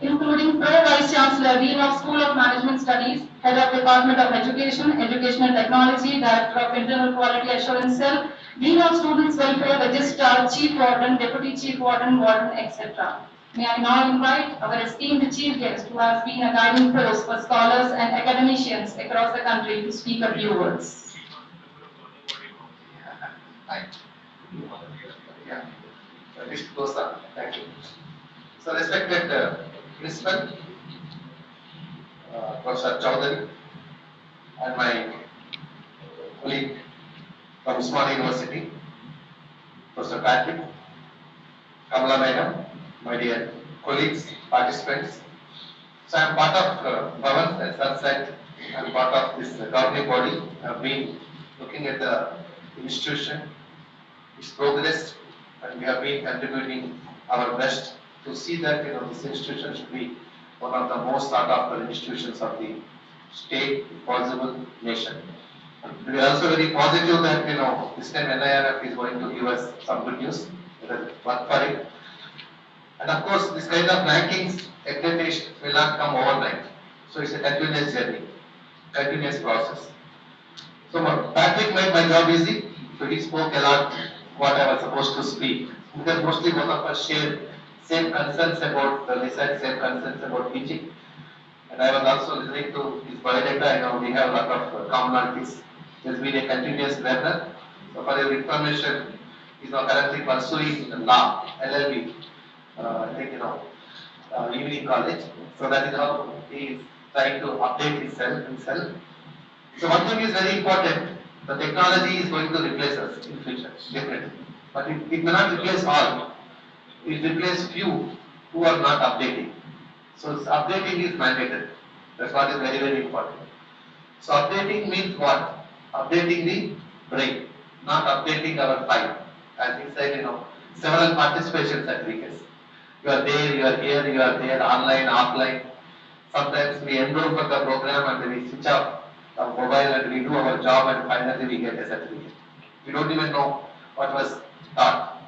including Pro Vice Chancellor, Dean of School of Management Studies, Head of Department of Education, Educational Technology, Director of Internal Quality Assurance Cell, Dean of Students Welfare, Registrar, Chief Warden, Deputy Chief Warden, Warden, etc. May I now invite our esteemed chief guest who has been a guiding force for scholars and academicians across the country to speak a few words. Hi. Yeah. Mr. Dosa, thank you. So respected principal, Professor Chaudhary, and my colleague from Usmania University, Professor Patrick, Kamala Madam, my dear colleagues, participants. So I am part of Bhavan, as Sir said, I am part of this governing body. I have been looking at the institution, its progress, and we have been contributing our best to see that this institution should be one of the most sought after institutions of the state, if possible, nation. We are also very positive that this time NIRF is going to give us some good news. Let us work for it. And of course, this kind of rankings, accreditation will not come overnight. So it's a continuous journey, continuous process. So Patrick made my job easy. So he spoke a lot what I was supposed to speak. Because mostly both of us share same concerns about the research, same concerns about teaching. And I was also listening to his biodata. I know we have a lot of commonalities. He has been a continuous learner. So for your information, he is now currently pursuing law, LLB. I think evening college. So that is how he is trying to update himself. So one thing is very important. The technology is going to replace us in future, definitely. But it may not replace all. It will replace few who are not updating. So updating is mandated. That's what is very, very important. So updating means what? Updating the brain. not updating our file. As he said, several participation certificates. You are there, you are here, you are there, online, offline. Sometimes we enroll for the program and we switch off our mobile and we do our job and finally we get a certificate. We don't even know what was taught.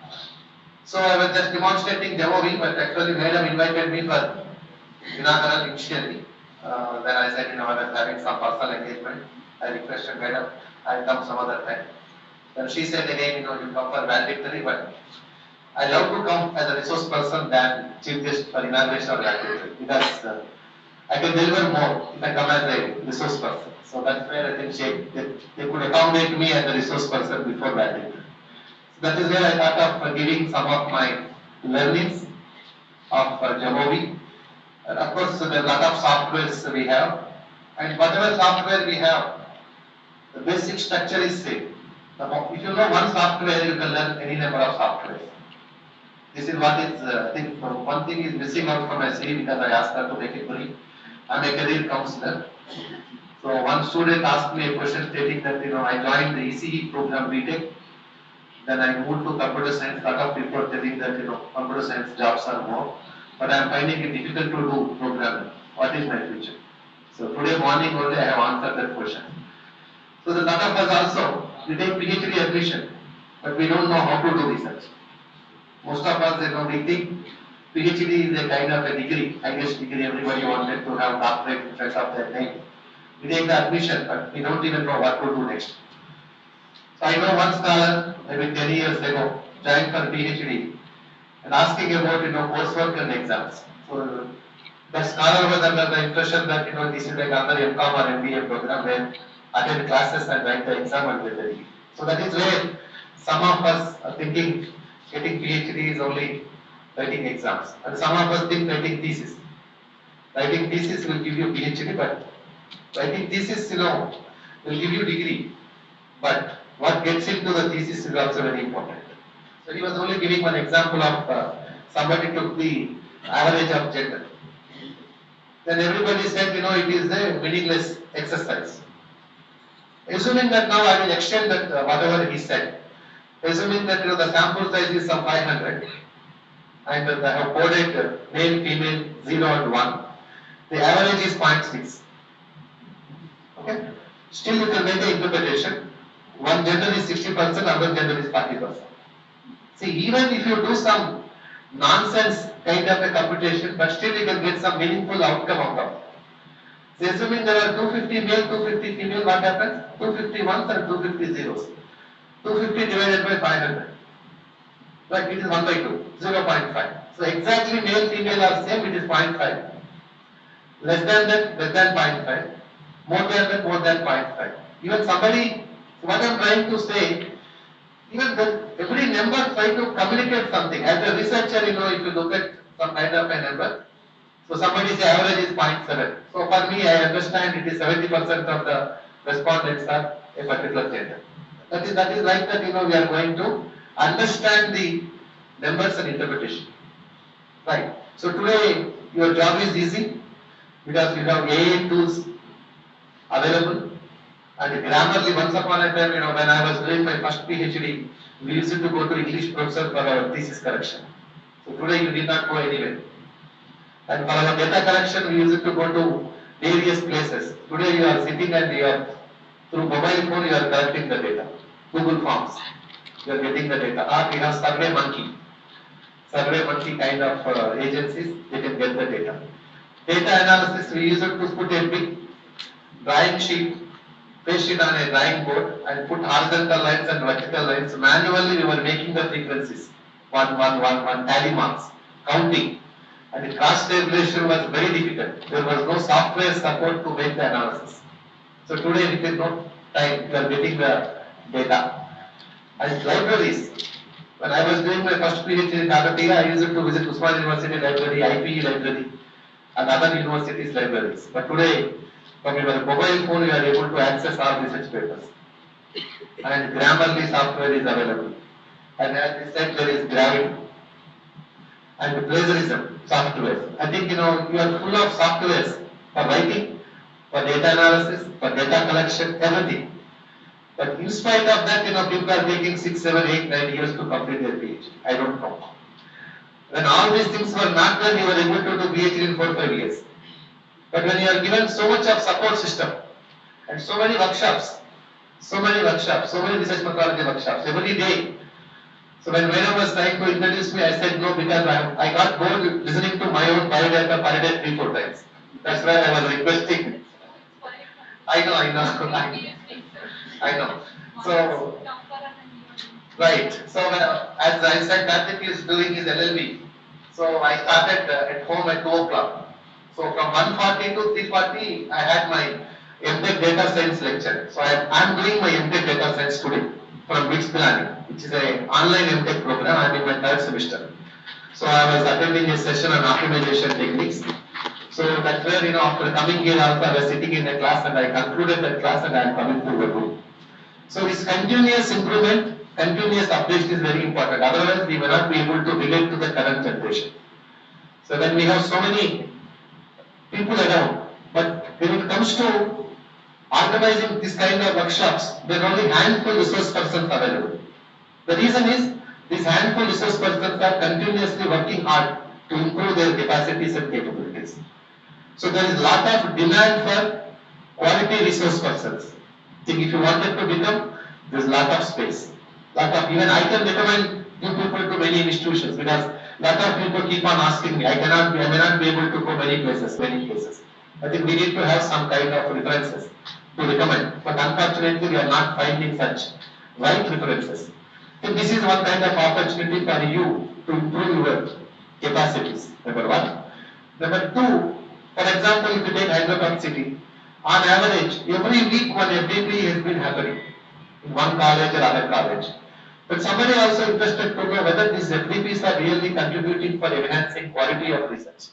So I was just demonstrating demo week, but actually madam invited me for inaugural initially. Then I said, I was having some personal engagement. I requested madam, I'll come some other time. Then she said again, you come for valedictory, but I love to come as a resource person than chief guest for inauguration or valedictory because I can deliver more if I come as a resource person. So that's where I think they could accommodate me as a resource person before valedictory. So that is where I thought of giving some of my learnings of Jamovi. And of course, there are a lot of softwares we have, and whatever software we have, the basic structure is same. If you know one software, you can learn any number of softwares. This is what is, I think, one thing is missing out from my CV because I asked her to make it brief. I'm a career counselor. So one student asked me a question stating that, I joined the ECE program BTech. Then I moved to computer science. A lot of people are telling that, computer science jobs are more. But I am finding it difficult to do programming. What is my future? So today morning only I have answered that question. So the lot of us also, we take PhD admission, but we don't know how to do research. Most of us, we think PhD is a kind of a degree, highest degree. Everybody wanted to have doctorate in front of their name. We take the admission, but we don't even know what to do next. So I know one scholar, maybe 10 years ago, joined for PhD and asking about coursework and exams. So the scholar was under the impression that this is like another MCOM or MBA program where attend classes and write the exam and get the degree. So that is where some of us are thinking getting PhD is only writing exams, and some of us think writing thesis. Writing thesis will give you PhD, but writing thesis will give you degree. But what gets into the thesis is also very important. So he was only giving one example of somebody took the average of gender. Then everybody said, it is a meaningless exercise. Assuming that now I will extend that whatever he said. Assuming that the sample size is some 500 and I have coded male, female, 0 and 1. The average is 0.6. Okay? Still you can make an interpretation. One gender is 60%, other gender is 40%. See, even if you do some nonsense kind of a computation, but still you can get some meaningful outcome out of it. So assuming there are 250 male, 250 female, what happens? 250 ones and 250 zeros. 250 divided by 500. Right, it is 1 by 2, 0.5. So exactly male, female are same, it is 0.5. Less than that, less than 0.5. More than that, more than 0.5. Even somebody, what I am trying to say, even every number try to communicate something. As a researcher, if you look at some kind of a number, so somebody say average is 0.7. So for me, I understand it is 70% of the respondents are a particular gender. That is like that, we are going to understand the numbers and interpretation. Right. So today, your job is easy because you have AI tools available. And Grammarly, once upon a time, when I was doing my first PhD, we used to go to English professor for our thesis correction. So today you need not go anywhere. And for our data collection, we used to go to various places. Today you are sitting and you are, through mobile phone, you are collecting the data. Google Forms, you are getting the data. Or we have Survey Monkey. Survey Monkey kind of agencies, they can get the data. Data analysis, we used to put a big drawing sheet, paste it on a drawing board and put horizontal lines and vertical lines. Manually, we were making the frequencies. One tally marks, counting. And the cross tabulation was very difficult. There was no software support to make the analysis. So today, within no time, you are getting the data. And libraries. When I was doing my first PhD in Kakatiya, I used to visit Usman University library, IPE library, and other universities' libraries. But today, from your mobile phone, you are able to access all research papers. And Grammarly software is available. And as I said, there is Gravity. And plagiarism software. I think you are full of softwares for writing, for data analysis, for data collection, everything. But in spite of that, people are taking 6, 7, 8, 9 years to complete their PhD. I don't know. When all these things were not done, you were able to do PhD in 4, 5 years. But when you are given so much of support system and so many workshops, so many research methodology workshops every day. So when Madam was trying to introduce me, I said no because I got bored listening to my own biodata per day 3, 4 times. That's why I was requesting. I know. I know. So, right. So as I said, Karthik is doing his LLB. So I started at home at 2 o'clock. So from 1:40 to 3:40, I had my MTech Data Science lecture. So I'm doing my MTech Data Science today from Mixed Planning, which is an online MTech program. I'm in my 3rd semester. So I was attending a session on optimization techniques. So that's where, after coming here also, I was sitting in a class and I concluded that class and I am coming to the room. So this continuous improvement, continuous updation is very important. Otherwise, we will not be able to relate to the current generation. So when we have so many people around, but when it comes to organizing this kind of workshops, there are only handful resource persons available. The reason is, these handful resource persons are continuously working hard to improve their capacities and capabilities. So there is a lot of demand for quality resource persons. Think if you wanted to become, there is a lot of space. Even I can recommend you people to many institutions because lot of people keep on asking me. I may not be able to go many places. I think we need to have some kind of references to recommend. But unfortunately, we are not finding such right references. So this is one kind of opportunity for you to improve your capacities. Number one. Number two, for example, if you take Hyderabad city, on average, every week one FDP has been happening in one college or other college. But somebody also interested to know whether these FDPs are really contributing for enhancing quality of research.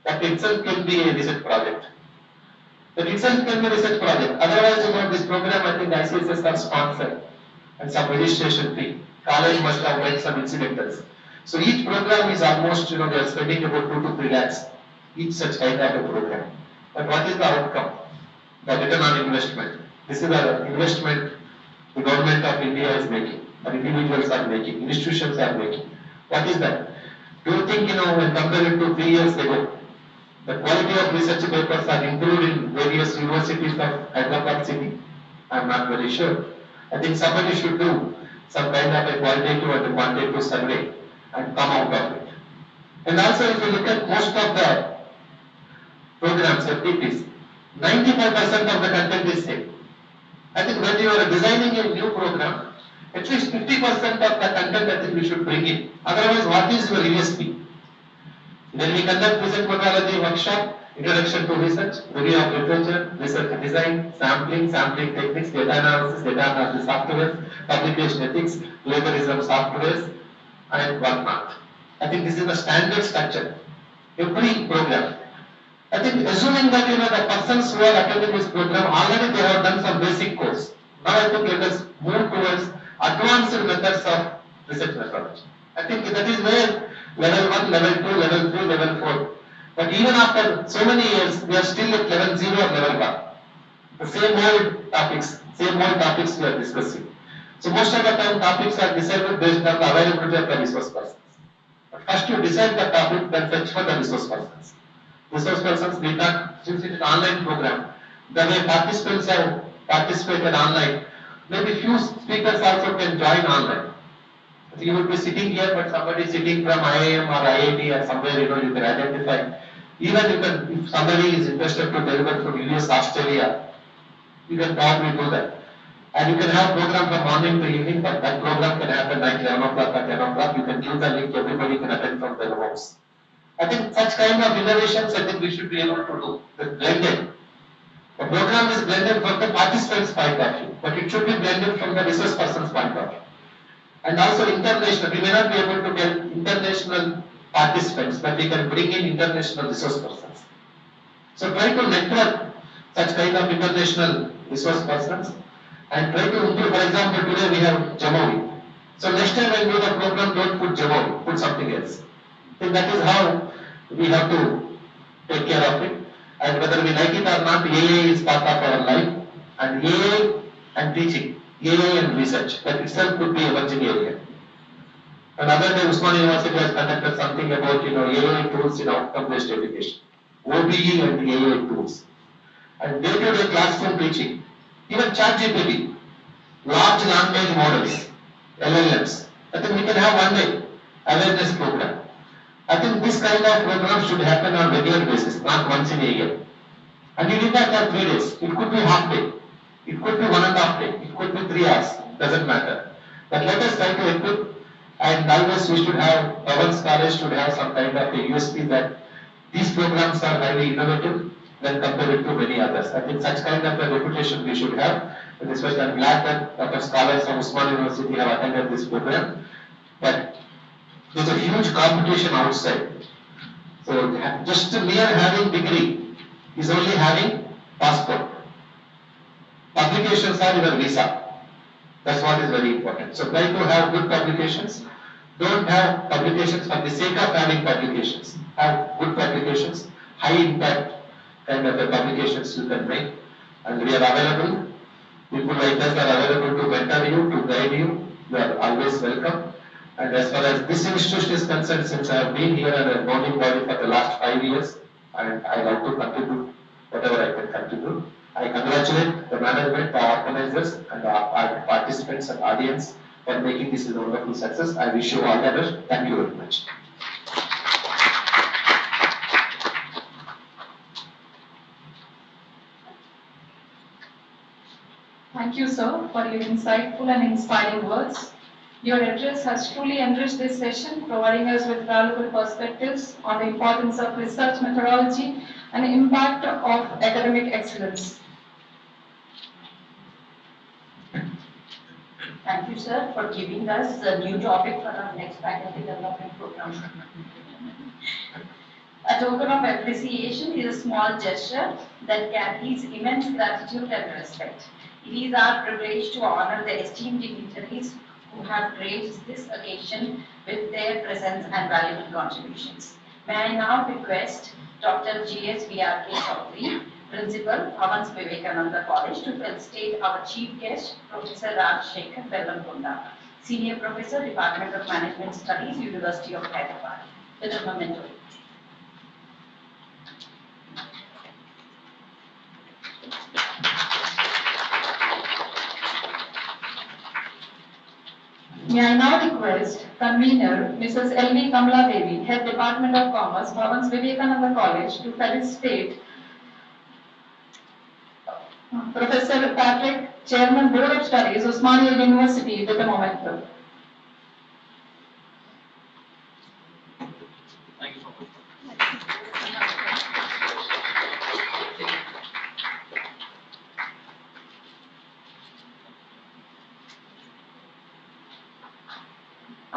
That itself can be a research project. Otherwise, this program, I think ICSS are sponsored and some registration fee. College must have made some incidentals. So each program is almost, they are spending about 2 to 3 lakhs each such kind of a program. But what is the outcome? The return on investment. This is the investment the government of India is making, or individuals are making, institutions are making. What is that? Do you think, when compared to 3 years ago, the quality of research papers are improved in various universities of Hyderabad city? I am not very sure. I think somebody should do some kind of a qualitative and a quantitative survey and come out of it. And also, if you look at most of the programs, FDPs, 95% of the content is same. I think when you are designing a new program, at least 50% of the content I think we should bring in. Otherwise, what is your USP? Then we conduct research methodology workshop, introduction to research, review of literature, research design, sampling techniques, data analysis software, publication ethics, plagiarism software, and whatnot. I think this is the standard structure. Every program. I think assuming that the persons who are attending this program already they have done some basic course. Now I think let us move towards advanced methods of research methodology. I think that is where level 1, level 2, level 3, level 4. But even after so many years, we are still at level 0 or level 1. The same old topics we are discussing. So most of the time topics are decided based on the availability of the resource persons. But first you decide the topic, then fetch for the resource persons. Resource persons need not, since it is an online program, the way participants have participated online, maybe few speakers also can join online. So you would be sitting here, but somebody sitting from IIM or IIT or somewhere, you can identify. Even you can, if somebody is interested to deliver from US, Australia, you can probably do that. And you can have program from morning to evening, but that program can happen like 11 o'clock or 10 o'clock. You can give the link, everybody can attend from their homes. I think such kind of innovations, I think we should be able to do. The blended. The program is blended from the participants' point of view, but it should be blended from the resource person's point of view. And also international, we may not be able to get international participants, but we can bring in international resource persons. So try to network such kind of international resource persons and try to improve. For example, today we have Jamovi. So next time when we do the program, don't put Jamovi, put something else. So that is how we have to take care of it. And whether we like it or not, AA is part of our life. And AA and teaching, AI and research. That itself could be emerging area. Another day, Usman University has conducted something about AI tools in outcome-based education, OBE and AI tools, and day-to-day classroom teaching. Even ChatGPT, large language models, LLMs. I think we can have one day awareness program. I think this kind of program should happen on regular basis, not once in a year. And you need not have 3 days. It could be half day. It could be 1.5 day. It could be 3 hours. Doesn't matter. But let us try to equip. And always we should have, our scholars should have some kind of a USP that these programs are highly innovative when compared to many others. I think such kind of a reputation we should have. And especially I'm glad that our scholars from Usman University have attended this program. But there's a huge competition outside. So just mere having degree is only having passport. Publications are your visa. That's what is very important. So try to have good publications. Don't have publications for the sake of having publications. Have good publications, high impact kind of publications you can make. And we are available. People like us are available to mentor you, to guide you. You are always welcome. And as far as this institution is concerned, since I have been here as a governing body for the last 5 years, and I like to contribute whatever I can contribute. I congratulate the management, the organizers, and our participants and audience for making this a wonderful success. I wish you all the best. Thank you very much. Thank you, sir, for your insightful and inspiring words. Your address has truly enriched this session, providing us with valuable perspectives on the importance of research methodology and the impact of academic excellence. Thank you, sir, for giving us a new topic for our next faculty development program. A token of appreciation is a small gesture that carries immense gratitude and respect. It is our privilege to honor the esteemed dignitaries who have graced this occasion with their presence and valuable contributions. May I now request Dr. G.S. V.R.K. Chaudhary, Principal, Bhavans Vivekananda College, to felicitate our Chief Guest, Professor Raj Shekhar Bellamkonda, Senior Professor, Department of Management Studies, University of Hyderabad, with a memento. May I now request Convener Mrs. L.V. Kamala Devi, Head Department of Commerce, Bhavans Vivekananda College, to felicitate Professor Patrick, Chairman Board of Studies, Osmania University, with a memento. Thank you so much.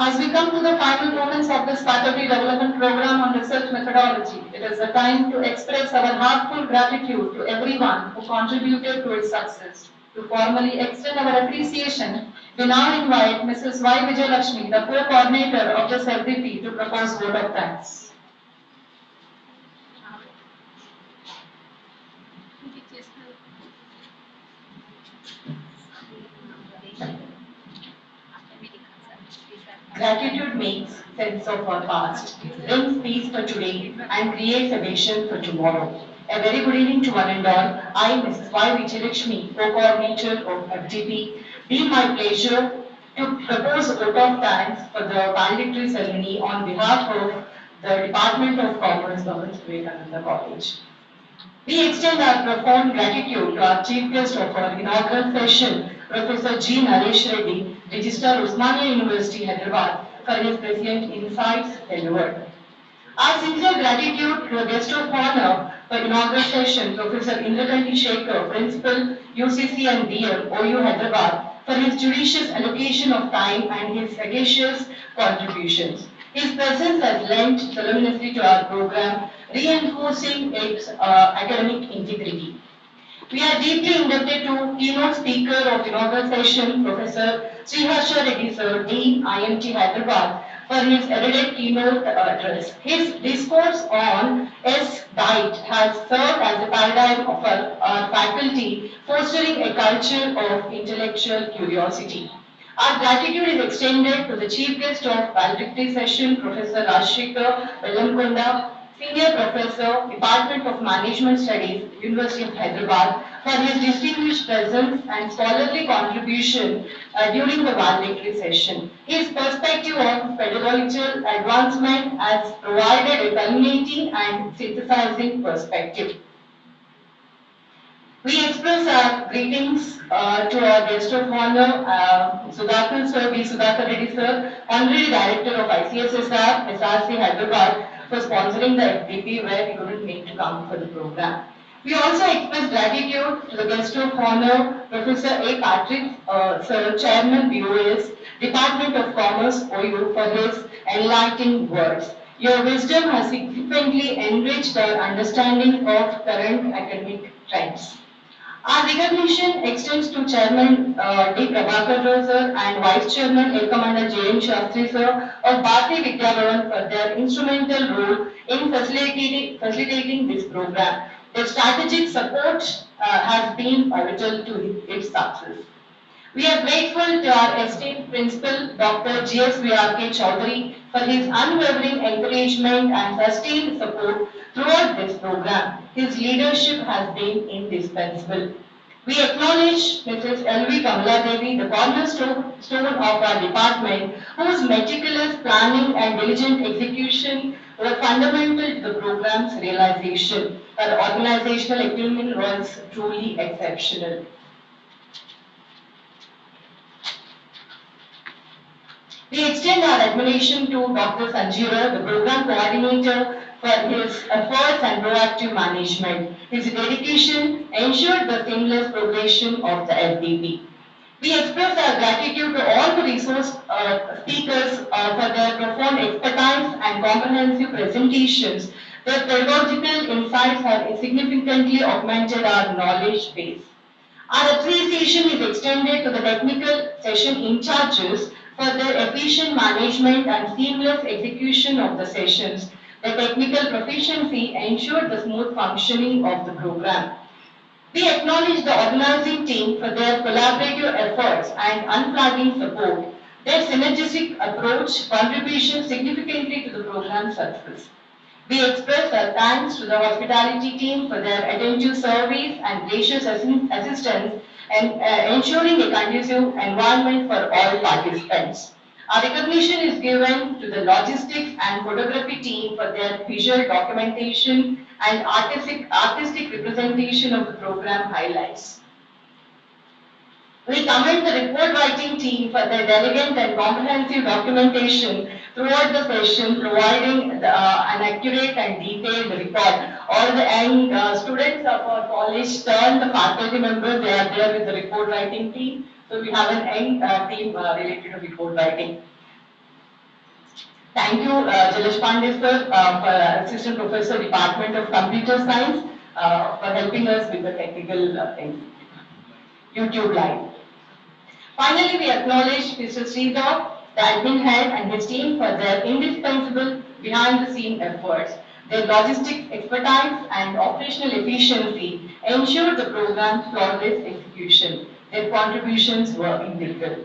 As we come to the final moments of this faculty development program on research methodology, it is the time to express our heartfelt gratitude to everyone who contributed to its success. To formally extend our appreciation, we now invite Mrs. Y. Vijayalakshmi, the co-coordinator of this FDP, to propose vote of thanks. Gratitude makes sense of our past, brings peace for today, and creates a vision for tomorrow. A very good evening to one and all. I, Mrs. Y. Vijayalakshmi, co-coordinator of FDP, be my pleasure to propose a vote of thanks for the valedictory ceremony on behalf of the Department of Commerce, Bhavans Vivekananda College. We extend our profound gratitude to our chief guest of our inaugural session, Professor G. Naresh Reddy, Registrar, Osmania University, Hyderabad, for his brilliant insights delivered. Our sincere gratitude to the guest of honor for inaugural session, Professor Indrakanti Shekhar, Principal, UCC and DL, OU Hyderabad, for his judicious allocation of time and his sagacious contributions. His presence has lent voluminously to our program, reinforcing its academic integrity. We are deeply indebted to keynote speaker of inaugural session, Professor Sriharsha Reddy Sir, Dean, IMT Hyderabad, for his erudite keynote address. His discourse on S-Diet has served as a paradigm of our faculty, fostering a culture of intellectual curiosity. Our gratitude is extended to the chief guest of valedictory session, Professor Rajshekar Bellamkonda, Senior Professor, Department of Management Studies, University of Hyderabad, for his distinguished presence and scholarly contribution during the valedictory session. His perspective on pedagogical advancement has provided a culminating and synthesizing perspective. We express our greetings to our guest of honor, Sudhakar Sir, B. Sudhakar Reddy Sir, Honorary Director of ICSSR, SRC Hyderabad, for sponsoring the FDP where he couldn't make to come for the program. We also express gratitude to the guest of honor, Professor A. Patrick Sir, Chairman BOS, Department of Commerce, OU, for his enlightening words. Your wisdom has significantly enriched our understanding of current academic trends. Our recognition extends to Chairman D. Prabhakar Rao Sir and Vice Chairman Air Commander J. M. Shastri Sir of Bharati Vidya Bhavan for their instrumental role in facilitating this program. Their strategic support has been vital to its success. We are grateful to our esteemed principal, Dr. G.S.V.R.K. Chaudhary, for his unwavering encouragement and sustained support throughout this program. His leadership has been indispensable. We acknowledge Mrs. L.V. Kamala Devi, the cornerstone of our department, whose meticulous planning and diligent execution were fundamental to the program's realization. Her organizational acumen was truly exceptional. We extend our admiration to Dr. Sanjeev, the program coordinator, for his efforts and proactive management. His dedication ensured the seamless progression of the FDP. We express our gratitude to all the resource speakers for their profound expertise and comprehensive presentations. Their pedagogical insights have significantly augmented our knowledge base. Our appreciation is extended to the technical session in charges for their efficient management and seamless execution of the sessions. The technical proficiency ensured the smooth functioning of the program. We acknowledge the organizing team for their collaborative efforts and unflagging support. Their synergistic approach contributed significantly to the program's success. We express our thanks to the hospitality team for their attentive service and gracious assistance and ensuring a conducive environment for all participants. Our recognition is given to the logistics and photography team for their visual documentation and artistic representation of the program highlights. We commend the report writing team for their elegant and comprehensive documentation throughout the session, providing an accurate and detailed report. All the young students of our college turn the faculty members, they are there with the report writing team. So we have an young team related to report writing. Thank you, Jalesh Pandey sir, for Assistant Professor, Department of Computer Science, for helping us with the technical things. YouTube Live. Finally, we acknowledge Mr. Sridhar, the admin head and his team for their indispensable behind-the-scene efforts. Their logistics expertise and operational efficiency ensured the program's flawless execution. Their contributions were integral.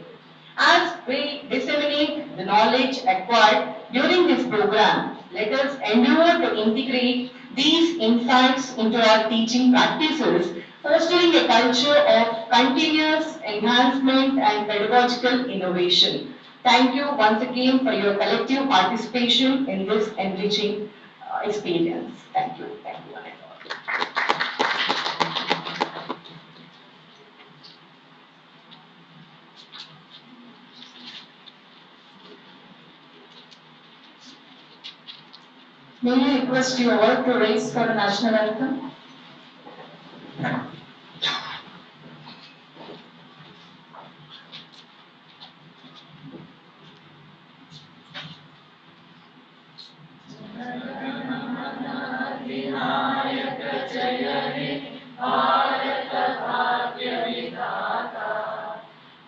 As we disseminate the knowledge acquired during this program, let us endeavor to integrate these insights into our teaching practices, fostering a culture of continuous enhancement and pedagogical innovation. Thank you once again for your collective participation in this enriching experience. Thank you. Thank you. May I request you all to raise for the national anthem?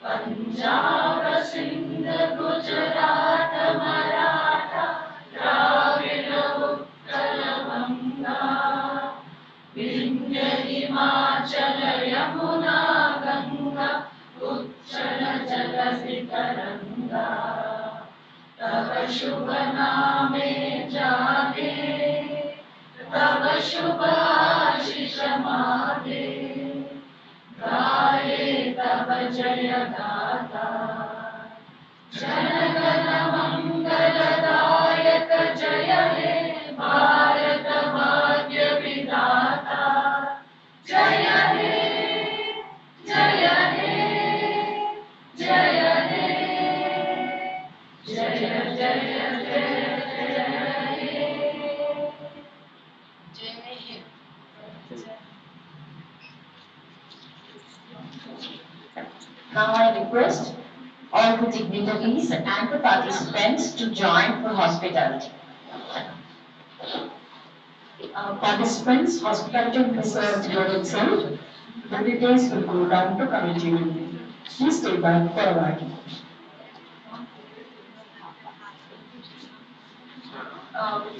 Punjab Sindh Gujarat Maratha विकसित रंगा तब शुभ नामे जागे तब शुभ आशीष मागे गाए तब जय गाथा जनगण मंगलदायक जय हे भारत भाग्य विधाता जय हे जय हे जय हे जय जय जय जय हे जय हे Now I request all the dignitaries and the participants to join for hospitality. Participants, hospitality will be served here itself. The details will go down to committee meeting. Please stay back for a while.